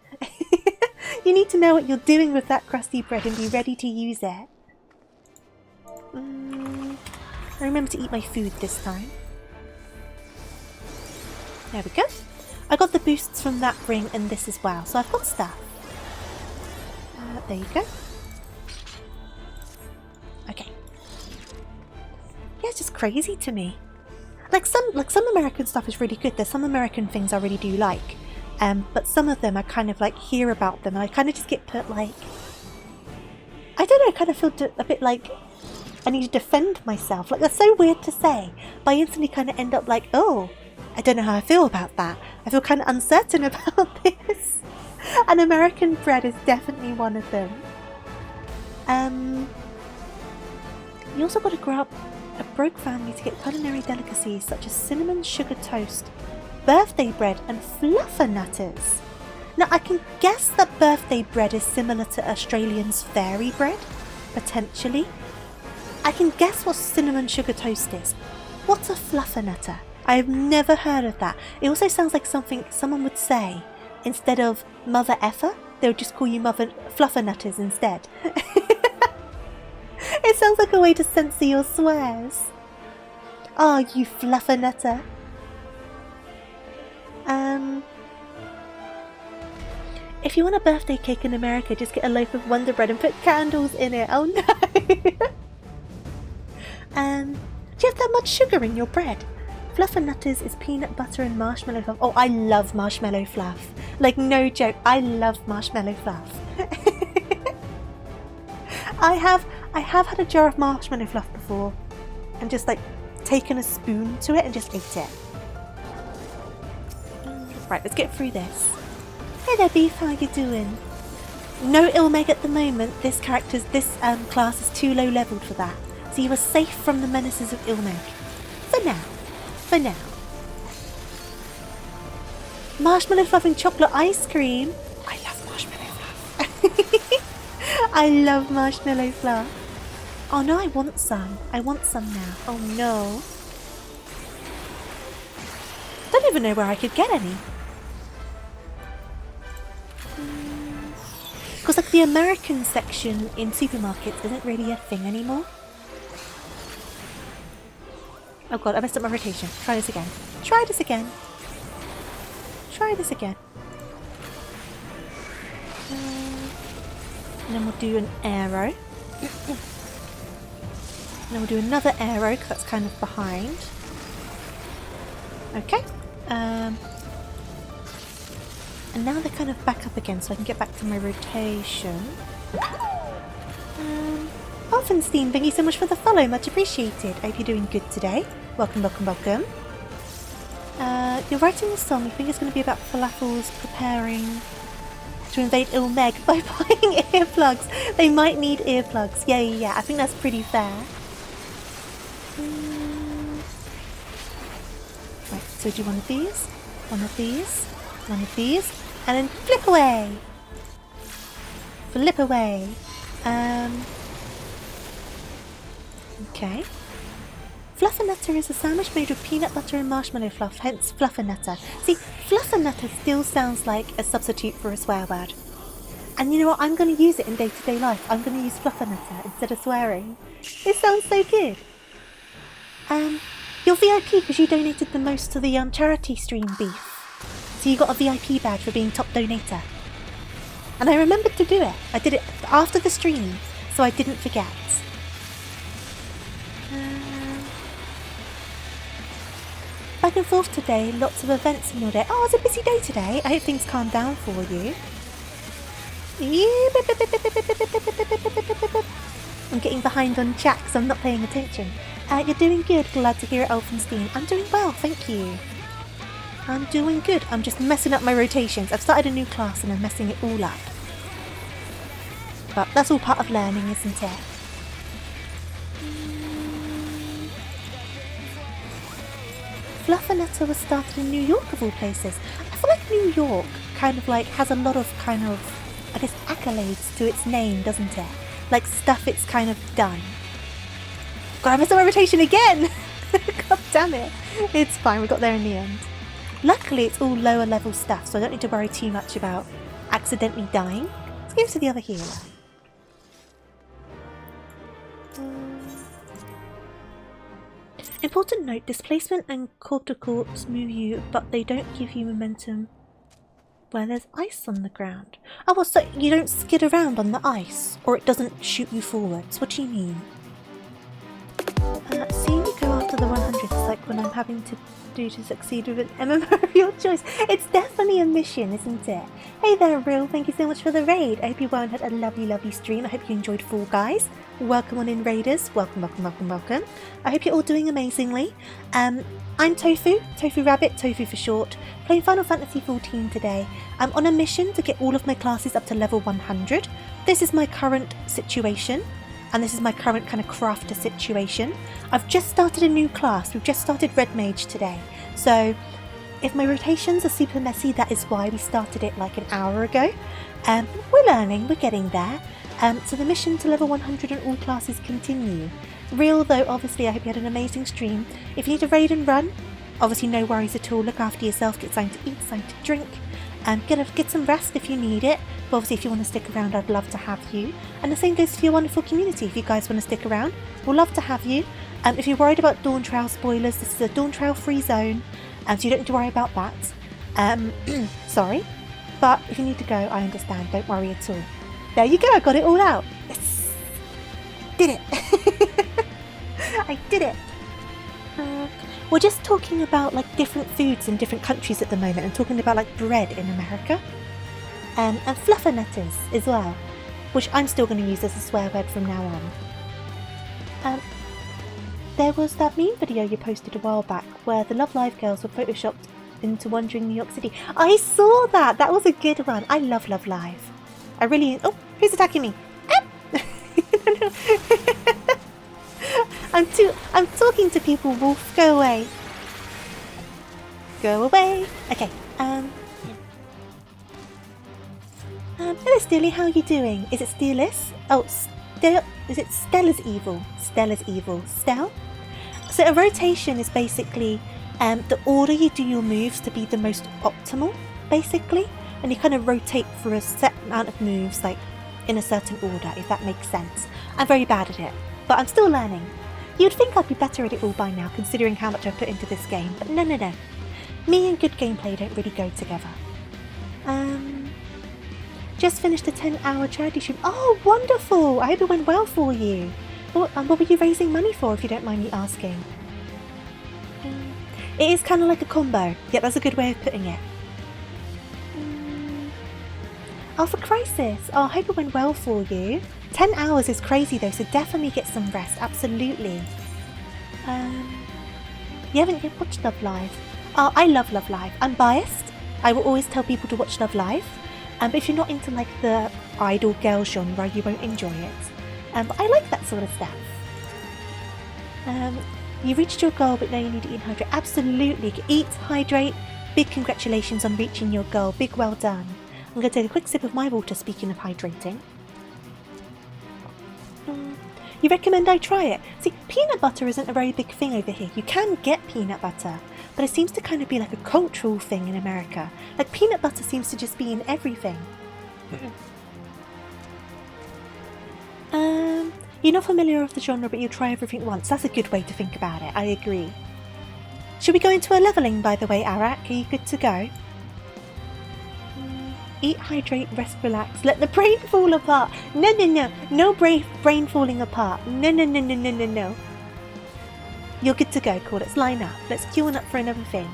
You need to know what you're doing with that crusty bread and be ready to use it. I remember to eat my food this time. There we go. I got the boosts from that ring and this as well, so I've got stuff. There you go. Okay. Yeah, it's just crazy to me. Like some American stuff is really good. There's some American things I really do like. But some of them I kind of like hear about them and I kind of just get put like... I don't know, I kind of feel a bit like I need to defend myself. Like that's so weird to say. But I instantly kind of end up like, oh, I don't know how I feel about that. I feel kind of uncertain about this. And American bread is definitely one of them. You also got to grow up a broke family to get culinary delicacies such as cinnamon sugar toast, birthday bread and fluffernutters. Now I can guess that birthday bread is similar to Australians' fairy bread, potentially. I can guess what cinnamon sugar toast is. What's a fluffernutter? I have never heard of that. It also sounds like something someone would say instead of mother effer. They would just call you mother fluffernutters instead. It sounds like a way to censor your swears. Oh, you fluffernutter. If you want a birthday cake in America, just get a loaf of Wonder Bread and put candles in it. Oh no! Do you have that much sugar in your bread? Fluffernutters is peanut butter and marshmallow fluff. Oh, I love marshmallow fluff. Like, no joke, I love marshmallow fluff. I have had a jar of marshmallow fluff before and just like taken a spoon to it and just ate it. Right, let's get through this. Hey there, Beef, how you doing? No Ilmeg at the moment. This class is too low leveled for that. So you are safe from the menaces of Ilmeg. For now. For now. Marshmallow fluff and chocolate ice cream. I love marshmallow fluff. I love marshmallow fluff. Oh no, I want some. I want some now. Oh no. Don't even know where I could get any. Because like the American section in supermarkets isn't really a thing anymore. Oh god, I messed up my rotation. Try this again. Try this again. Try this again. And then we'll do an arrow. And then we'll do another arrow because that's kind of behind. Okay. And now they're kind of back up again, so I can get back to my rotation. Offenstein, thank you so much for the follow, much appreciated. I hope you're doing good today. Welcome, welcome, welcome. You're writing a song, you think it's going to be about falafels preparing to invade Ilmeg by buying earplugs. They might need earplugs. Yeah, I think that's pretty fair. Right, so do one of these, one of these, one of these. And then flip away! Flip away. Okay. Fluffernutter is a sandwich made with peanut butter and marshmallow fluff, hence fluffernutter. See, fluffernutter still sounds like a substitute for a swear word. And you know what? I'm going to use it in day-to-day life. I'm going to use fluffernutter instead of swearing. It sounds so good. You're VIP because you donated the most to the charity stream, Beef. So you got a VIP badge for being top donator. And I remembered to do it. I did it after the stream, so I didn't forget. Back and forth today, lots of events in your day. Oh, it's a busy day today. I hope things calm down for you. I'm getting behind on chat because I'm not paying attention. You're doing good. Glad to hear it, Elfenstein. I'm doing well, thank you. I'm doing good. I'm just messing up my rotations. I've started a new class and I'm messing it all up. But that's all part of learning, isn't it? Fluffernutter was started in New York of all places. I feel like New York kind of like has a lot of kind of, I guess, accolades to its name, doesn't it? Like stuff it's kind of done. God, I messed up my rotation again! God damn it. It's fine, we got there in the end. Luckily it's all lower level stuff, so I don't need to worry too much about accidentally dying. Let's go to the other healer. Important note, displacement and corticorps move you, but they don't give you momentum where there's ice on the ground. Oh, well, so you don't skid around on the ice, or it doesn't shoot you forwards. What do you mean? Seeing you go after the 100 is like when I'm having to do to succeed with an MMO of your choice. It's definitely a mission, isn't it? Hey there, Real. Thank you so much for the raid. I hope you all had a lovely, lovely stream. I hope you enjoyed Fall Guys. Welcome on in, Raiders. Welcome, welcome, welcome, welcome. I hope you're all doing amazingly. I'm Tofu, TofuuRabbit, Tofu for short, playing Final Fantasy XIV today. I'm on a mission to get all of my classes up to level 100. This is my current situation. And this is my current kind of crafter situation. I've just started a new class. We've just started Red Mage today. So if my rotations are super messy, that is why we started it like an hour ago. We're learning, we're getting there. So the mission to level 100 in all classes continue. Real though, obviously I hope you had an amazing stream. If you need to raid and run, obviously no worries at all. Look after yourself, get something to eat, something to drink. Get some rest if you need it. But obviously if you want to stick around, I'd love to have you. And the same goes for your wonderful community. If you guys want to stick around, we'll love to have you. If you're worried about Dawn Trail spoilers, this is a Dawn Trail free zone, so you don't need to worry about that. Sorry, but if you need to go, I understand. Don't worry at all. There you go. I got it all out. Yes, I did it. I did it. We're just talking about like different foods in different countries at the moment, and talking about like bread in America, and fluffernutters as well, which I'm still going to use as a swear word from now on. There was that meme video you posted a while back where the Love Live girls were photoshopped into wandering New York City. I saw that! That was a good one. I love Love Live. I really... Oh, who's attacking me? I'm talking to people, Wolf. Go away. Go away. Okay, hello Steely, how are you doing? Is it Steelis? Oh, is it Stella's evil? Stella's evil. Stell? So a rotation is basically the order you do your moves to be the most optimal, basically. And you kind of rotate for a set amount of moves, like in a certain order, if that makes sense. I'm very bad at it, but I'm still learning. You'd think I'd be better at it all by now, considering how much I put into this game, but no. Me and good gameplay don't really go together. Just finished a 10-hour charity stream. Oh, wonderful! I hope it went well for you. What were you raising money for, if you don't mind me asking? It is kind of like a combo. Yeah, that's a good way of putting it. Oh, for Crisis. Oh, I hope it went well for you. 10 hours is crazy though, so definitely get some rest. Absolutely. You haven't yet watched Love Live? Oh, I love Love Live. I'm biased. I will always tell people to watch Love Live. But if you're not into like the idol girl genre, you won't enjoy it. But I like that sort of stuff. You reached your goal, but now you need to eat and hydrate. Absolutely. Eat, hydrate. Big congratulations on reaching your goal. Big well done. I'm going to take a quick sip of my water, speaking of hydrating. You recommend I try it? See, peanut butter isn't a very big thing over here. You can get peanut butter, but it seems to kind of be like a cultural thing in America. Like peanut butter seems to just be in everything. You're not familiar with the genre, but you try everything once. That's a good way to think about it. I agree. Should we go into a leveling, by the way, Arak? Are you good to go? Eat, hydrate, rest, relax. Let the brain fall apart. No. No brain falling apart. No. You're good to go, cool. Let's line up. Let's queue on up for another thing.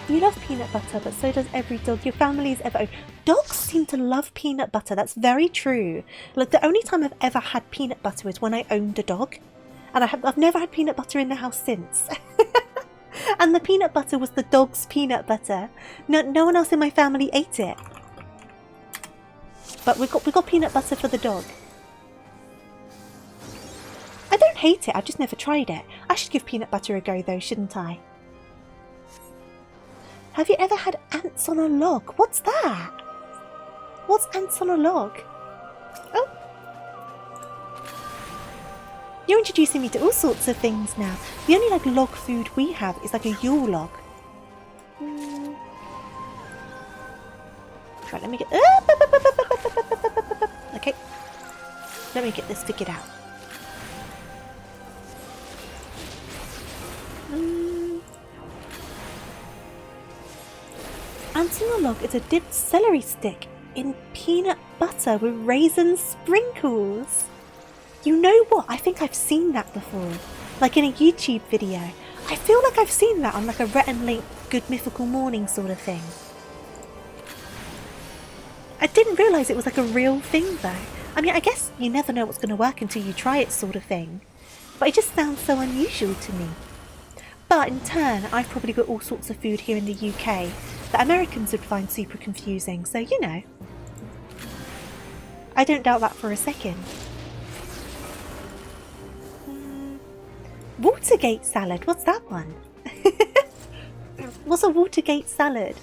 You love peanut butter, but so does every dog your family's ever owned. Dogs seem to love peanut butter. That's very true. Like, the only time I've ever had peanut butter is when I owned a dog. And I've never had peanut butter in the house since. And the peanut butter was the dog's peanut butter. No one else in my family ate it. But we got peanut butter for the dog. I don't hate it, I've just never tried it. I should give peanut butter a go though, shouldn't I? Have you ever had ants on a log? What's that? What's ants on a log? Oh. You're introducing me to all sorts of things now. The only like log food we have is like a Yule log. Right, let me get... Okay. Let me get this figured out. Ants on a log is a dipped celery stick in peanut butter with raisin sprinkles. You know what? I think I've seen that before. Like in a YouTube video. I feel like I've seen that on like a Rhett and Link Good Mythical Morning sort of thing. I didn't realise it was like a real thing though. I mean, I guess you never know what's going to work until you try it sort of thing. But it just sounds so unusual to me. But in turn, I've probably got all sorts of food here in the UK that Americans would find super confusing, so you know. I don't doubt that for a second. Watergate salad, what's that one? What's a Watergate salad?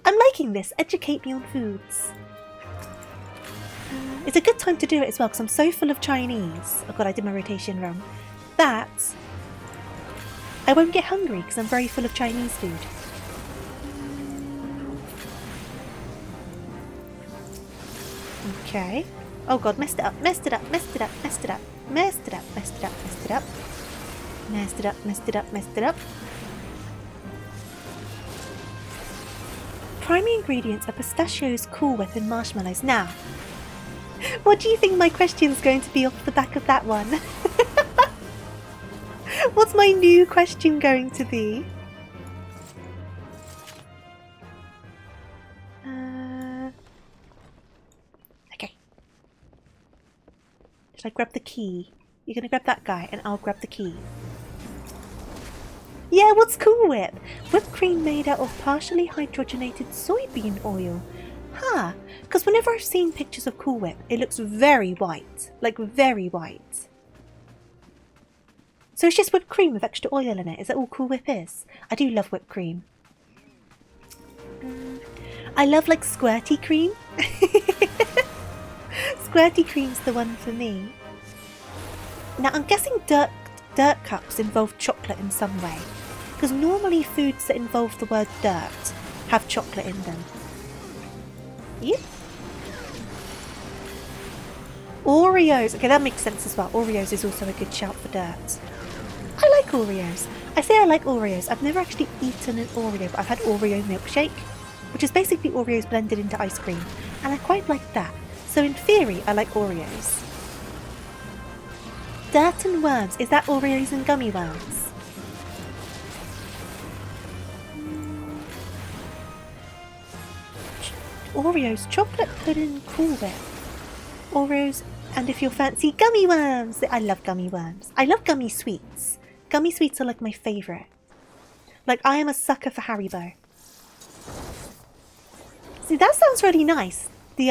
I'm liking this, educate me on foods. It's a good time to do it as well because I'm so full of Chinese. Oh god, I did my rotation wrong. That I won't get hungry because I'm very full of Chinese food. Okay. Oh god, messed it up, messed it up, messed it up, messed it up, messed it up, messed it up, messed it up, messed it up, messed it up, messed it up. Primary ingredients are pistachios, Cool Whip and marshmallows. Now, what do you think my question's going to be off the back of that one? What's my new question going to be? Okay. Should I grab the key? You're gonna grab that guy and I'll grab the key. Yeah, what's Cool Whip? Whipped cream made out of partially hydrogenated soybean oil. Huh, because whenever I've seen pictures of Cool Whip, it looks very white. Like, very white. So it's just whipped cream with extra oil in it. Is that all Cool Whip is? I do love whipped cream. I love, like, squirty cream. Squirty cream's the one for me. Now, I'm guessing dirt cups involve chocolate in some way. Because normally foods that involve the word dirt have chocolate in them. Yep. Oreos. Okay, that makes sense as well. Oreos is also a good shout for dirt. I like Oreos. I say I like Oreos. I've never actually eaten an Oreo, but I've had Oreo milkshake, which is basically Oreos blended into ice cream. And I quite like that. So in theory, I like Oreos. Dirt and worms. Is that Oreos and gummy worms? Oreos, chocolate pudding, Cool Whip. Oreos, and if you're fancy, gummy worms. I love gummy worms. I love gummy sweets. Gummy sweets are like my favourite. Like, I am a sucker for Haribo. See, that sounds really nice. The,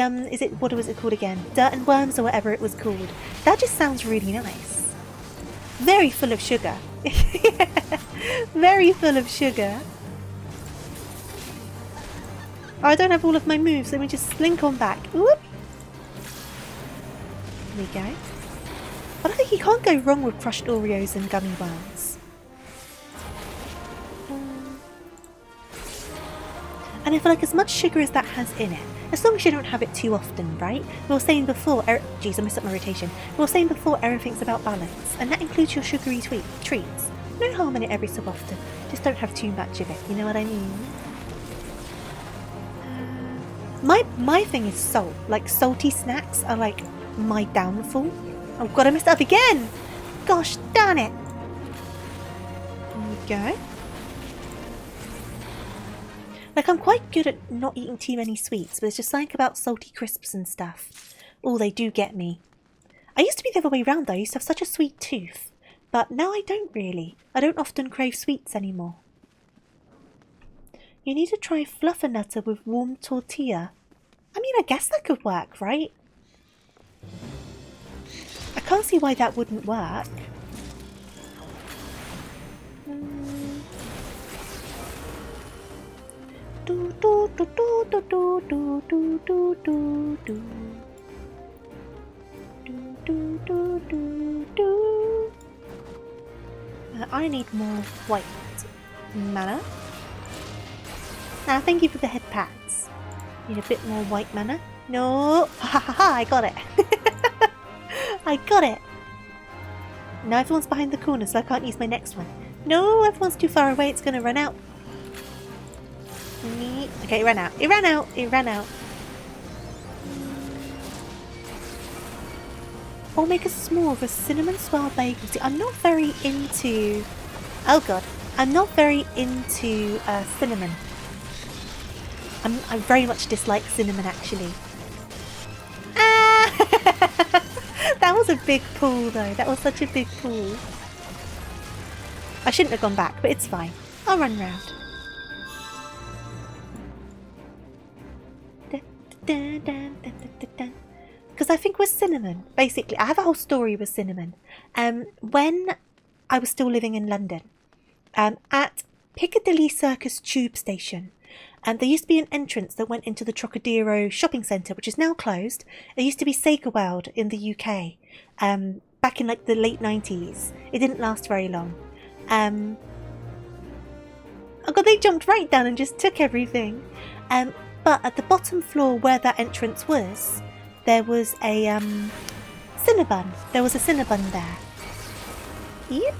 what was it called again? Dirt and worms or whatever it was called. That just sounds really nice. Very full of sugar. Very full of sugar. Oh, I don't have all of my moves. Let me just slink on back. Whoop. There we go. I don't think you can't go wrong with crushed Oreos and gummy worms. And I feel like as much sugar as that has in it, as long as you don't have it too often, right? We were saying before, jeez, I messed up my rotation. We were saying before, everything's about balance, and that includes your sugary treats. No harm in it every so often. Just don't have too much of it. You know what I mean? My thing is salt. Like, salty snacks are like my downfall. Oh god, I messed up again! Gosh darn it! There we go. Like, I'm quite good at not eating too many sweets, but it's just something about salty crisps and stuff. Oh, they do get me. I used to be the other way around though. I used to have such a sweet tooth. But now I don't really. I don't often crave sweets anymore. You need to try Fluffernutter with warm tortilla. I mean, I guess that could work, right? I can't see why that wouldn't work. I need more white mana. Thank you for the head pats. Need a bit more white mana. No! Ha ha ha! I got it! I got it! Now everyone's behind the corner, so I can't use my next one. No, everyone's too far away, it's gonna run out. Okay, it ran out. It ran out! It ran out. Or make a s'more of a cinnamon swirl bagel. See, I'm not very into... Oh god. I'm not very into cinnamon. I very much dislike cinnamon, actually. Ah! That was a big pull, though. That was such a big pull. I shouldn't have gone back, but it's fine. I'll run round. Because I think with cinnamon, basically, I have a whole story with cinnamon. When I was still living in London, at Piccadilly Circus tube station, there used to be an entrance that went into the Trocadero shopping centre, which is now closed. It used to be Sega World in the UK, back in like the late 90s. It didn't last very long. Oh god, they jumped right down and just took everything. But at the bottom floor where that entrance was, there was a Cinnabon. There was a Cinnabon there. Yep.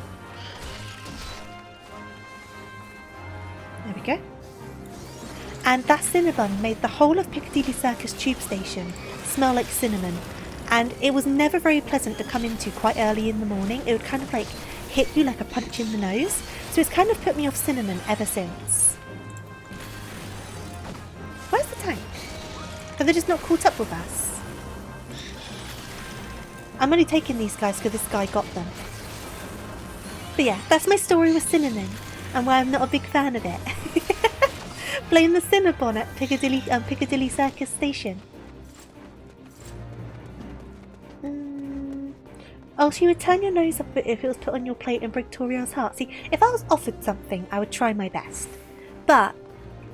There we go. And that Cinnabon made the whole of Piccadilly Circus tube station smell like cinnamon. And it was never very pleasant to come into quite early in the morning. It would kind of like hit you like a punch in the nose. So it's kind of put me off cinnamon ever since. Where's the tank? Have they just not caught up with us? I'm only taking these guys because this guy got them. But yeah, that's my story with cinnamon and why I'm not a big fan of it. Blame the Cinnabon at Piccadilly Circus Station. Oh, she would turn your nose up if it was put on your plate and break Toriel's heart. See, if I was offered something, I would try my best. But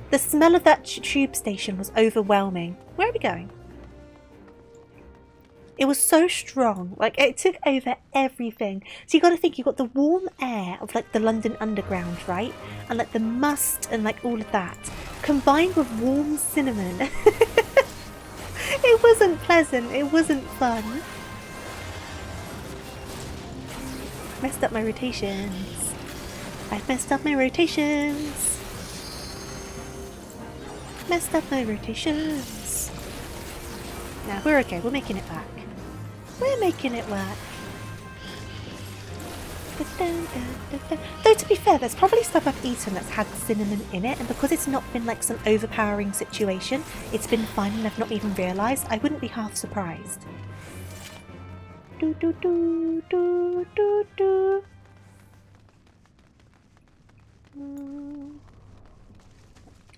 the smell of that tube station was overwhelming. Where are we going? It was so strong, like it took over everything. So you got to think, you got the warm air of like the London Underground, right? And like the must and like all of that, combined with warm cinnamon. It wasn't pleasant, it wasn't fun. Messed up my rotations. I've messed up my rotations. Messed up my rotations. Nah, we're okay, we're making it back. We're making it work. Though to be fair, there's probably stuff I've eaten that's had cinnamon in it, and because it's not been like some overpowering situation, it's been fun and I've not even realised, I wouldn't be half surprised. Do do do do do do.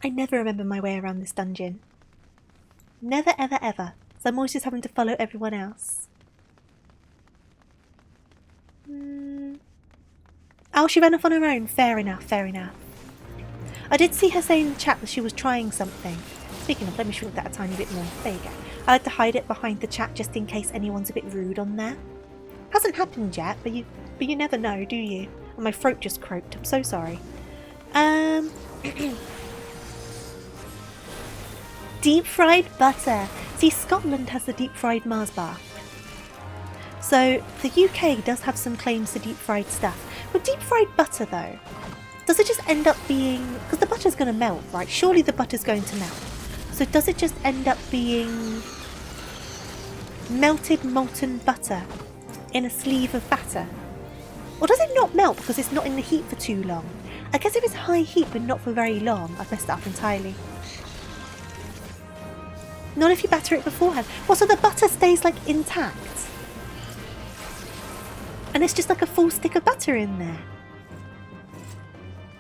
I never remember my way around this dungeon. Never ever ever. So I'm always just having to follow everyone else. Oh, she ran off on her own. Fair enough, fair enough. I did see her say in the chat that she was trying something. Speaking of, let me shrink that a tiny bit more. There you go. I like to hide it behind the chat just in case anyone's a bit rude on there. Hasn't happened yet, but you never know, do you? And my throat just croaked. I'm so sorry. Deep fried butter. See, Scotland has the deep fried Mars bar. So the UK does have some claims to deep fried stuff. With deep fried butter though, does it just end up being, because the butter's going to melt, right? Surely the butter's going to melt. So does it just end up being melted molten butter in a sleeve of batter? Or does it not melt because it's not in the heat for too long? I guess if it's high heat but not for very long, I've messed it up entirely. Not if you batter it beforehand. Well, so the butter stays like intact. And it's just like a full stick of butter in there.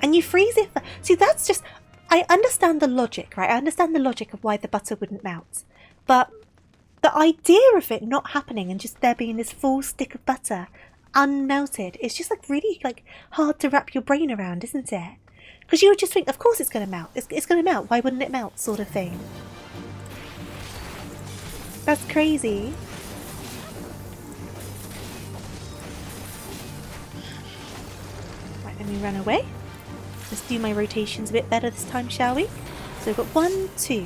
And you freeze it. See, that's just... I understand the logic, right? I understand the logic of why the butter wouldn't melt. But the idea of it not happening and just there being this full stick of butter unmelted is just like really like hard to wrap your brain around, isn't it? Because you would just think, of course it's going to melt. It's going to melt. Why wouldn't it melt, sort of thing. That's crazy. Right, let me run away. Let's do my rotations a bit better this time, shall we? So we've got 1, 2,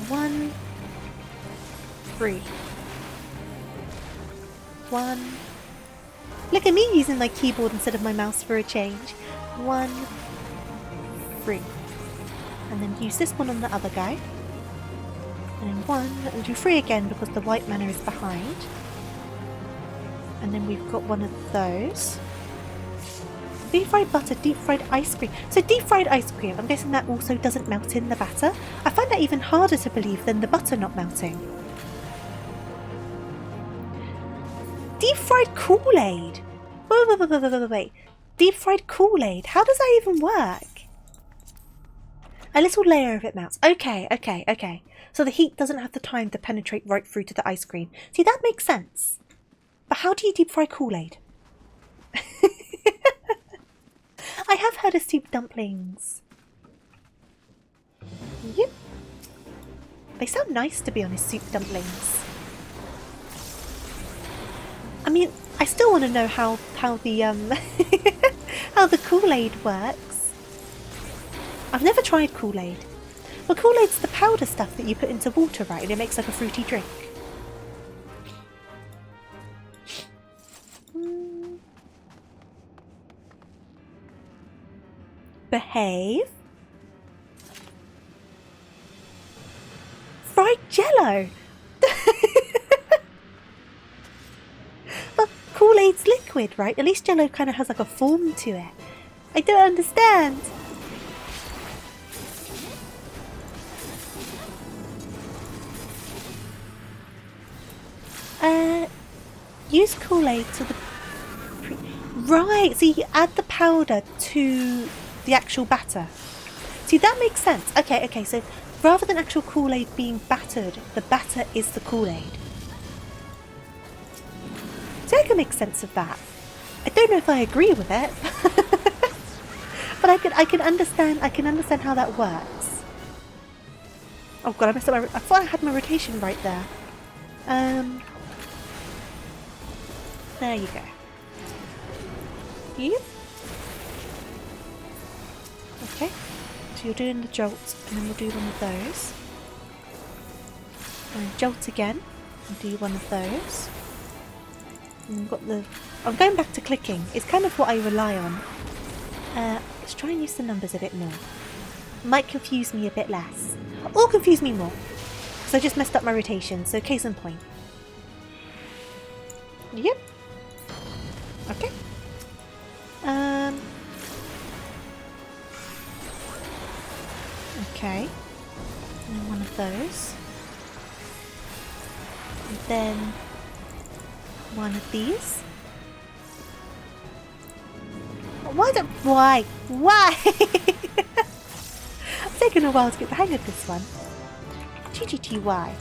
1, 3, 1. Look at me using my keyboard instead of my mouse for a change. 1, 3. And then use this one on the other guy. And then 1, and do 3 again because the white mana is behind. And then we've got one of those. Deep fried butter, deep fried ice cream. So deep fried ice cream, I'm guessing that also doesn't melt in the batter. I find that even harder to believe than the butter not melting. Deep fried Kool-Aid. Wait. Deep fried Kool-Aid. How does that even work? A little layer of it melts. Okay. So the heat doesn't have the time to penetrate right through to the ice cream. See, that makes sense. But how do you deep fry Kool-Aid? I have heard of soup dumplings. Yep. They sound nice, to be honest, soup dumplings. I mean, I still want to know how the how the Kool-Aid works. I've never tried Kool-Aid. Well, Kool-Aid's the powder stuff that you put into water, right? And it makes like a fruity drink. Behave. Fried Jello. But Kool-Aid's liquid, right? At least Jello kind of has like a form to it. I don't understand. Use Kool-Aid to the... Right, so you add the powder to the actual batter. See, that makes sense. Okay, so rather than actual Kool-Aid being battered, the batter is the Kool-Aid. So I can make sense of that. I don't know if I agree with it, but I can understand how that works. Oh god, I messed up I thought I had my rotation right there. There you go. Yep. Okay. So you're doing the jolt, and then we'll do one of those. And then jolt again, and do one of those. And we've got the... I'm going back to clicking. It's kind of what I rely on. Let's try and use the numbers a bit more. Might confuse me a bit less. Or confuse me more. Because I just messed up my rotation, so case in point. Yep. Okay. Okay. And one of those. And then one of these. Why? It's taken a while to get the hang of this one. GGTY.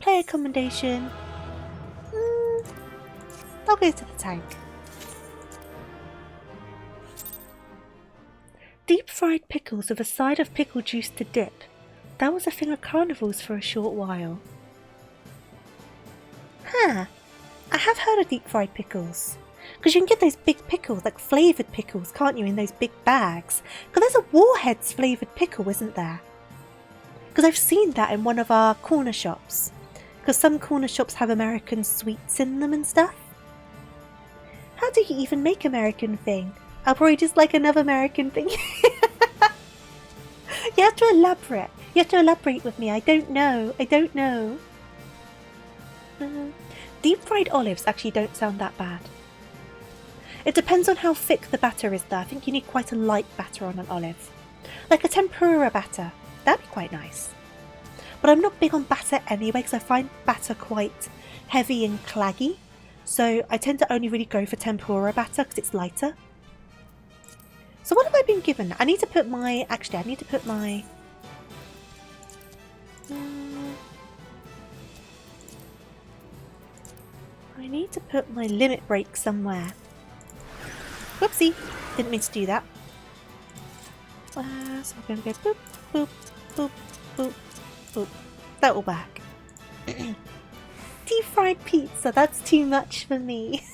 Player commendation. I'll go to the tank. Deep fried pickles with a side of pickle juice to dip. That was a thing at carnivals for a short while. Huh. I have heard of deep fried pickles. Because you can get those big pickles, like flavoured pickles, can't you, in those big bags? Because there's a Warheads flavoured pickle, isn't there? Because I've seen that in one of our corner shops. Because some corner shops have American sweets in them and stuff. How do you even make American thing? I'll probably just like another American thing. You have to elaborate. You have to elaborate with me. I don't know. Deep fried olives actually don't sound that bad. It depends on how thick the batter is though. I think you need quite a light batter on an olive. Like a tempura batter. That'd be quite nice. But I'm not big on batter anyway because I find batter quite heavy and claggy. So I tend to only really go for tempura batter because it's lighter. So what have I been given? I need to put my... Actually, I need to put my... I need to put my limit break somewhere. Whoopsie! Didn't mean to do that. So I'm going to go boop, boop, boop, boop, boop. That will work. Deep fried pizza, that's too much for me.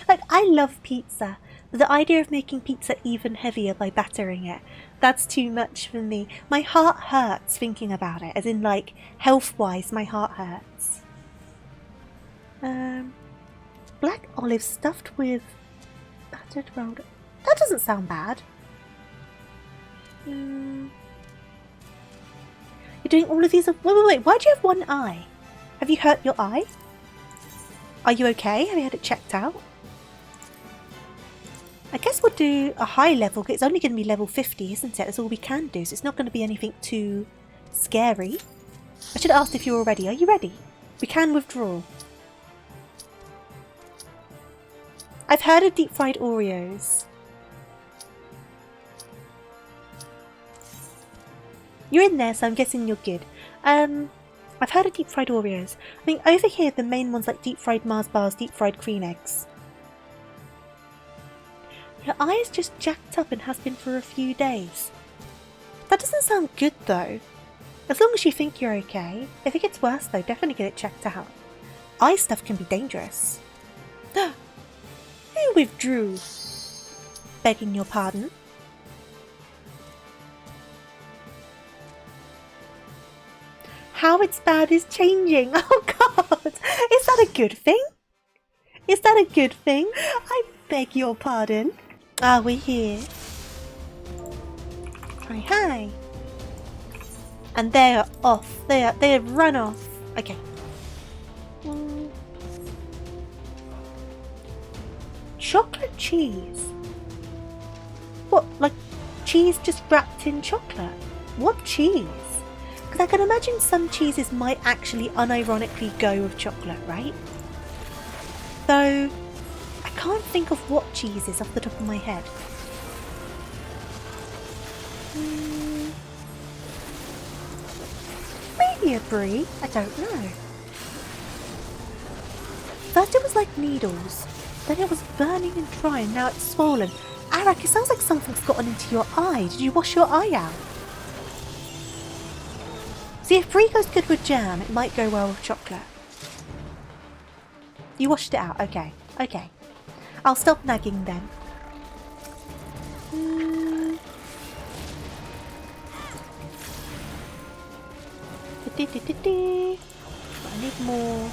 Like, I love pizza, but the idea of making pizza even heavier by battering it, that's too much for me. My heart hurts thinking about it, as in, like, health-wise, my heart hurts. Black olives stuffed with battered rolled... That doesn't sound bad. You're doing all of these... Wait, why do you have one eye? Have you hurt your eye? Are you okay? Have you had it checked out? I guess we'll do a high level. It's only going to be level 50, isn't it? That's all we can do, so it's not going to be anything too scary. I should have asked if you were ready. Are you ready? We can withdraw. I've heard of deep fried Oreos. You're in there, so I'm guessing you're good. I've heard of deep fried Oreos. I think over here the main ones like deep fried Mars bars, deep fried cream eggs. Your eye is just jacked up and has been for a few days. That doesn't sound good though. As long as you think you're okay. If it gets worse though, definitely get it checked out. Eye stuff can be dangerous. Who withdrew? Begging your pardon. How it's bad is changing. Oh god! Is that a good thing? Is that a good thing? I beg your pardon. Ah, we're here. Hi, hi. And they are off. They have run off. Okay. Chocolate cheese. What, like cheese just wrapped in chocolate? What cheese? Because I can imagine some cheeses might actually unironically go with chocolate, right? Though I can't think of what cheeses off the top of my head. Maybe a brie? I don't know. First it was like needles, then it was burning and dry, and now it's swollen. Arak, it sounds like something's gotten into your eye. Did you wash your eye out? See, if brie goes good with jam, it might go well with chocolate. You washed it out, okay. Okay. I'll stop nagging then. I need more.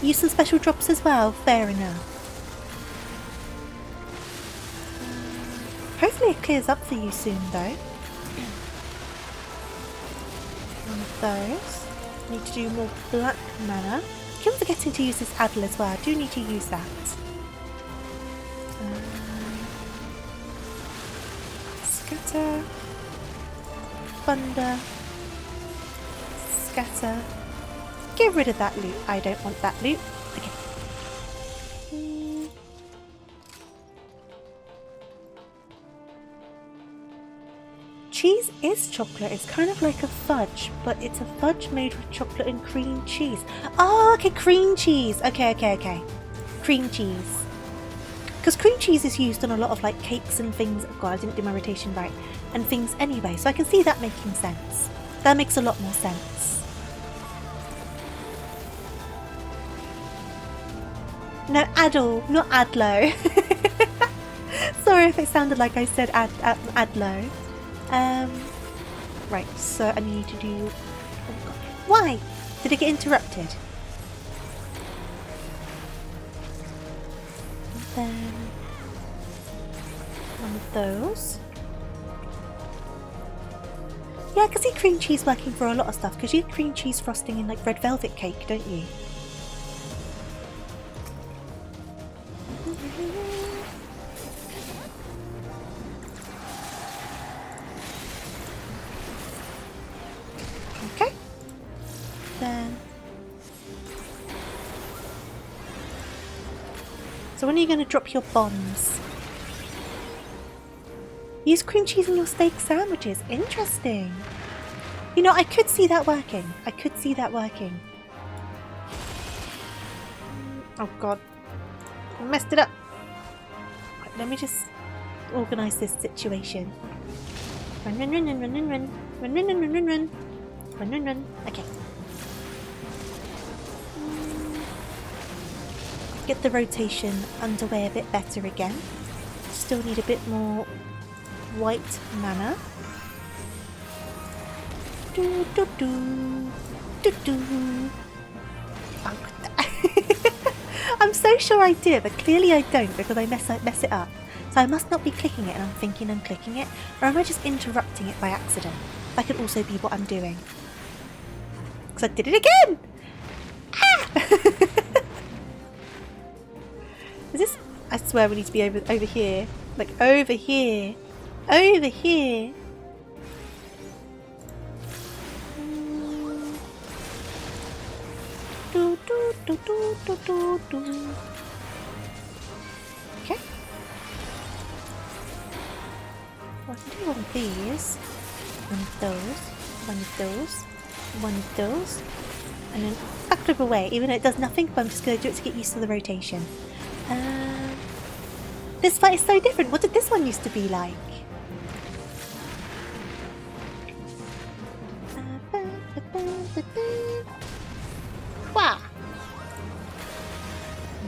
Use some special drops as well, fair enough. Hopefully it clears up for you soon though. One of those. Need to do more black mana. I keep forgetting to use this Adel as well. I do need to use that. Scatter. Thunder. Scatter. Get rid of that loot. I don't want that loot. Okay. Cheese is chocolate. It's kind of like a fudge, but it's a fudge made with chocolate and cream cheese. Oh, okay, cream cheese. Okay. Cream cheese. Because cream cheese is used on a lot of like cakes and things. Oh god, I didn't do my rotation right. And things anyway, so I can see that making sense. That makes a lot more sense. No, Adel, not Adlo. Sorry if it sounded like I said Adlo. Right, so I need to do... Oh god. Why? Did it get interrupted? And then... one of those. Yeah, I can see cream cheese working for a lot of stuff, because you have cream cheese frosting in like red velvet cake, don't you? Okay. Then... so when are you going to drop your bombs? Use cream cheese in your steak sandwiches. Interesting. You know, I could see that working. I could see that working. Oh god. I messed it up. Right, let me just organise this situation. Run, run, run, run, run, run, run. Run, run, run, run, run, run. Run, run, run. Okay. Get the rotation underway a bit better again. Still need a bit more white mana. Do do do do do. Oh, I'm so sure I do it, but clearly I don't because I mess it up. So I must not be clicking it and I'm thinking I'm clicking it, or am I just interrupting it by accident? That could also be what I'm doing. Because I did it again! Ah! Is this... I swear we need to be over here. Like over here. Over here. Do, do, do, do, do, do, do. Okay. Well, I can do one of these. One of those. One of those. One of those. And then back up away. Even though it does nothing, but I'm just going to do it to get used to the rotation. This fight is so different. What did this one used to be like? Wah.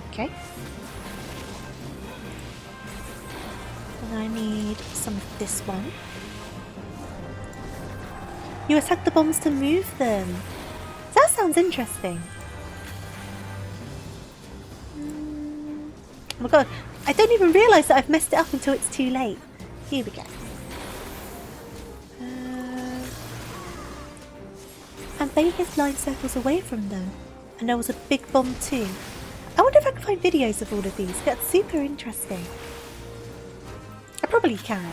Okay. And I need some of this one. You attack the bombs to move them. That sounds interesting. Oh my god. I don't even realise that I've messed it up until it's too late. Here we go. And Vegas line circles away from them. And there was a big bomb too. I wonder if I can find videos of all of these. That's super interesting. I probably can.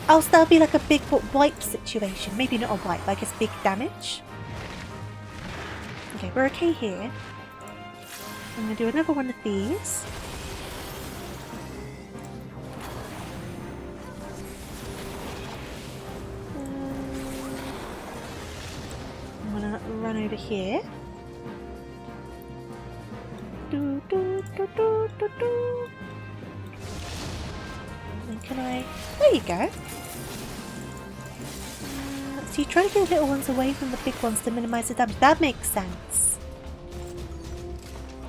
Oh, so that'll be like a big wipe situation. Maybe not a wipe, I guess big damage. Okay, we're okay here. I'm going to do another one of these. I'm going to run over here. Do, do, do, do, do, do. And can I... There you go. So you try to get the little ones away from the big ones to minimise the damage. That makes sense.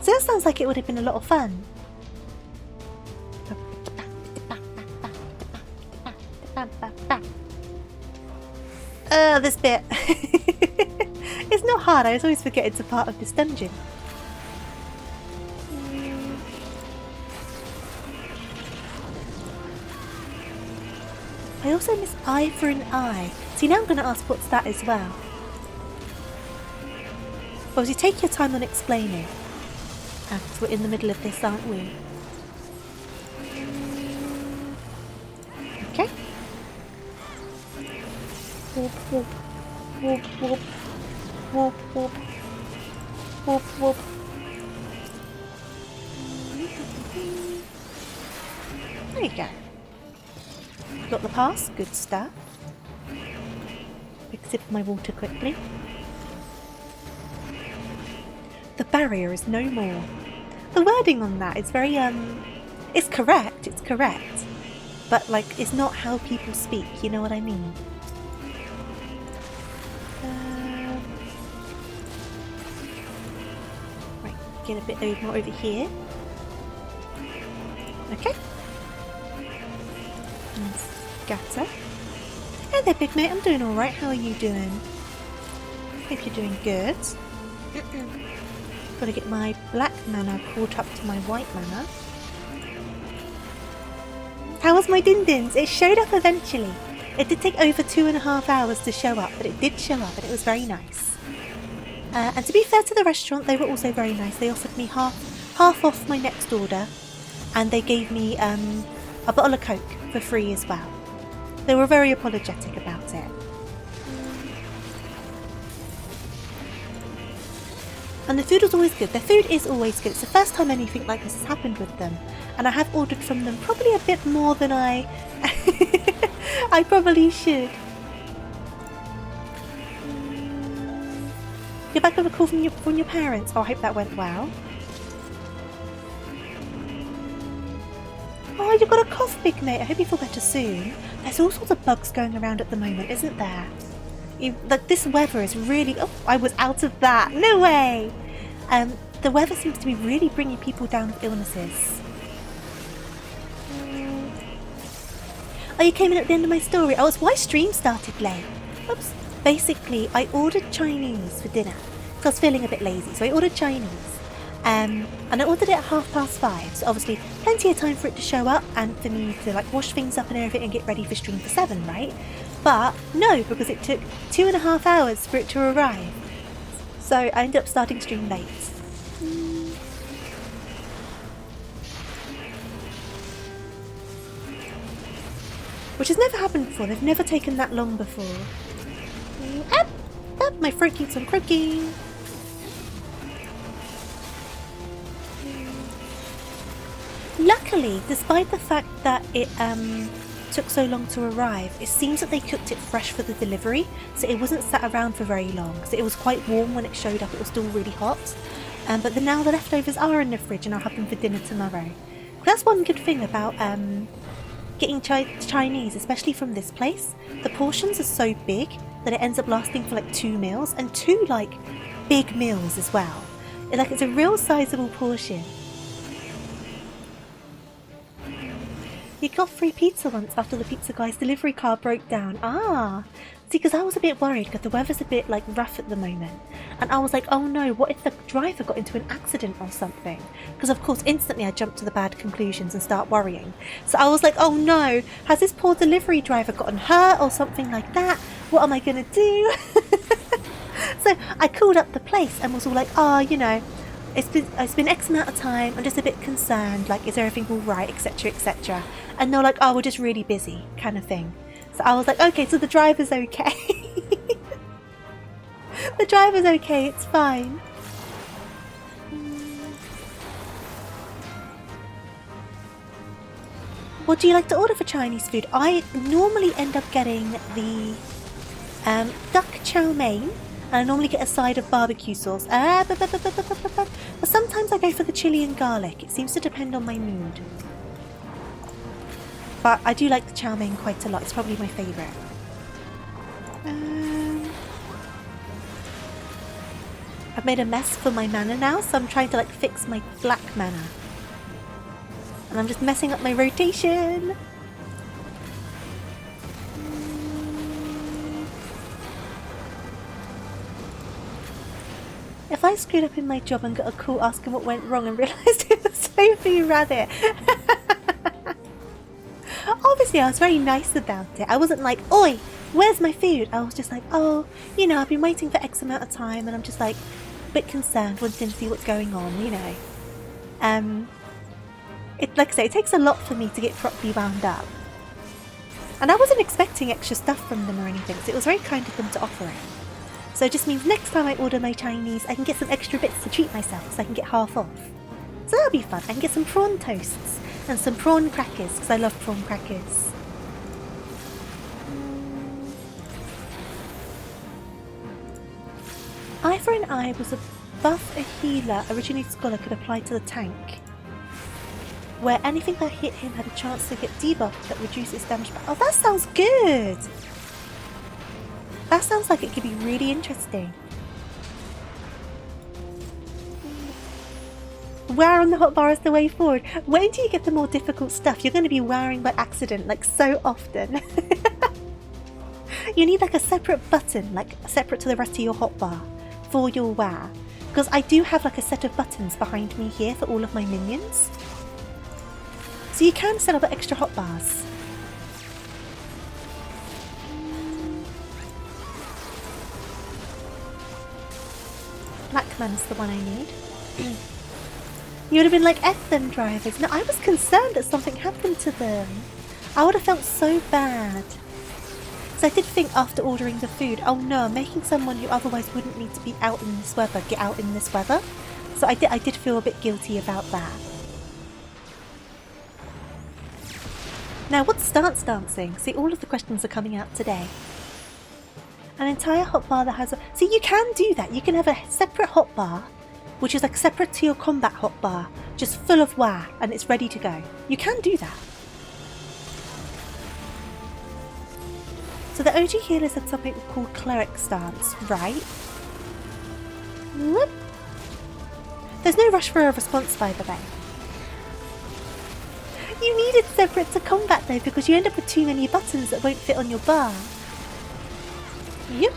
So that sounds like it would have been a lot of fun. This bit. It's not hard, I always forget it's a part of this dungeon. I also miss eye for an eye. See, now I'm going to ask what's that as well. Obviously, take your time on explaining. Because we're in the middle of this, aren't we? Okay. Whoop, whoop. Whoop, whoop. Whoop, whoop. Whoop, whoop. There you go. Got the pass, good stuff. Big sip of my water quickly. The barrier is no more. The wording on that is very, it's correct, but like, it's not how people speak, you know what I mean? Right, get a bit more over here. Okay. Scatter. Hey there, big mate, I'm doing alright. How are you doing? Hope you're doing good. Gotta get my black mana caught up to my white mana. How was my din-dins? It showed up eventually. It did take over 2.5 hours to show up, but it did show up and it was very nice. And to be fair to the restaurant, they were also very nice. They offered me half off my next order, and they gave me a bottle of Coke for free as well. They were very apologetic about it. And the food was always good. Their food is always good. It's the first time anything like this has happened with them. And I have ordered from them probably a bit more than I probably should. You're back with a call from your parents. Oh, I hope that went well. Oh, you got a cough, big mate. I hope you feel better soon. There's all sorts of bugs going around at the moment, isn't there? Like, this weather is really... Oh, I was out of that. No way! The weather seems to be really bringing people down with illnesses. Oh, you came in at the end of my story. Oh, it's why stream started late. Oops. Basically, I ordered Chinese for dinner. Because I was feeling a bit lazy, so I ordered Chinese. And I ordered it at 5:30, so obviously plenty of time for it to show up and for me to like wash things up and everything and get ready for stream for 7, right? But no, because it took 2.5 hours for it to arrive. So I ended up starting stream late. Which has never happened before, they've never taken that long before. My throat keeps on croaking. Luckily, despite the fact that it took so long to arrive, it seems that they cooked it fresh for the delivery, so it wasn't sat around for very long. So it was quite warm when it showed up, it was still really hot. But now the leftovers are in the fridge and I'll have them for dinner tomorrow. That's one good thing about getting Chinese, especially from this place. The portions are so big that it ends up lasting for like 2 meals, and 2 like big meals as well. It's a real sizable portion. You got free pizza once after the pizza guy's delivery car broke down. Ah, See, because I was a bit worried because the weather's a bit like rough at the moment. And I was like, oh no, what if the driver got into an accident or something? Because of course, instantly I jumped to the bad conclusions and start worrying. So I was like, oh no, has this poor delivery driver gotten hurt or something like that? What am I going to do? So I called up the place and was all like, oh, you know, it's been X amount of time. I'm just a bit concerned. Like, is everything all right, etc., etc. And they're like, oh, we're just really busy, kind of thing. So I was like, okay, so the driver's okay. The driver's okay, it's fine. What do you like to order for Chinese food? I normally end up getting the duck chow mein, and I normally get a side of barbecue sauce. But sometimes I go for the chili and garlic. It seems to depend on my mood. But I do like the chow mein quite a lot. It's probably my favourite. I've made a mess for my mana now, so I'm trying to like fix my black mana. And I'm just messing up my rotation. If I screwed up in my job and got a call asking what went wrong and realised it was TofuuRabbit. Obviously, I was very nice about it. I wasn't like, oi, where's my food? I was just like, oh, you know, I've been waiting for X amount of time and I'm just like a bit concerned, wanting to see what's going on, you know. Like I say, it takes a lot for me to get properly wound up. And I wasn't expecting extra stuff from them or anything, so it was very kind of them to offer it. So it just means next time I order my Chinese, I can get some extra bits to treat myself so I can get half off. So that'll be fun. I can get some prawn toasts and some prawn crackers because I love prawn crackers. Eye for an eye was a buff a healer, originally scholar, could apply to the tank, where anything that hit him had a chance to get debuffed that reduced its damage. Oh, that sounds good! That sounds like it could be really interesting. Wear on the hotbar is the way forward. Wait till you get the more difficult stuff. You're going to be wearing by accident, like so often. You need like a separate button, like separate to the rest of your hotbar for your wear. Because I do have like a set of buttons behind me here for all of my minions. So you can set up extra hotbars. Blackman's the one I need. You would have been like, F them drivers. No, I was concerned that something happened to them. I would have felt so bad. So I did think after ordering the food, oh no, I'm making someone who otherwise wouldn't need to be out in this weather get out in this weather. So I did feel a bit guilty about that. Now, what's stance dancing? See, all of the questions are coming out today. An entire hotbar that has a... See, you can do that. You can have a separate hotbar, which is like separate to your combat hotbar, just full of wah, and it's ready to go. You can do that. So the OG healers had something called cleric stance, right? Whoop. There's no rush for a response, by the way. You need it separate to combat though, because you end up with too many buttons that won't fit on your bar. Yep.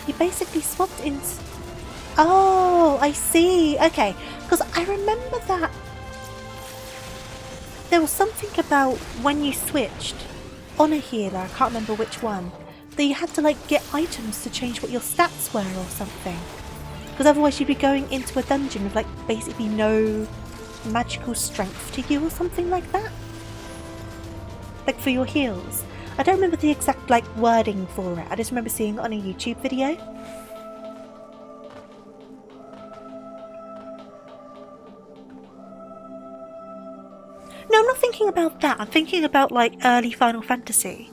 You basically swapped in... Oh, I see. Okay, because I remember that there was something about when you switched on a healer, I can't remember which one, that you had to like get items to change what your stats were or something. Because otherwise you'd be going into a dungeon with like basically no magical strength to you or something like that. Like for your heals. I don't remember the exact like wording for it. I just remember seeing it on a YouTube video. No, I'm not thinking about that. I'm thinking about like early Final Fantasy.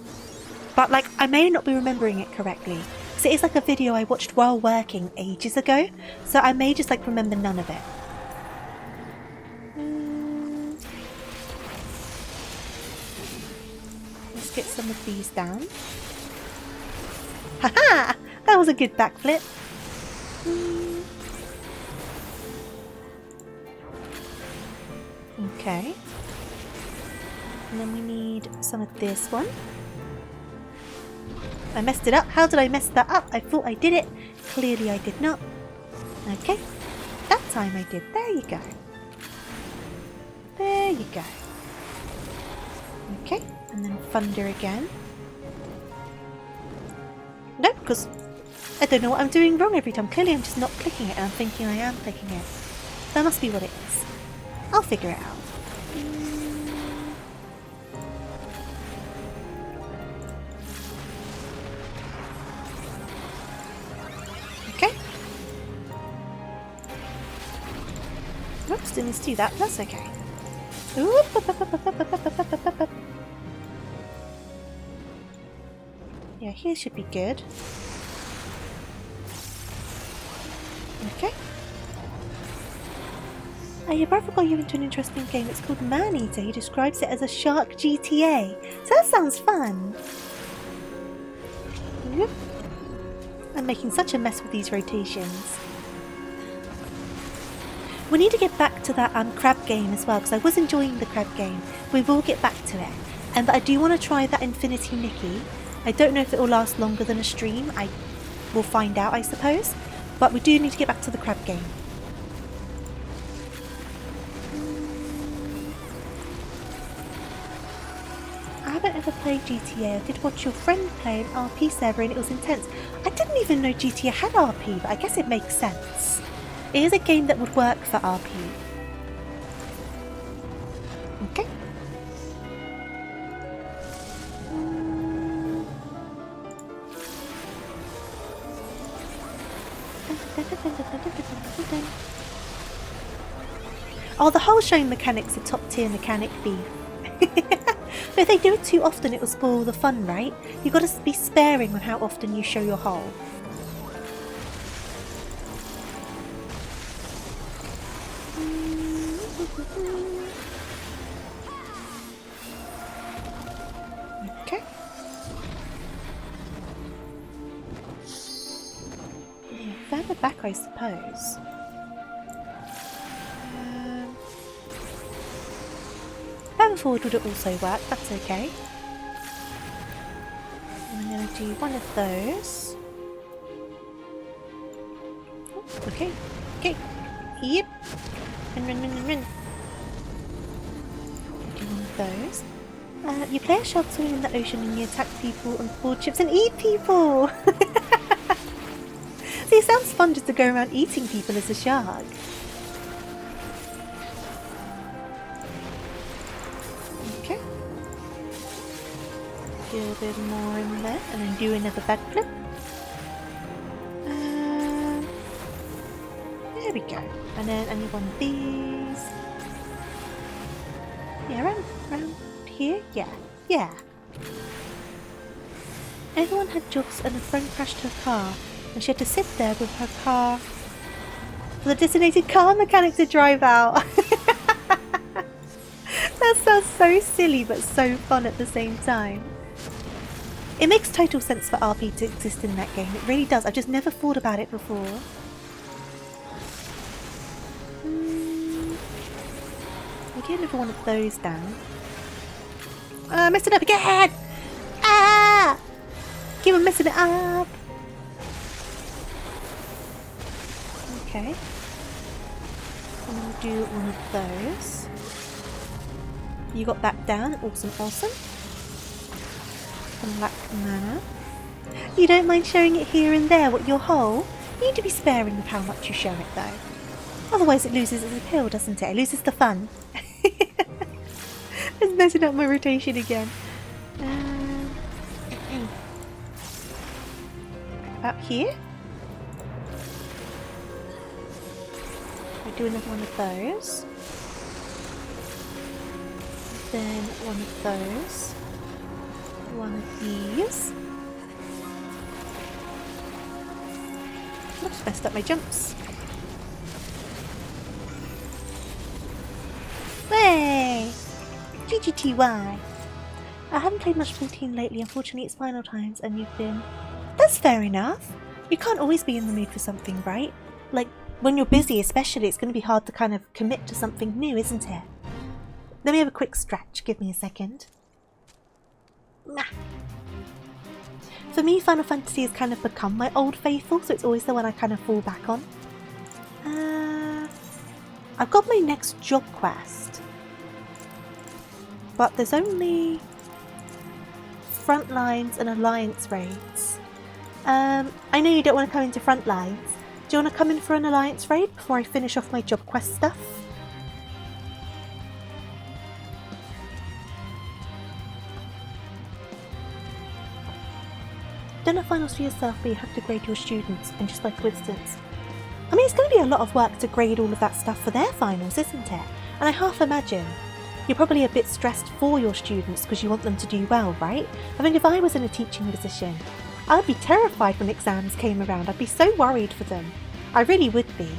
But like I may not be remembering it correctly. Because it is like a video I watched while working ages ago. So I may just like remember none of it. Let's get some of these down. Haha! That was a good backflip. Okay. And then we need some of this one. I messed it up. How did I mess that up? I thought I did it. Clearly I did not. Okay. That time I did. There you go. There you go. Okay. And then thunder again. No, because I don't know what I'm doing wrong every time. Clearly I'm just not clicking it and I'm thinking I am clicking it. That must be what it is. I'll figure it out. Okay. Oops, didn't do that. That's okay. Yeah, here should be good. Okay. Your brother got you into an interesting game. It's called Man-Eater. He describes it as a shark GTA. So that sounds fun. Yep. I'm making such a mess with these rotations. We need to get back to that crab game as well, because I was enjoying the crab game. We will get back to it. But I do want to try that Infinity Nikki. I don't know if it will last longer than a stream. I will find out, I suppose. But we do need to get back to the crab game. I haven't ever played GTA. I did watch your friend play an RP server and it was intense. I didn't even know GTA had RP, but I guess it makes sense. It is a game that would work for RP. Okay. Oh, the whole showing mechanics are top tier mechanic beef. But if they do it too often, it will spoil the fun, right? You've got to be sparing on how often you show your hole. Okay. Yeah, further back, I suppose. Further forward would also work, that's okay. I'm going to do one of those. Oh, okay, okay, yep. Run. Do one of those. You play a shark swimming in the ocean and you attack people on board ships and eat people! See, it sounds fun just to go around eating people as a shark. Okay. Do a little bit more in there and then do another backflip. There we go. And then I need one of these. Yeah, around here? Yeah. Everyone had jobs and a friend crashed her car and she had to sit there with her car for the designated car mechanic to drive out. That sounds so silly but so fun at the same time. It makes total sense for RP to exist in that game. It really does. I've just never thought about it before. We'll get another one of those down. I messed it up again! Ah! Keep on messing it up! Okay. And we'll do one of those. You got that down. Awesome. Black mana. You don't mind showing it here and there, what your hole? You need to be sparing of how much you show it though. Otherwise it loses its appeal, doesn't it? It loses the fun. It's messing up my rotation again. About here? I do another one of those. Then one of those. One of these. Oops, messed up my jumps. Way! GGTY. I haven't played much 14 lately. Unfortunately, it's final times and you've been... That's fair enough. You can't always be in the mood for something, right? Like, when you're busy especially, it's going to be hard to kind of commit to something new, isn't it? Let me have a quick stretch. Give me a second. Nah. For me, Final Fantasy has kind of become my old faithful, so it's always the one I kind of fall back on. I've got my next job quest, but there's only Frontlines and Alliance raids. I know you don't want to come into Frontlines. Do you want to come in for an Alliance raid before I finish off my job quest stuff? Done a finals for yourself, but you have to grade your students, and just by coincidence. I mean, it's going to be a lot of work to grade all of that stuff for their finals, isn't it? And I half imagine you're probably a bit stressed for your students because you want them to do well, right? I think if I was in a teaching position, I would be terrified when exams came around. I'd be so worried for them. I really would be.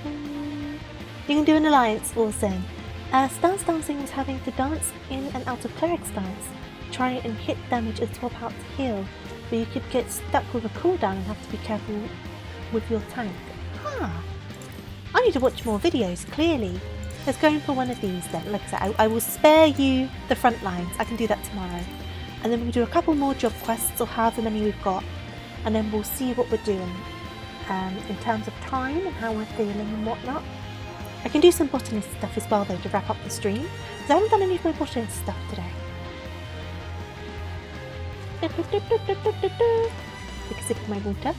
You can do an alliance, awesome. Stance dancing was having to dance in and out of cleric stance. Try and hit damage and swap out to heal, but you could get stuck with a cooldown and have to be careful with your tank. I need to watch more videos, clearly. Let's go in for one of these then. Like I said, I will spare you the front lines. I can do that tomorrow. And then we'll do a couple more job quests, or however many we've got, and then we'll see what we're doing in terms of time and how we're feeling and whatnot. I can do some botanist stuff as well though to wrap up the stream, because I haven't done any of my botanist stuff today. Take a sip of my water.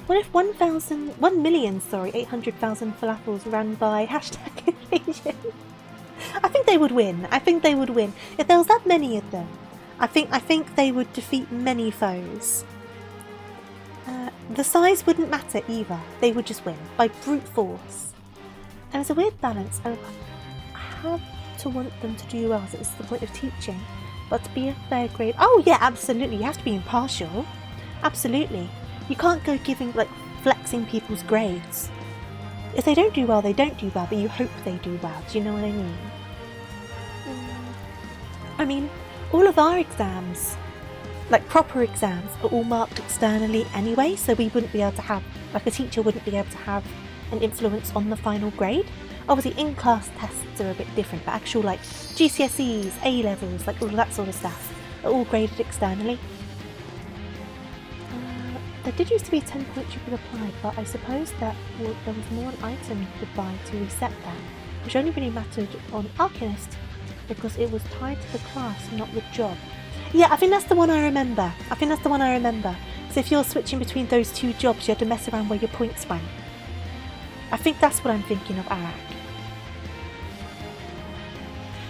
What if 1,800,000 falafels ran by #invasion? I think they would win. I think they would win. If there was that many of them, I think they would defeat many foes. The size wouldn't matter either. They would just win by brute force. And it's a weird balance. I have to want them to do well, so it's the point of teaching, but to be a fair grade. Oh yeah, absolutely. You have to be impartial. Absolutely. You can't go giving, like, flexing people's grades. If they don't do well, they don't do well, but you hope they do well. Do you know what I mean? I mean, all of our exams, like proper exams, are all marked externally anyway, so we wouldn't be able to have, like, a teacher wouldn't be able to have an influence on the final grade. Obviously, in-class tests are a bit different, but actual, like, GCSEs, A-levels, like, all of that sort of stuff are all graded externally. There did used to be 10 points you could apply, but I suppose that there was more an item you could buy to reset that, which only really mattered on Arcanist because it was tied to the class, not the job. Yeah, I think that's the one I remember. So if you're switching between those two jobs, you had to mess around where your points went. I think that's what I'm thinking of, Arak.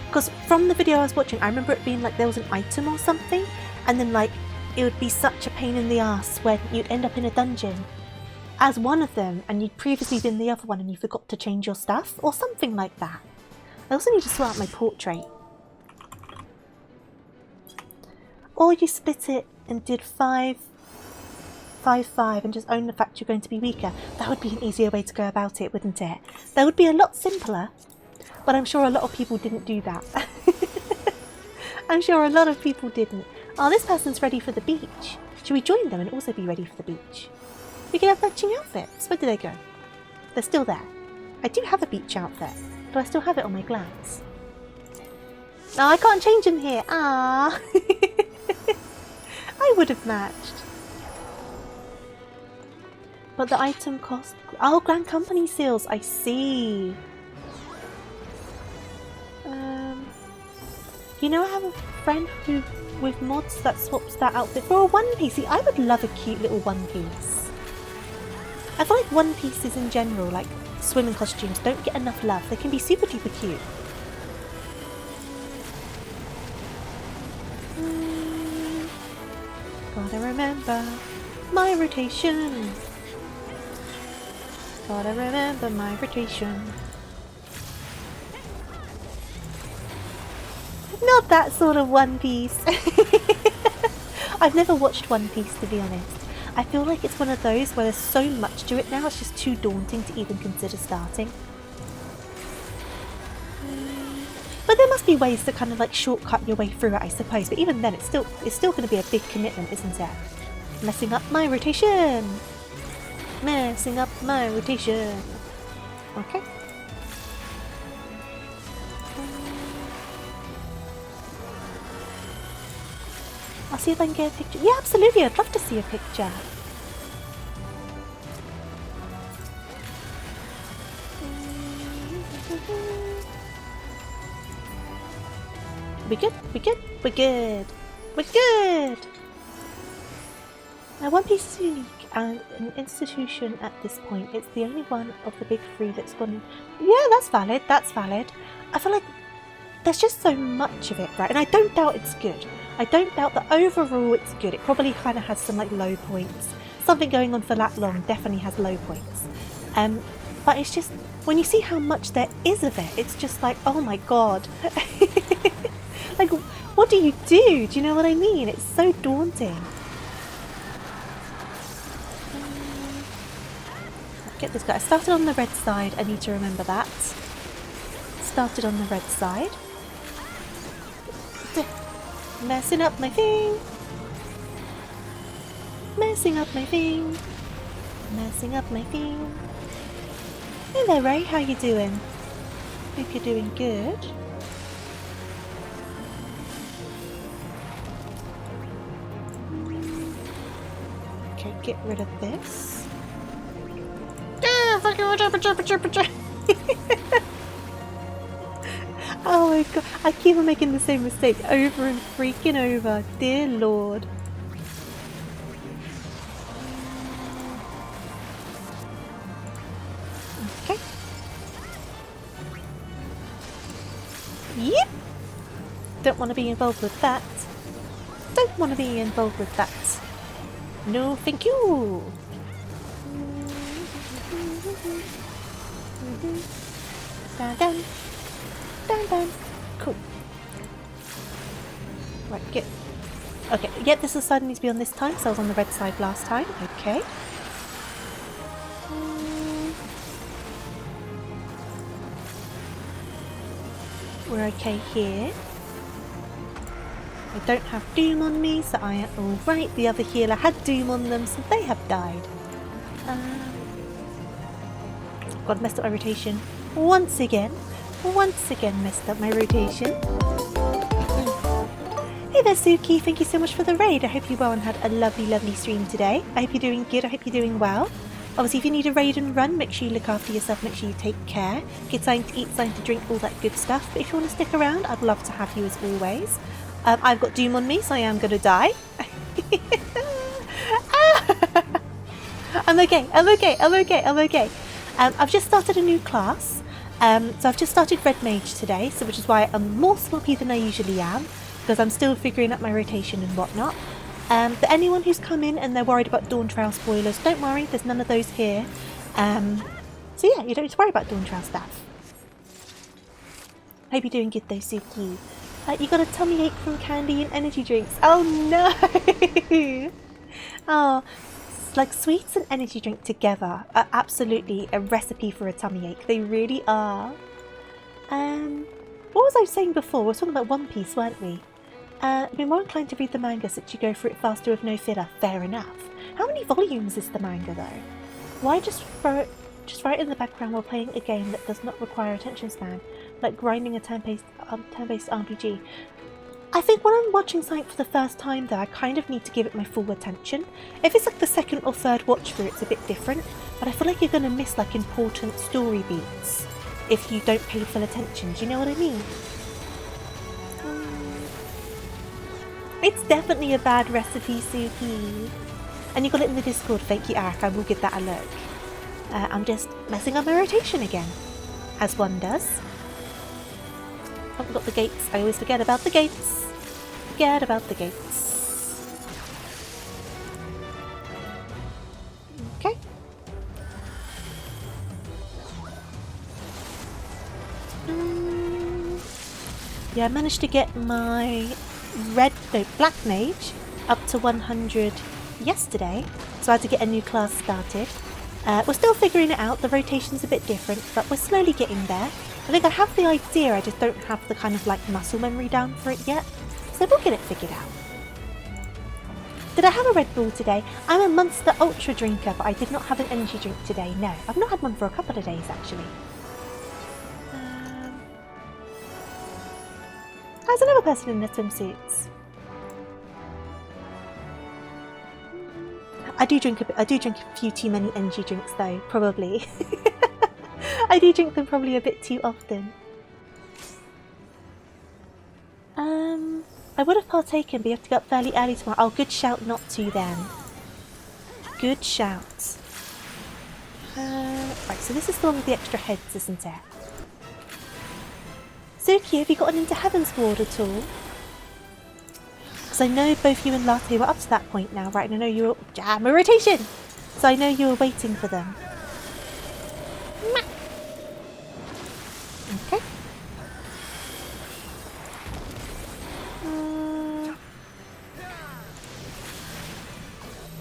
Because from the video I was watching, I remember it being like there was an item or something, and then like it would be such a pain in the ass when you'd end up in a dungeon as one of them and you'd previously been the other one and you forgot to change your stuff or something like that. I also need to sort out my portrait. Or you split it and did 5, 5, 5 and just own the fact you're going to be weaker. That would be an easier way to go about it, wouldn't it? That would be a lot simpler, but I'm sure a lot of people didn't do that. I'm sure a lot of people didn't. Oh, this person's ready for the beach. Should we join them and also be ready for the beach? We can have matching outfits. Where do they go? They're still there. I do have a beach outfit. Do I still have it on my glance? No, I can't change them here. Ah, I would have matched. But the item cost... Oh, Grand Company seals. I see. You know, I have a friend who, with mods, that swaps that outfit for a one piece. See, I would love a cute little one piece. I feel like one pieces in general, like swimming costumes, don't get enough love. They can be super duper cute. Gotta remember my rotation. Gotta remember my rotation. Not that sort of One Piece. I've never watched One Piece, to be honest. I feel like it's one of those where there's so much to it now, it's just too daunting to even consider starting. But there must be ways to kind of like shortcut your way through it, I suppose. But even then, it's still going to be a big commitment, isn't it? Messing up my rotation. Messing up my rotation. Okay. I'll see if I can get a picture. Yeah, absolutely. I'd love to see a picture. We good? We good? We're good. We're good! Now, One Piece is unique and an institution at this point. It's the only one of the big three that's gone... Yeah, that's valid. That's valid. I feel like there's just so much of it, right? And I don't doubt it's good. I don't doubt that overall it's good. It probably kind of has some like low points. Something going on for that long definitely has low points. But it's just, when you see how much there is of it, it's just like, oh my god. Like, what do you do? Do you know what I mean? It's so daunting. Get this guy. I started on the red side. I need to remember that. Started on the red side. Messing up my thing. Messing up my thing. Messing up my thing. Hey there, Ray. How you doing? Hope you're doing good. Okay, get rid of this. Oh my god, I keep on making the same mistake over and freaking over. Dear Lord. Okay. Yep. Don't want to be involved with that. Don't want to be involved with that. No, thank you. Dun dun. Dun dun. Cool. Right, get. Okay, yep, this is side needs to be on this time, so I was on the red side last time. Okay. We're okay here. I don't have Doom on me, so I am alright. The other healer had Doom on them, so they have died. God, messed up my rotation. Once again messed up my rotation. Hey there, Suki. Thank you so much for the raid. I hope you're well and had a lovely, lovely stream today. I hope you're doing good. I hope you're doing well. Obviously, if you need a raid and run, make sure you look after yourself. Make sure you take care. Get something to eat, something to drink, all that good stuff. But if you want to stick around, I'd love to have you as always. I've got Doom on me, so I am going to die. I'm okay. I've just started a new class. So I've just started Red Mage today, so which is why I'm more sloppy than I usually am, because I'm still figuring out my rotation and whatnot. But anyone who's come in and they're worried about Dawn Trail spoilers, don't worry, there's none of those here. So yeah, you don't need to worry about Dawn Trail stuff. Hope you're doing good though, Suki. You got a tummy ache from candy and energy drinks. Oh no! Oh, like sweets and energy drink together are absolutely a recipe for a tummy ache. They really are. What was I saying before? We were talking about One Piece, weren't we? I'd be more inclined to read the manga since you go through it faster with no filler. Fair enough. How many volumes is the manga though? Why just throw it in the background while playing a game that does not require attention span, like grinding a turn-based RPG? I think when I'm watching something for the first time though, I kind of need to give it my full attention. If it's like the second or third watch through, it's a bit different, but I feel like you're going to miss like important story beats if you don't pay full attention. Do you know what I mean? It's definitely a bad recipe, Suki. And you got it in the Discord, thank you, Arak. I will give that a look. I'm just messing up my rotation again, as one does. Haven't got the gates. I always forget about the gates. Forget about the gates. Okay. Yeah, I managed to get my black mage up to 100 yesterday, so I had to get a new class started. We're still figuring it out. The rotation's a bit different, but we're slowly getting there. I think I have the idea, I just don't have the kind of like muscle memory down for it yet. So we'll get it figured out. Did I have a Red Bull today? I'm a Monster Ultra drinker, but I did not have an energy drink today. No, I've not had one for a couple of days actually. How's another person in their swimsuits? I do drink a few too many energy drinks though, probably. I do drink them probably a bit too often. I would have partaken, but you have to get up fairly early tomorrow. Oh, good shout not to then. Good shout. Right, so this is the one with the extra heads, isn't it? Suki, have you gotten into Heaven's Ward at all? Because I know both you and Latte were up to that point now, right? And I know you were... Jam rotation! So I know you were waiting for them. Okay.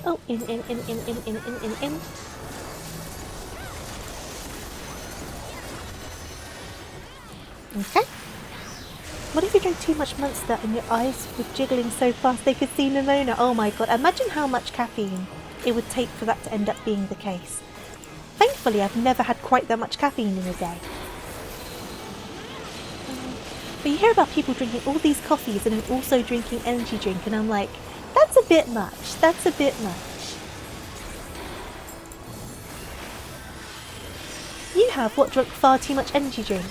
Oh, in. Okay. What if you drank too much Monster and your eyes were jiggling so fast they could see Nimona? Oh my god, imagine how much caffeine it would take for that to end up being the case. Thankfully, I've never had quite that much caffeine in a day. But you hear about people drinking all these coffees and then also drinking energy drink, and I'm like, that's a bit much. That's a bit much. You have, what, drunk far too much energy drink?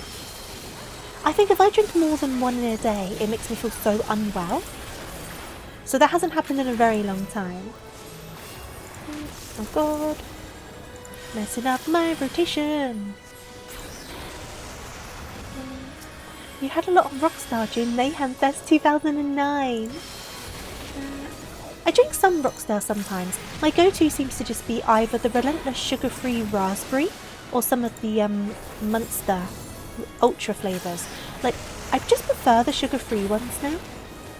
I think if I drink more than one in a day, it makes me feel so unwell. So that hasn't happened in a very long time. Oh god. Messing up my rotation. You had a lot of Rockstar during Mayhem Fest 2009. I drink some Rockstar sometimes. My go-to seems to just be either the relentless sugar-free raspberry or some of the Monster Ultra flavours. Like, I just prefer the sugar-free ones now.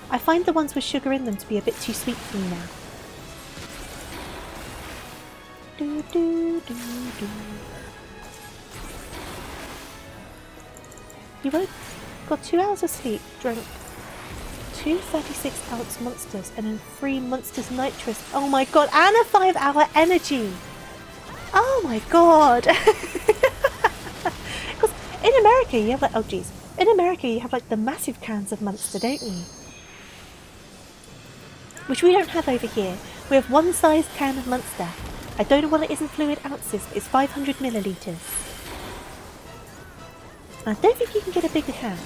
I find the ones with sugar in them to be a bit too sweet for me now. You woke, got 2 hours of sleep, drank 2 36-ounce Monsters and then 3 Monsters Nitrous. Oh my god, and a 5-hour energy! Oh my god! Because in America you have like, oh geez, in America you have like the massive cans of Monster, don't you? Which we don't have over here. We have one size can of Monster. I don't know what it is in fluid ounces, but it's 500 millilitres. I don't think you can get a bigger can.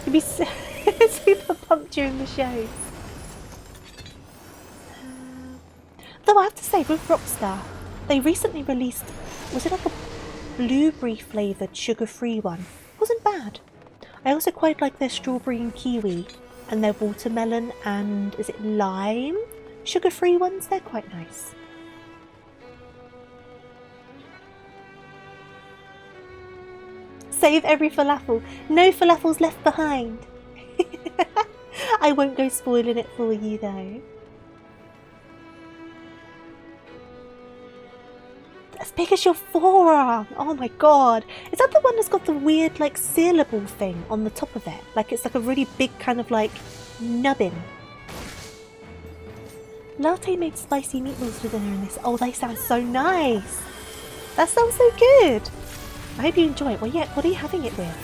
You'd be super pumped during the shows. Though I have to say, with Rockstar, they recently released, was it like a blueberry flavoured sugar-free one? It wasn't bad. I also quite like their strawberry and kiwi, and their watermelon and, is it lime? Sugar-free ones, they're quite nice. Save every falafel. No falafels left behind. I won't go spoiling it for you though. As big as your forearm. Oh my god. Is that the one that's got the weird like sealable thing on the top of it? Like it's like a really big kind of like nubbin. Latte made spicy meatballs for dinner in this. Oh, they sound so nice. That sounds so good. I hope you enjoy it. Well, yeah, what are you having it with?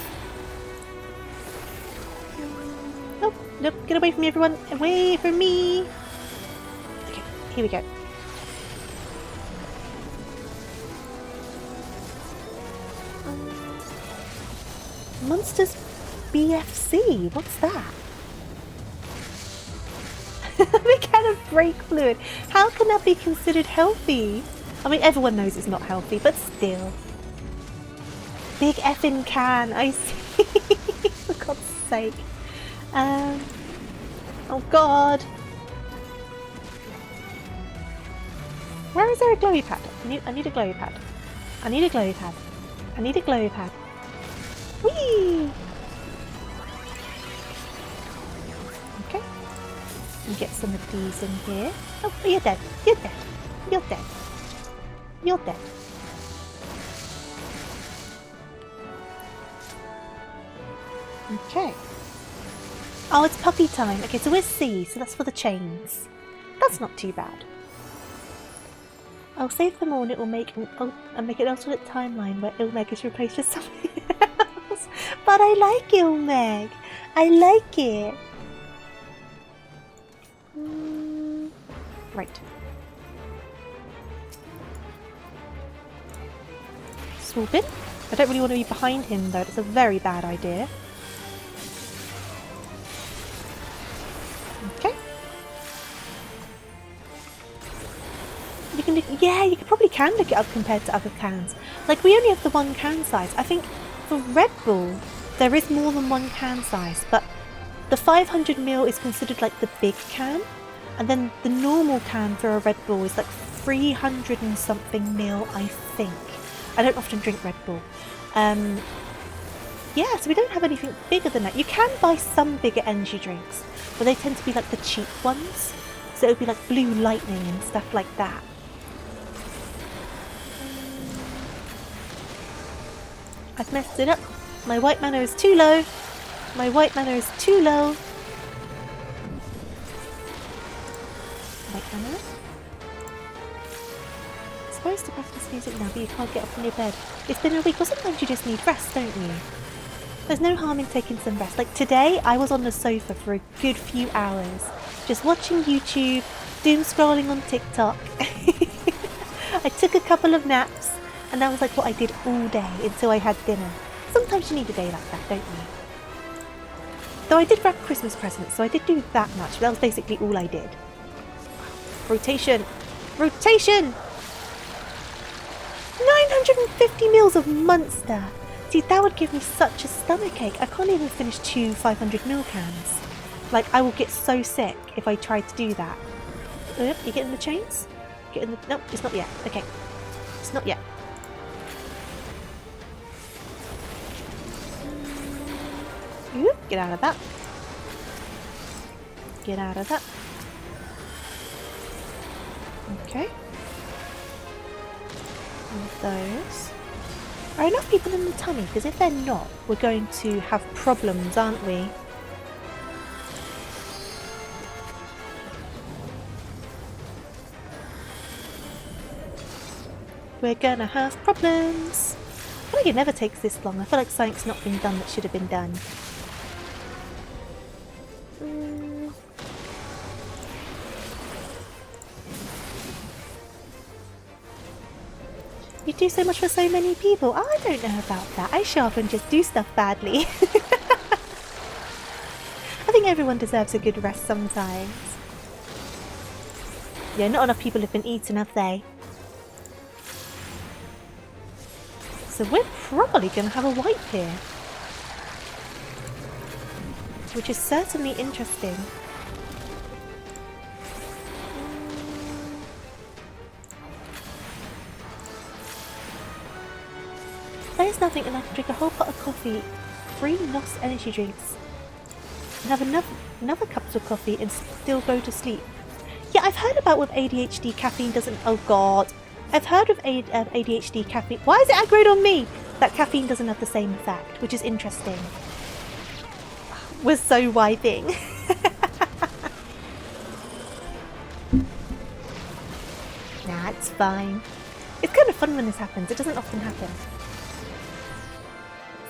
Oh, look, get away from me, everyone. Away from me. Okay, here we go. Monsters BFC. What's that? The can of brake fluid. How can that be considered healthy? I mean, everyone knows it's not healthy, but still. Big effing can, I see. For God's sake. Oh god. Where is there a glowy pad? I need a glowy pad. I need a glowy pad. I need a glowy pad. Whee! Okay. And get some of these in here. Oh, you're dead. You're dead. You're dead. You're dead. Okay. Oh, it's puppy time. Okay, so where's C? So that's for the chains. That's not too bad. I'll save them all and it will make and make an alternate timeline where Ilmeg is replaced with something else. But I like Ilmeg. I like it. Right. Swooping. I don't really want to be behind him though. It's a very bad idea. Okay. You can, yeah, you probably can look it up compared to other cans. Like, we only have the one can size. I think for Red Bull, there is more than one can size, but the 500ml is considered like the big can, and then the normal can for a Red Bull is like 300 and something mil, I think. I don't often drink Red Bull. Yeah, so we don't have anything bigger than that. You can buy some bigger energy drinks, but they tend to be like the cheap ones. So it would be like Blue Lightning and stuff like that. I've messed it up. My white mana is too low. My white mana is too low. White mana. I'm supposed to practice music now, but you can't get up from your bed. It's been a week, or sometimes you just need rest, don't you? There's no harm in taking some rest. Like today, I was on the sofa for a good few hours, just watching YouTube, doom scrolling on TikTok. I took a couple of naps, and that was like what I did all day until I had dinner. Sometimes you need a day like that, don't you? Though I did wrap Christmas presents, so I did do that much, but that was basically all I did. Rotation! Rotation! 950 mils of Monster! See, that would give me such a stomachache. I can't even finish 2 500ml cans. Like, I will get so sick if I try to do that. You getting the chains? Getting the... Nope, it's not yet. Okay. It's not yet. Oop, get out of that. Get out of that. Okay. One of those. Are enough people in the tummy? Because if they're not, we're going to have problems, aren't we? We're gonna have problems. I feel like it never takes this long. I feel like something's not been done that should have been done. You do so much for so many people. Oh, I don't know about that. I show up and just do stuff badly. I think everyone deserves a good rest sometimes. Yeah, not enough people have been eaten, have they? So we're probably going to have a wipe here. Which is certainly interesting. There's nothing, and I can drink a whole pot of coffee, 3 NOS energy drinks, and have another cups of coffee and still go to sleep. Yeah, I've heard about with ADHD caffeine doesn't... Oh god. I've heard of ADHD caffeine... Why is it aggroed on me? That caffeine doesn't have the same effect, which is interesting. We're so wiping. Nah, it's fine. It's kind of fun when this happens. It doesn't often happen.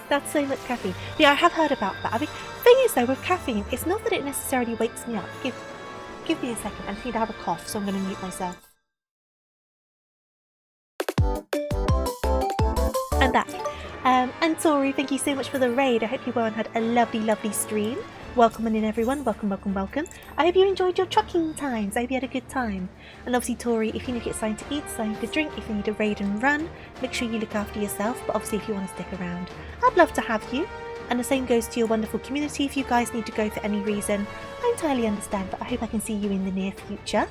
That's so much caffeine. Yeah, I have heard about that. I mean, thing is though, with caffeine, it's not that it necessarily wakes me up. Give me a second. I need to have a cough, so I'm going to mute myself. I'm back. And Tori, thank you so much for the raid. I hope you all had a lovely, lovely stream. Welcome in everyone. Welcome, welcome, welcome. I hope you enjoyed your trucking times. I hope you had a good time. And obviously, Tori, if you need to get something to eat, something to drink, if you need to raid and run, make sure you look after yourself. But obviously, if you want to stick around, I'd love to have you. And the same goes to your wonderful community. If you guys need to go for any reason, I entirely understand, but I hope I can see you in the near future.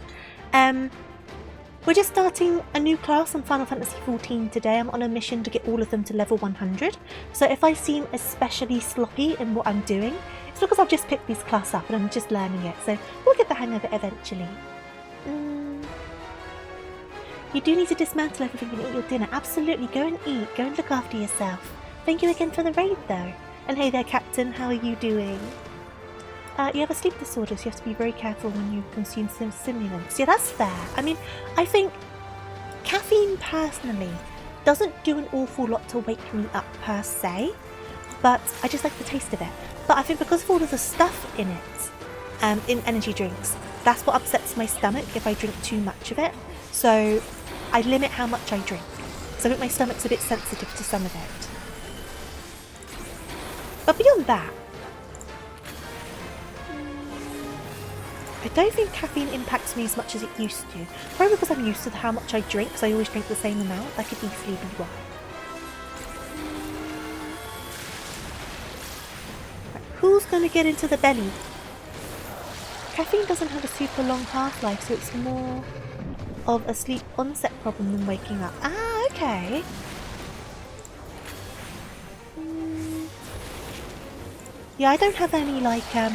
We're just starting a new class on Final Fantasy XIV today. I'm on a mission to get all of them to level 100. So if I seem especially sloppy in what I'm doing, it's because I've just picked this class up and I'm just learning it. So we'll get the hang of it eventually. You do need to dismantle everything and eat your dinner. Absolutely, go and eat. Go and look after yourself. Thank you again for the raid though. And hey there, Captain, how are you doing? You have a sleep disorder, so you have to be very careful when you consume stimulants. Yeah, that's fair. I mean, I think caffeine personally doesn't do an awful lot to wake me up per se, but I just like the taste of it. But I think because of all of the stuff in it, in energy drinks, that's what upsets my stomach if I drink too much of it. So I limit how much I drink. So I think my stomach's a bit sensitive to some of it. But beyond that, I don't think caffeine impacts me as much as it used to. Probably because I'm used to how much I drink, because I always drink the same amount. That could easily be why. Right, who's going to get into the belly? Caffeine doesn't have a super long half-life, so it's more of a sleep onset problem than waking up. Ah, okay. Yeah, I don't have any like a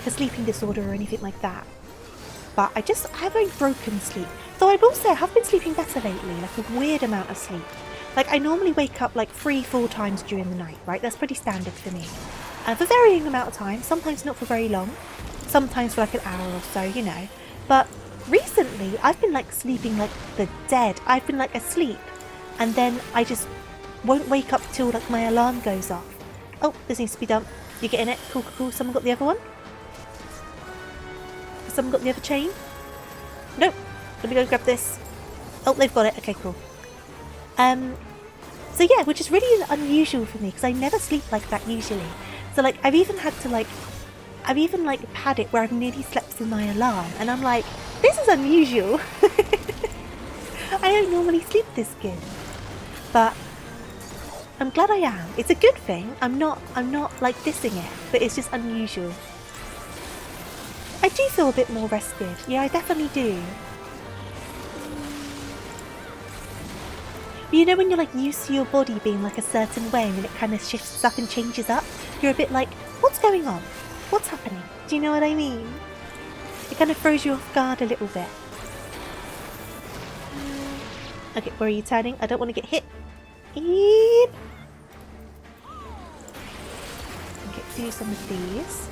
sleeping disorder or anything like that. But I have very broken sleep. Though I will say I have been sleeping better lately, like a weird amount of sleep. Like I normally wake up like 3-4 times during the night, right? That's pretty standard for me. For varying amount of time, sometimes not for very long, sometimes for like an hour or so, you know. But recently I've been like sleeping like the dead. I've been like asleep and then I just won't wake up till like my alarm goes off. Oh, this needs to be done. You getting it? Cool, cool, cool. Someone got the other one? Has someone got the other chain? Nope. Let me go grab this. Oh, they've got it. Okay, cool. So yeah, which is really unusual for me because I never sleep like that usually. So like I've even had it where I've nearly slept through my alarm and I'm like, this is unusual. I don't normally sleep this good. But I'm glad I am. It's a good thing. I'm not like dissing it, but it's just unusual. I do feel a bit more rested. Yeah, I definitely do. But you know when you're like used to your body being like a certain way and then it kind of shifts up and changes up? You're a bit like, what's going on? What's happening? Do you know what I mean? It kind of throws you off guard a little bit. Okay, where are you turning? I don't want to get hit. Okay, do some of these.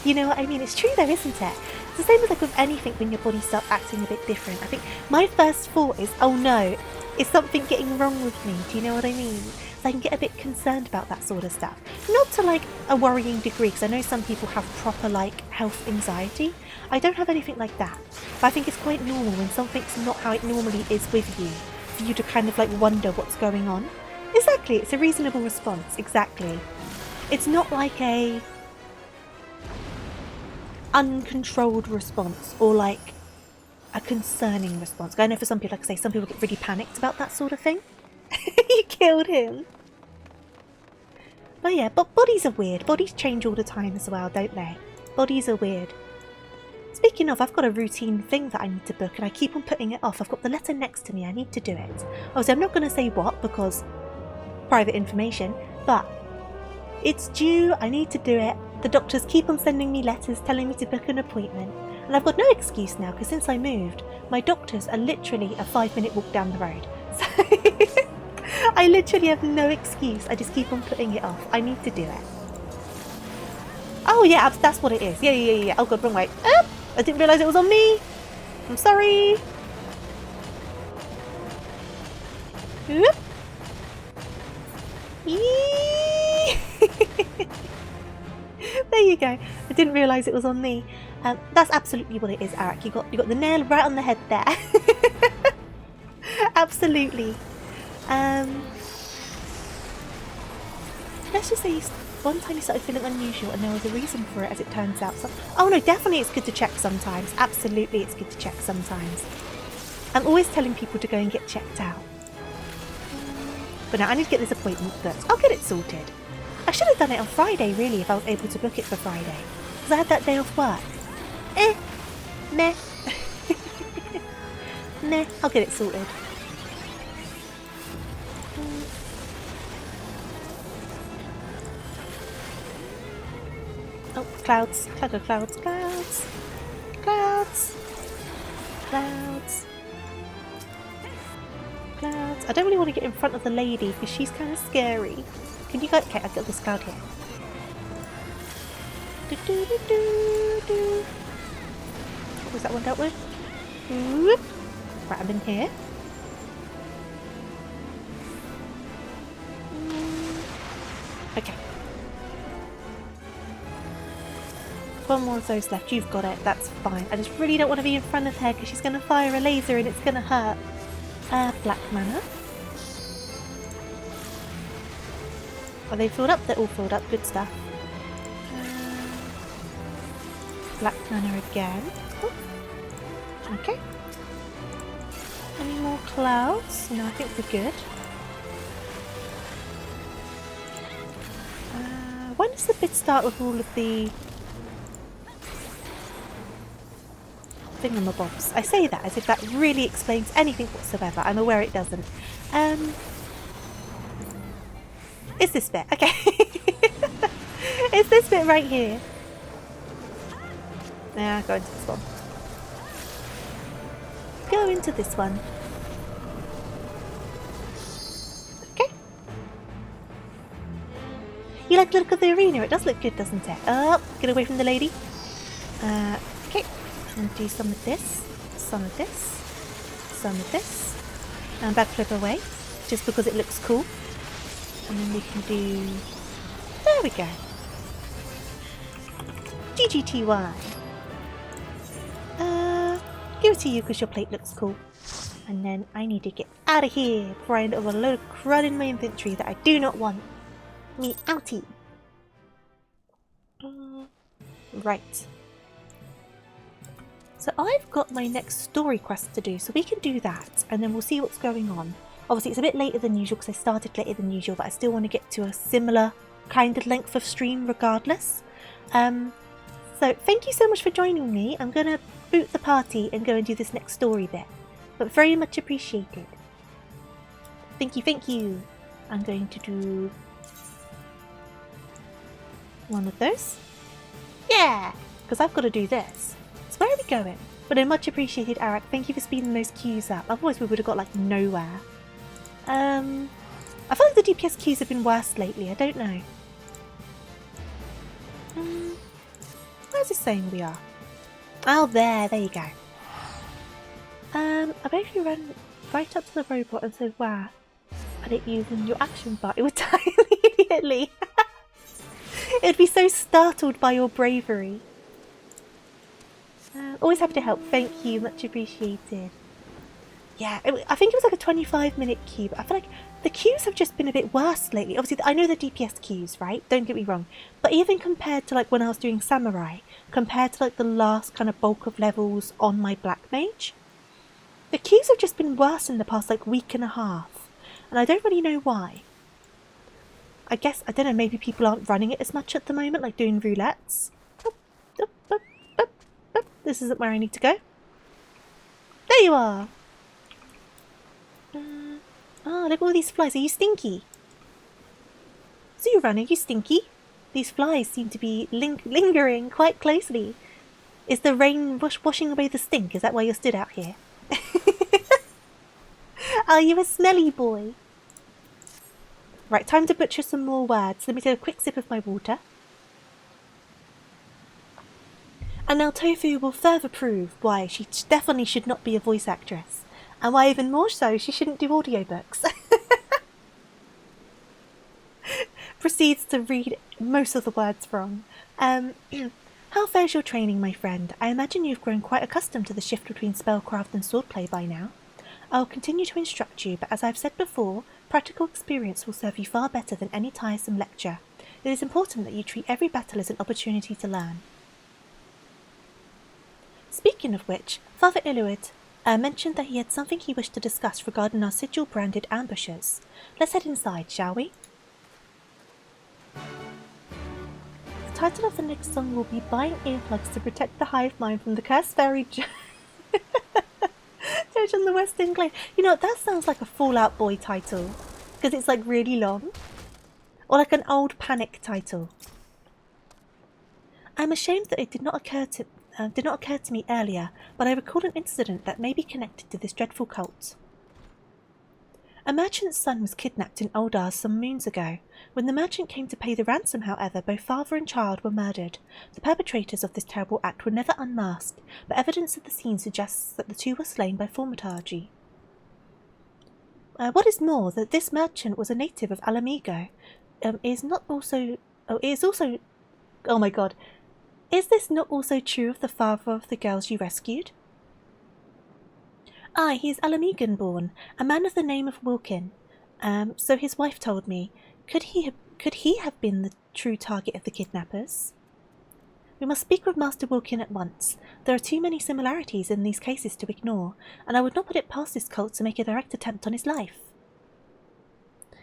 You know what I mean? It's true though, isn't it? It's the same as like with anything when your body starts acting a bit different. I think my first thought is, oh no, is something getting wrong with me? Do you know what I mean? So I can get a bit concerned about that sort of stuff. Not to like a worrying degree, because I know some people have proper like health anxiety. I don't have anything like that. But I think it's quite normal when something's not how it normally is with you, for you to kind of like wonder what's going on. Exactly, it's a reasonable response, exactly. It's not like a uncontrolled response or like a concerning response. I know for some people, like I say, some people get really panicked about that sort of thing. You killed him. But yeah, but bodies are weird. Bodies change all the time as well, don't they? Bodies are weird. Speaking of, I've got a routine thing that I need to book and I keep on putting it off. I've got the letter next to me. I need to do it. Obviously, I'm not going to say what because private information, but it's due. I need to do it. The doctors keep on sending me letters telling me to book an appointment. And I've got no excuse now because since I moved, my doctors are literally a 5-minute walk down the road. So I literally have no excuse. I just keep on putting it off. I need to do it. Oh yeah, that's what it is. Yeah. Oh god, wrong way. I didn't realise it was on me. I'm sorry. Whoop. There you go. I didn't realise it was on me. That's absolutely what it is, Arak. You got the nail right on the head there. Absolutely. Let's just say one time you started feeling unusual and there was a reason for it, as it turns out. So, oh no, definitely it's good to check sometimes. Absolutely it's good to check sometimes. I'm always telling people to go and get checked out. But now I need to get this appointment booked. I'll get it sorted. I should have done it on Friday, really, if I was able to book it for Friday. Because I had that day off work. Meh. Nah, I'll get it sorted. Oh, clouds. Clouds. clouds. I don't really want to get in front of the lady because she's kind of scary. Can you go? Okay, I've got this cloud here. What was that one dealt with? Whoop. Right, I'm in here. Okay. One more of those left. You've got it. That's fine. I just really don't want to be in front of her because she's going to fire a laser and it's going to hurt. Black mana. Are they filled up? They're all filled up. Good stuff. Black mana again. Oh. Okay. Any more clouds? No, I think we're good. When does the bit start with all of the thingamabobs? I say that as if that really explains anything whatsoever. I'm aware it doesn't. It's this bit. Okay. It's this bit right here. Yeah, go into this one. Go into this one. Okay. You like the look of the arena? It does look good, doesn't it? Oh, get away from the lady. Okay. And do some of this, some of this, some of this. And backflip away, just because it looks cool. And then we can do... There we go. GGTY. Give it to you because your plate looks cool. And then I need to get out of here before I end up with a load of crud in my inventory that I do not want. Me outie. Right. So I've got my next story quest to do, so we can do that and then we'll see what's going on. Obviously it's a bit later than usual because I started later than usual, but I still want to get to a similar kind of length of stream regardless. So thank you so much for joining me. I'm going to boot the party and go and do this next story bit, but very much appreciated. Thank you, thank you. I'm going to do one of those. Yeah, because I've got to do this. So where are we going? But I much appreciated, Arak. Thank you for speeding those queues up. Otherwise we would have got like nowhere. I feel like the DPS queues have been worse lately. I don't know. Where's it saying we are? Oh, there you go. I bet if you ran right up to the robot and said where, and it using your action bar, it would die immediately. It'd be so startled by your bravery. Always happy to help. Thank you, much appreciated. Yeah, I think it was like a 25-minute queue, but I feel like the queues have just been a bit worse lately. Obviously, I know the DPS queues, right? Don't get me wrong. But even compared to like when I was doing Samurai, compared to like the last kind of bulk of levels on my Black Mage, the queues have just been worse in the past like week and a half. And I don't really know why. I guess, I don't know, maybe people aren't running it as much at the moment, like doing roulettes. This isn't where I need to go. There you are! Oh, look at all these flies. Are you stinky? So you're running, you stinky? These flies seem to be lingering quite closely. Is the rain washing away the stink? Is that why you're stood out here? Are you a smelly boy? Right, time to butcher some more words. Let me take a quick sip of my water. And now Tofu will further prove why she definitely should not be a voice actress. And why even more so, she shouldn't do audiobooks. Proceeds to read most of the words wrong. How fares your training, my friend? I imagine you've grown quite accustomed to the shift between spellcraft and swordplay by now. I'll continue to instruct you, but as I've said before, practical experience will serve you far better than any tiresome lecture. It is important that you treat every battle as an opportunity to learn. Speaking of which, Father Iluit mentioned that he had something he wished to discuss regarding our sigil-branded ambushers. Let's head inside, shall we? The title of the next song will be Buying Earplugs to Protect the Hive Mind from the Cursed Fairy Judge on the West Enclave. You know, that sounds like a Fallout Boy title, because it's like really long. Or like an old Panic title. I'm ashamed that it did not occur to me earlier, but I recall an incident that may be connected to this dreadful cult. A merchant's son was kidnapped in Oldar some moons ago. When the merchant came to pay the ransom, however, both father and child were murdered. The perpetrators of this terrible act were never unmasked, but evidence at the scene suggests that the two were slain by thaumaturgy. What is more, that this merchant was a native of Alamigo. Is this not also true of the father of the girls you rescued? Aye, he is Alamigan born, a man of the name of Wilkin. So his wife told me. Could he have been the true target of the kidnappers? We must speak with Master Wilkin at once. There are too many similarities in these cases to ignore, and I would not put it past this cult to make a direct attempt on his life.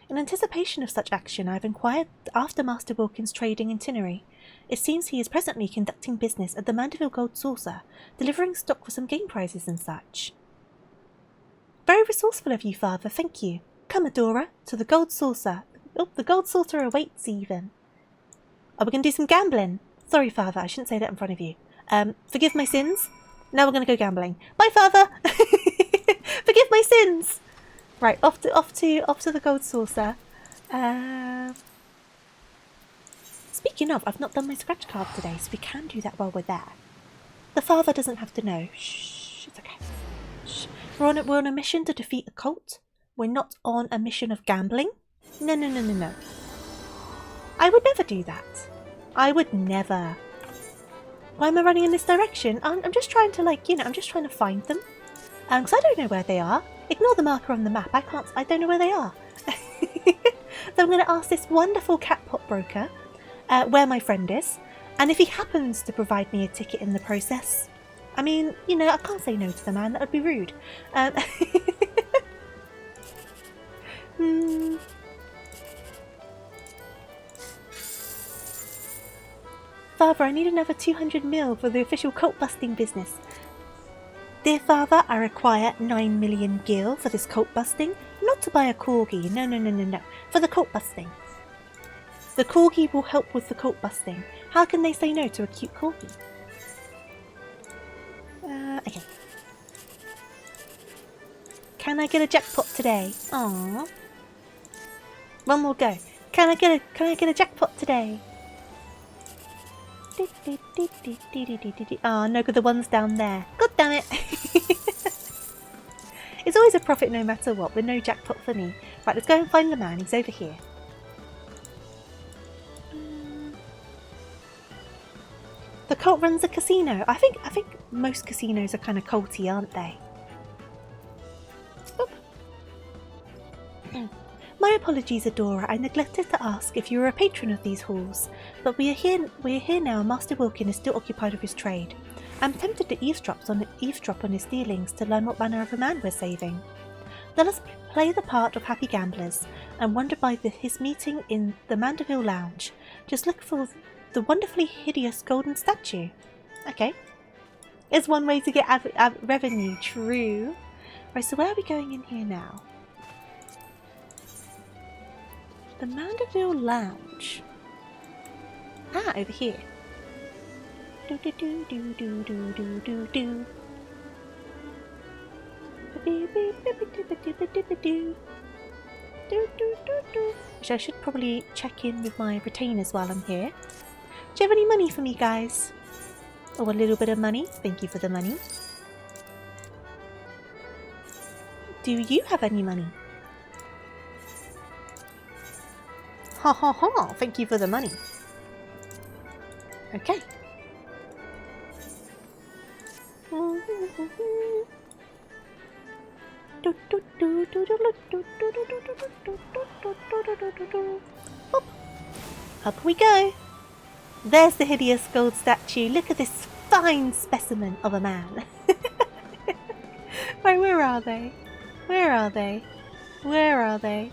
In anticipation of such action, I have inquired after Master Wilkin's trading itinerary. It seems he is presently conducting business at the Mandeville Gold Saucer, delivering stock for some game prizes and such. Very resourceful of you, Father, thank you. Come, Adora, to the Gold Saucer. Oh, the Gold Saucer awaits, even. Are we going to do some gambling? Sorry, Father, I shouldn't say that in front of you. Forgive my sins? Now we're going to go gambling. Bye, Father! Forgive my sins! Right, off to the Gold Saucer. Speaking of, I've not done my scratch card today, so we can do that while we're there. The father doesn't have to know. Shh, it's okay. Shh. We're on a mission to defeat a cult. We're not on a mission of gambling. No. I would never do that. I would never. Why am I running in this direction? I'm just trying to, I'm just trying to find them. Because I don't know where they are. Ignore the marker on the map. I don't know where they are. So I'm going to ask this wonderful cat pot broker where my friend is. And if he happens to provide me a ticket in the process, I mean, I can't say no to the man. That would be rude. Father, I need another 200 mil for the official cult busting business. Dear Father, I require 9 million gil for this cult busting. Not to buy a corgi, no. For the cult busting. The corgi will help with the cult busting. How can they say no to a cute corgi? Okay. Can I get a jackpot today? Aww. One more go. Can I get a jackpot today? Oh, no, the one's down there. God damn it. It's always a profit no matter what, but no jackpot for me. Right, let's go and find the man. He's over here. The cult runs a casino. I think most casinos are kind of culty, aren't they? Oop. My apologies, Adora. I neglected to ask if you were a patron of these halls, but we are here now and Master Wilkin is still occupied with his trade. I'm tempted to eavesdrop on his dealings to learn what manner of a man we're saving. Let us play the part of happy gamblers and wander by his meeting in the Mandeville Lounge. Just look for the wonderfully hideous golden statue. Okay. It's one way to get revenue, true. Right, so where are we going in here now? The Mandeville Lounge. Ah, over here. Which I should probably check in with my retainers while I'm here. Do you have any money for me, guys? Oh, a little bit of money. Thank you for the money. Do you have any money? Ha ha ha, thank you for the money. Okay. Up we go. There's the hideous gold statue. Look at this fine specimen of a man. Right, where are they? Where are they? Where are they?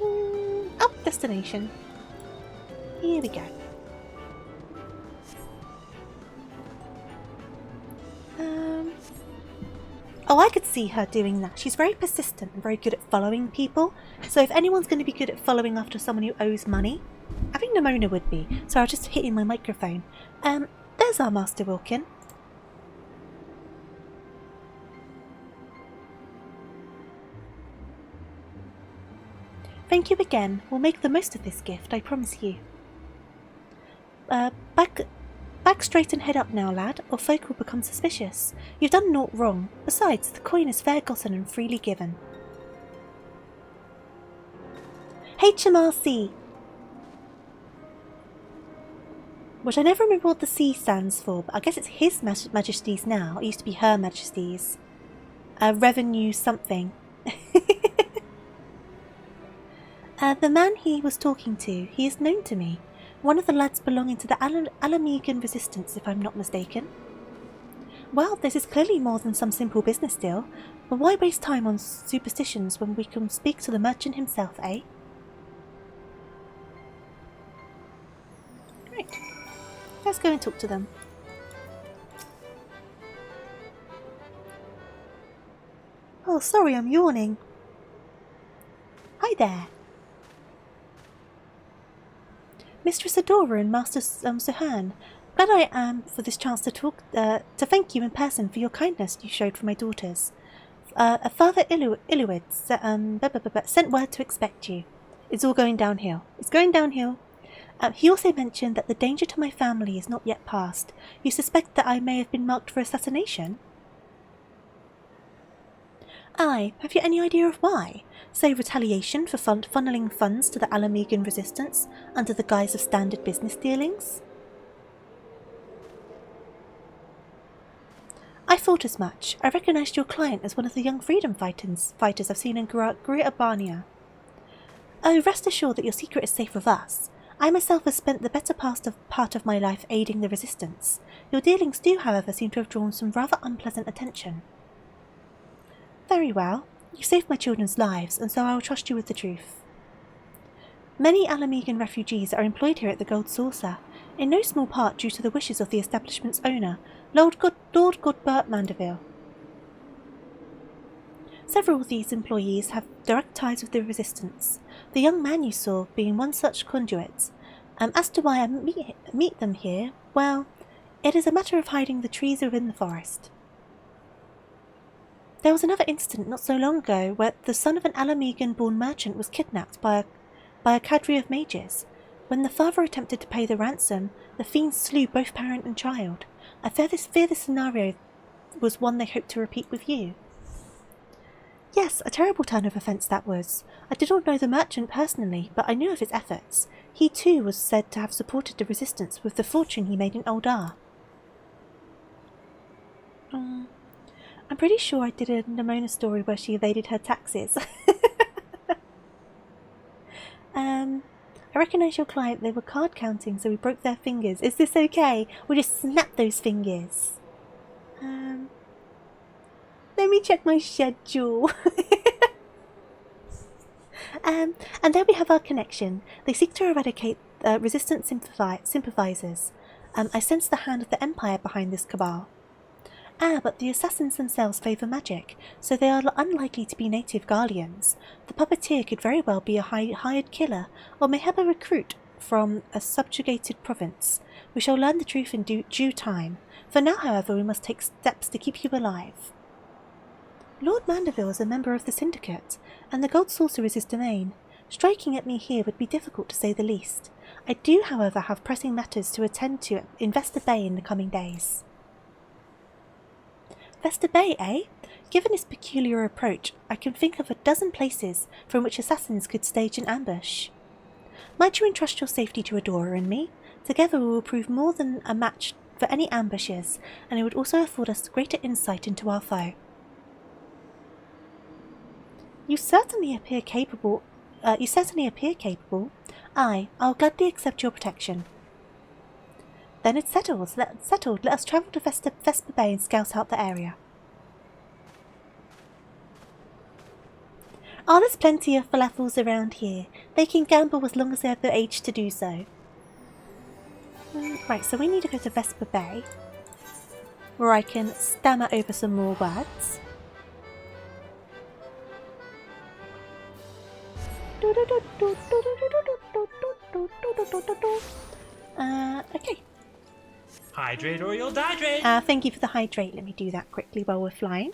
Oh, destination. Here we go. Oh, I could see her doing that. She's very persistent and very good at following people. So if anyone's going to be good at following after someone who owes money, I think Nimona would be. So I was just hitting my microphone. There's our Master Wilkin. Thank you again. We'll make the most of this gift, I promise you. Back straight and head up now, lad, or folk will become suspicious. You've done naught wrong. Besides, the coin is fair gotten and freely given. HMRC! Which I never remember what the C stands for, but I guess it's His Majesty's now. It used to be Her Majesty's. Revenue something. The man he was talking to, he is known to me. One of the lads belonging to the Alamegan Resistance, if I'm not mistaken. Well, this is clearly more than some simple business deal, but why waste time on superstitions when we can speak to the merchant himself, eh? Right. Let's go and talk to them. Oh, sorry, I'm yawning. Hi there. Mistress Adora and Master Suhan, glad I am for this chance to talk, to thank you in person for your kindness you showed for my daughters. Father Iluid sent word to expect you. It's all going downhill. It's going downhill. He also mentioned that the danger to my family is not yet past. You suspect that I may have been marked for assassination? Aye, have you any idea of why? Say retaliation for funneling funds to the Alamegan Resistance under the guise of standard business dealings? I thought as much. I recognised your client as one of the young freedom fighters I've seen in Guria. Oh, rest assured that your secret is safe with us. I myself have spent the better part of my life aiding the resistance. Your dealings do, however, seem to have drawn some rather unpleasant attention. Very well. You saved my children's lives, and so I will trust you with the truth. Many Alamegan refugees are employed here at the Gold Saucer, in no small part due to the wishes of the establishment's owner, Lord Godbert Mandeville. Several of these employees have direct ties with the resistance, the young man you saw being one such conduit. As to why I meet them here, well, it is a matter of hiding the trees within the forest. There was another incident not so long ago where the son of an Alamegan-born merchant was kidnapped by a cadre of mages. When the father attempted to pay the ransom, the fiends slew both parent and child. I fear this scenario was one they hoped to repeat with you. Yes, a terrible turn of offence that was. I did not know the merchant personally, but I knew of his efforts. He too was said to have supported the resistance with the fortune he made in Oldar. I'm pretty sure I did a Nimona story where she evaded her taxes. I recognise your client. They were card counting, so we broke their fingers. Is this okay? We just snapped those fingers. Let me check my schedule. And there we have our connection. They seek to eradicate resistance sympathizers. I sense the hand of the Empire behind this cabal. But the assassins themselves favour magic, so they are unlikely to be native Garleans. The puppeteer could very well be a hired killer, or may have a recruit from a subjugated province. We shall learn the truth in due time. For now, however, we must take steps to keep you alive. Lord Mandeville is a member of the Syndicate, and the Gold Saucer is his domain. Striking at me here would be difficult to say the least. I do, however, have pressing matters to attend to in Vesta Bay in the coming days. Vesta Bay, eh? Given its peculiar approach, I can think of a dozen places from which assassins could stage an ambush. Might you entrust your safety to Adora and me? Together we will prove more than a match for any ambushes, and it would also afford us greater insight into our foe. You certainly appear capable. Aye, I'll gladly accept your protection. Then it's settled. Let us travel to Vespa Bay and scout out the area. Oh, there's plenty of falafels around here. They can gamble as long as they have the age to do so. Right, so we need to go to Vespa Bay, where I can stammer over some more words. Okay. Hydrate or you'll dehydrate. Thank you for the hydrate. Let me do that quickly while we're flying.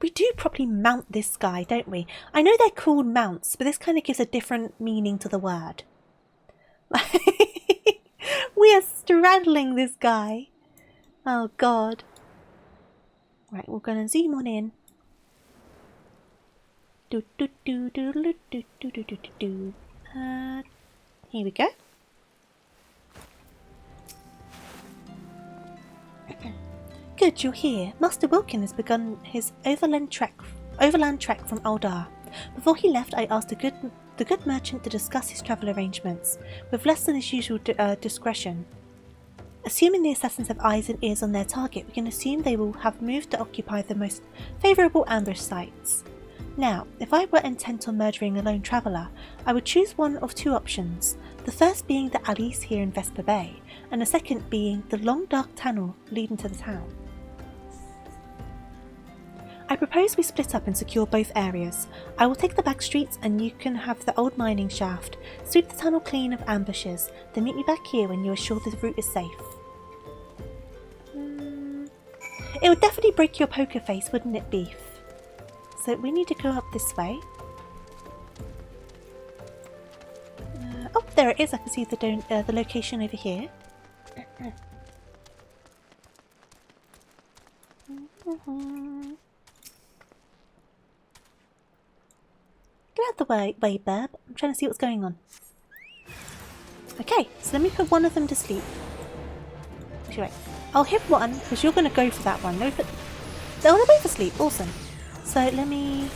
We do properly mount this guy, don't we? I know they're called mounts, but this kind of gives a different meaning to the word. We are straddling this guy. Oh, God. Right, we're going to zoom on in. Here we go. Good, you're here. Master Wilkin has begun his overland trek from Aldar. Before he left, I asked the good merchant to discuss his travel arrangements, with less than his usual discretion. Assuming the assassins have eyes and ears on their target, we can assume they will have moved to occupy the most favourable ambush sites. Now, if I were intent on murdering a lone traveller, I would choose one of two options, the first being the alleys here in Vesper Bay, and the second being the long dark tunnel leading to the town. I propose we split up and secure both areas. I will take the back streets and you can have the old mining shaft. Sweep the tunnel clean of ambushes, then meet me back here when you are sure the route is safe. It would definitely break your poker face, wouldn't it, Beef? So we need to go up this way. Oh, there it is. I can see the location over here. Get out the way, Burb. I'm trying to see what's going on. Okay, so let me put one of them to sleep. Actually, wait. I'll hit one because you're going to go for that one. They're both asleep. Awesome. So let me...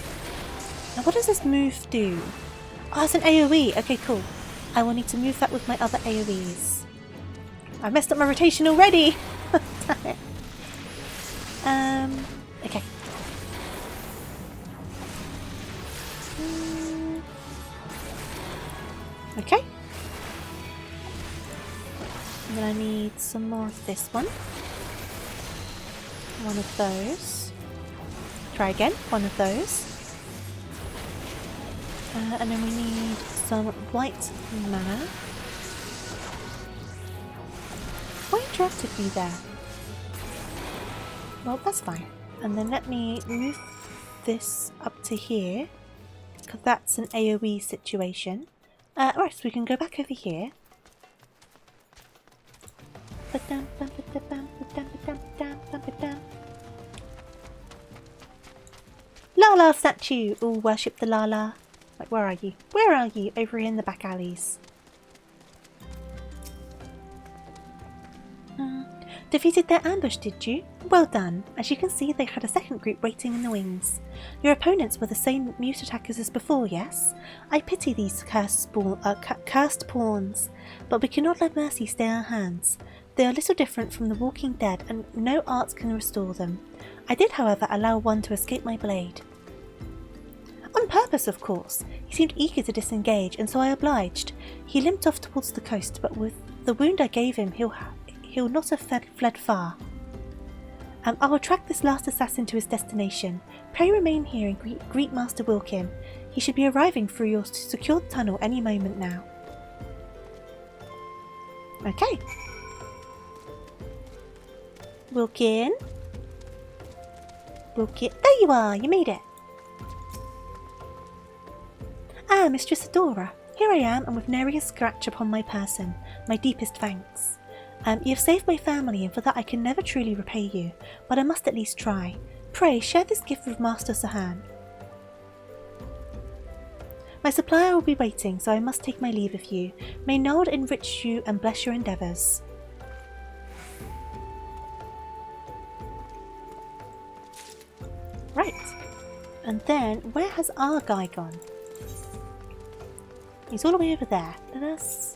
Now what does this move do? Oh, it's an AoE. Okay, cool. I will need to move that with my other AoEs. I messed up my rotation already. Damn it. Okay. Okay. And then I need some more of this one. One of those. Try again. One of those. And then we need some white mana. Why interrupted me there? Well, that's fine. And then let me move this up to here, because that's an AoE situation. Right, so we can go back over here. Lala statue! All worship the Lala. Like, where are you? Where are you? Over here in the back alleys. Defeated their ambush, did you? Well done. As you can see, they had a second group waiting in the wings. Your opponents were the same mute attackers as before, yes? I pity these cursed pawns, but we cannot let mercy stay our hands. They are little different from the walking dead, and no arts can restore them. I did, however, allow one to escape my blade. On purpose, of course. He seemed eager to disengage, and so I obliged. He limped off towards the coast, but with the wound I gave him, he'll not have fled far. I will track this last assassin to his destination. Pray remain here and greet Master Wilkin. He should be arriving through your secured tunnel any moment now. Okay. Wilkin? Wilkin? There you are! You made it! Ah, Mistress Adora. Here I am, and with nary a scratch upon my person. My deepest thanks. You have saved my family, and for that I can never truly repay you, but I must at least try. Pray, share this gift with Master Sahan. My supplier will be waiting, so I must take my leave of you. May Nod enrich you and bless your endeavours. Right. And then, where has our guy gone? He's all the way over there. Let us...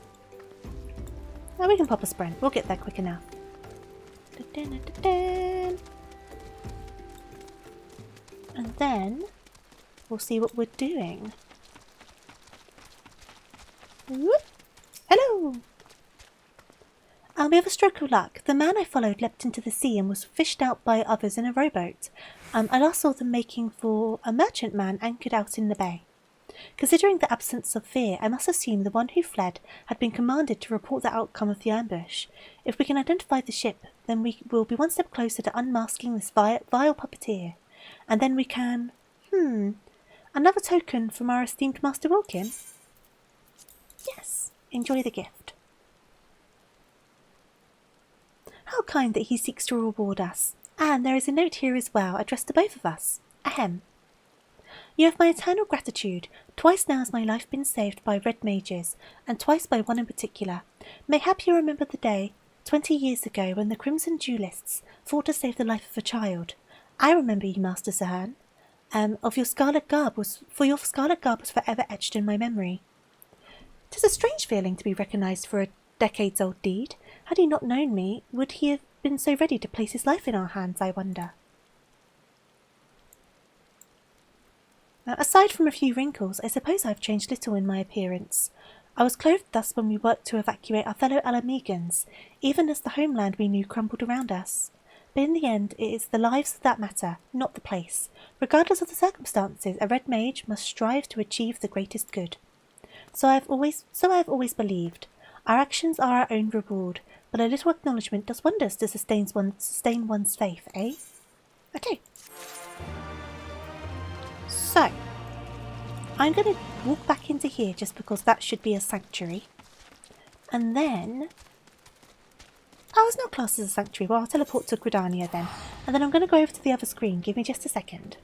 Oh, we can pop a sprint. We'll get there quick enough. And then we'll see what we're doing. Whoop. Hello! We have a stroke of luck. The man I followed leapt into the sea and was fished out by others in a rowboat. I last saw them making for a merchantman anchored out in the bay. Considering the absence of fear, I must assume the one who fled had been commanded to report the outcome of the ambush. If we can identify the ship, then we will be one step closer to unmasking this vile puppeteer. And then we can... Another token from our esteemed Master Wilkin. Yes, enjoy the gift. How kind that he seeks to reward us. And there is a note here as well, addressed to both of us. Ahem. You have my eternal gratitude. Twice now has my life been saved by red mages, and twice by one in particular. Mayhap you remember the day, 20 years ago, when the Crimson Duelists fought to save the life of a child. I remember you, Master Sahan. For your scarlet garb was forever etched in my memory. 'Tis a strange feeling to be recognised for a decades-old deed. Had he not known me, would he have been so ready to place his life in our hands, I wonder? Now, aside from a few wrinkles, I suppose I have changed little in my appearance. I was clothed thus when we worked to evacuate our fellow Alamegans, even as the homeland we knew crumbled around us. But in the end, it is the lives that matter, not the place. Regardless of the circumstances, a red mage must strive to achieve the greatest good. So I have always believed. Our actions are our own reward, but a little acknowledgement does wonders to sustain one's faith, eh? Okay. So, I'm going to walk back into here just because that should be a sanctuary. And then... Oh, it's not classed as a sanctuary. Well, I'll teleport to Gridania then. And then I'm going to go over to the other screen. Give me just a second.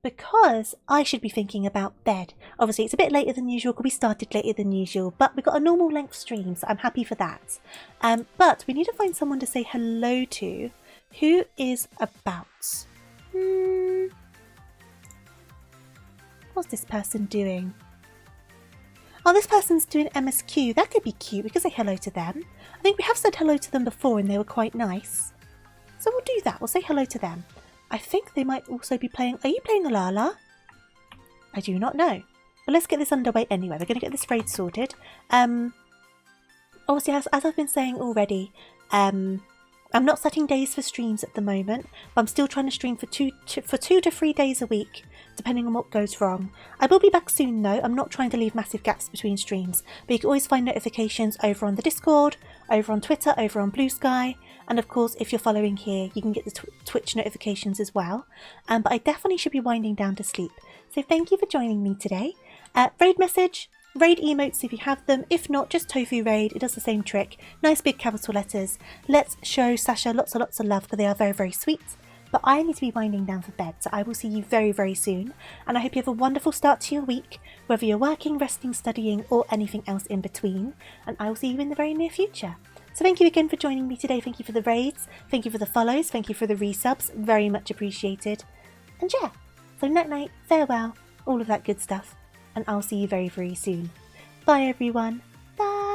Because I should be thinking about bed. Obviously, it's a bit later than usual because we started later than usual. But we've got a normal length stream, so I'm happy for that. But we need to find someone to say hello to who is about. What's this person doing? Oh, this person's doing MSQ. That could be cute. We could say hello to them. I think we have said hello to them before and they were quite nice. So we'll do that. We'll say hello to them. I think they might also be playing... Are you playing Alala? I do not know. But let's get this underway anyway. We're going to get this raid sorted. Obviously, as I've been saying already, I'm not setting days for streams at the moment, but I'm still trying to stream for 2 to 3 days a week, depending on what goes wrong. I will be back soon though. I'm not trying to leave massive gaps between streams, but you can always find notifications over on the Discord, over on Twitter, over on Blue Sky, and of course if you're following here you can get the Twitch notifications as well. But I definitely should be winding down to sleep. So thank you for joining me today. Raid message, raid emotes if you have them. If not, just Tofu Raid. It does the same trick. Nice big capital letters. Let's show Sasha lots and lots of love because they are very, very sweet. But I need to be winding down for bed, so I will see you very, very soon. And I hope you have a wonderful start to your week, whether you're working, resting, studying, or anything else in between. And I will see you in the very near future. So thank you again for joining me today. Thank you for the raids. Thank you for the follows. Thank you for the resubs. Very much appreciated. And yeah, so night-night, farewell, all of that good stuff. And I'll see you very, very soon. Bye everyone. Bye.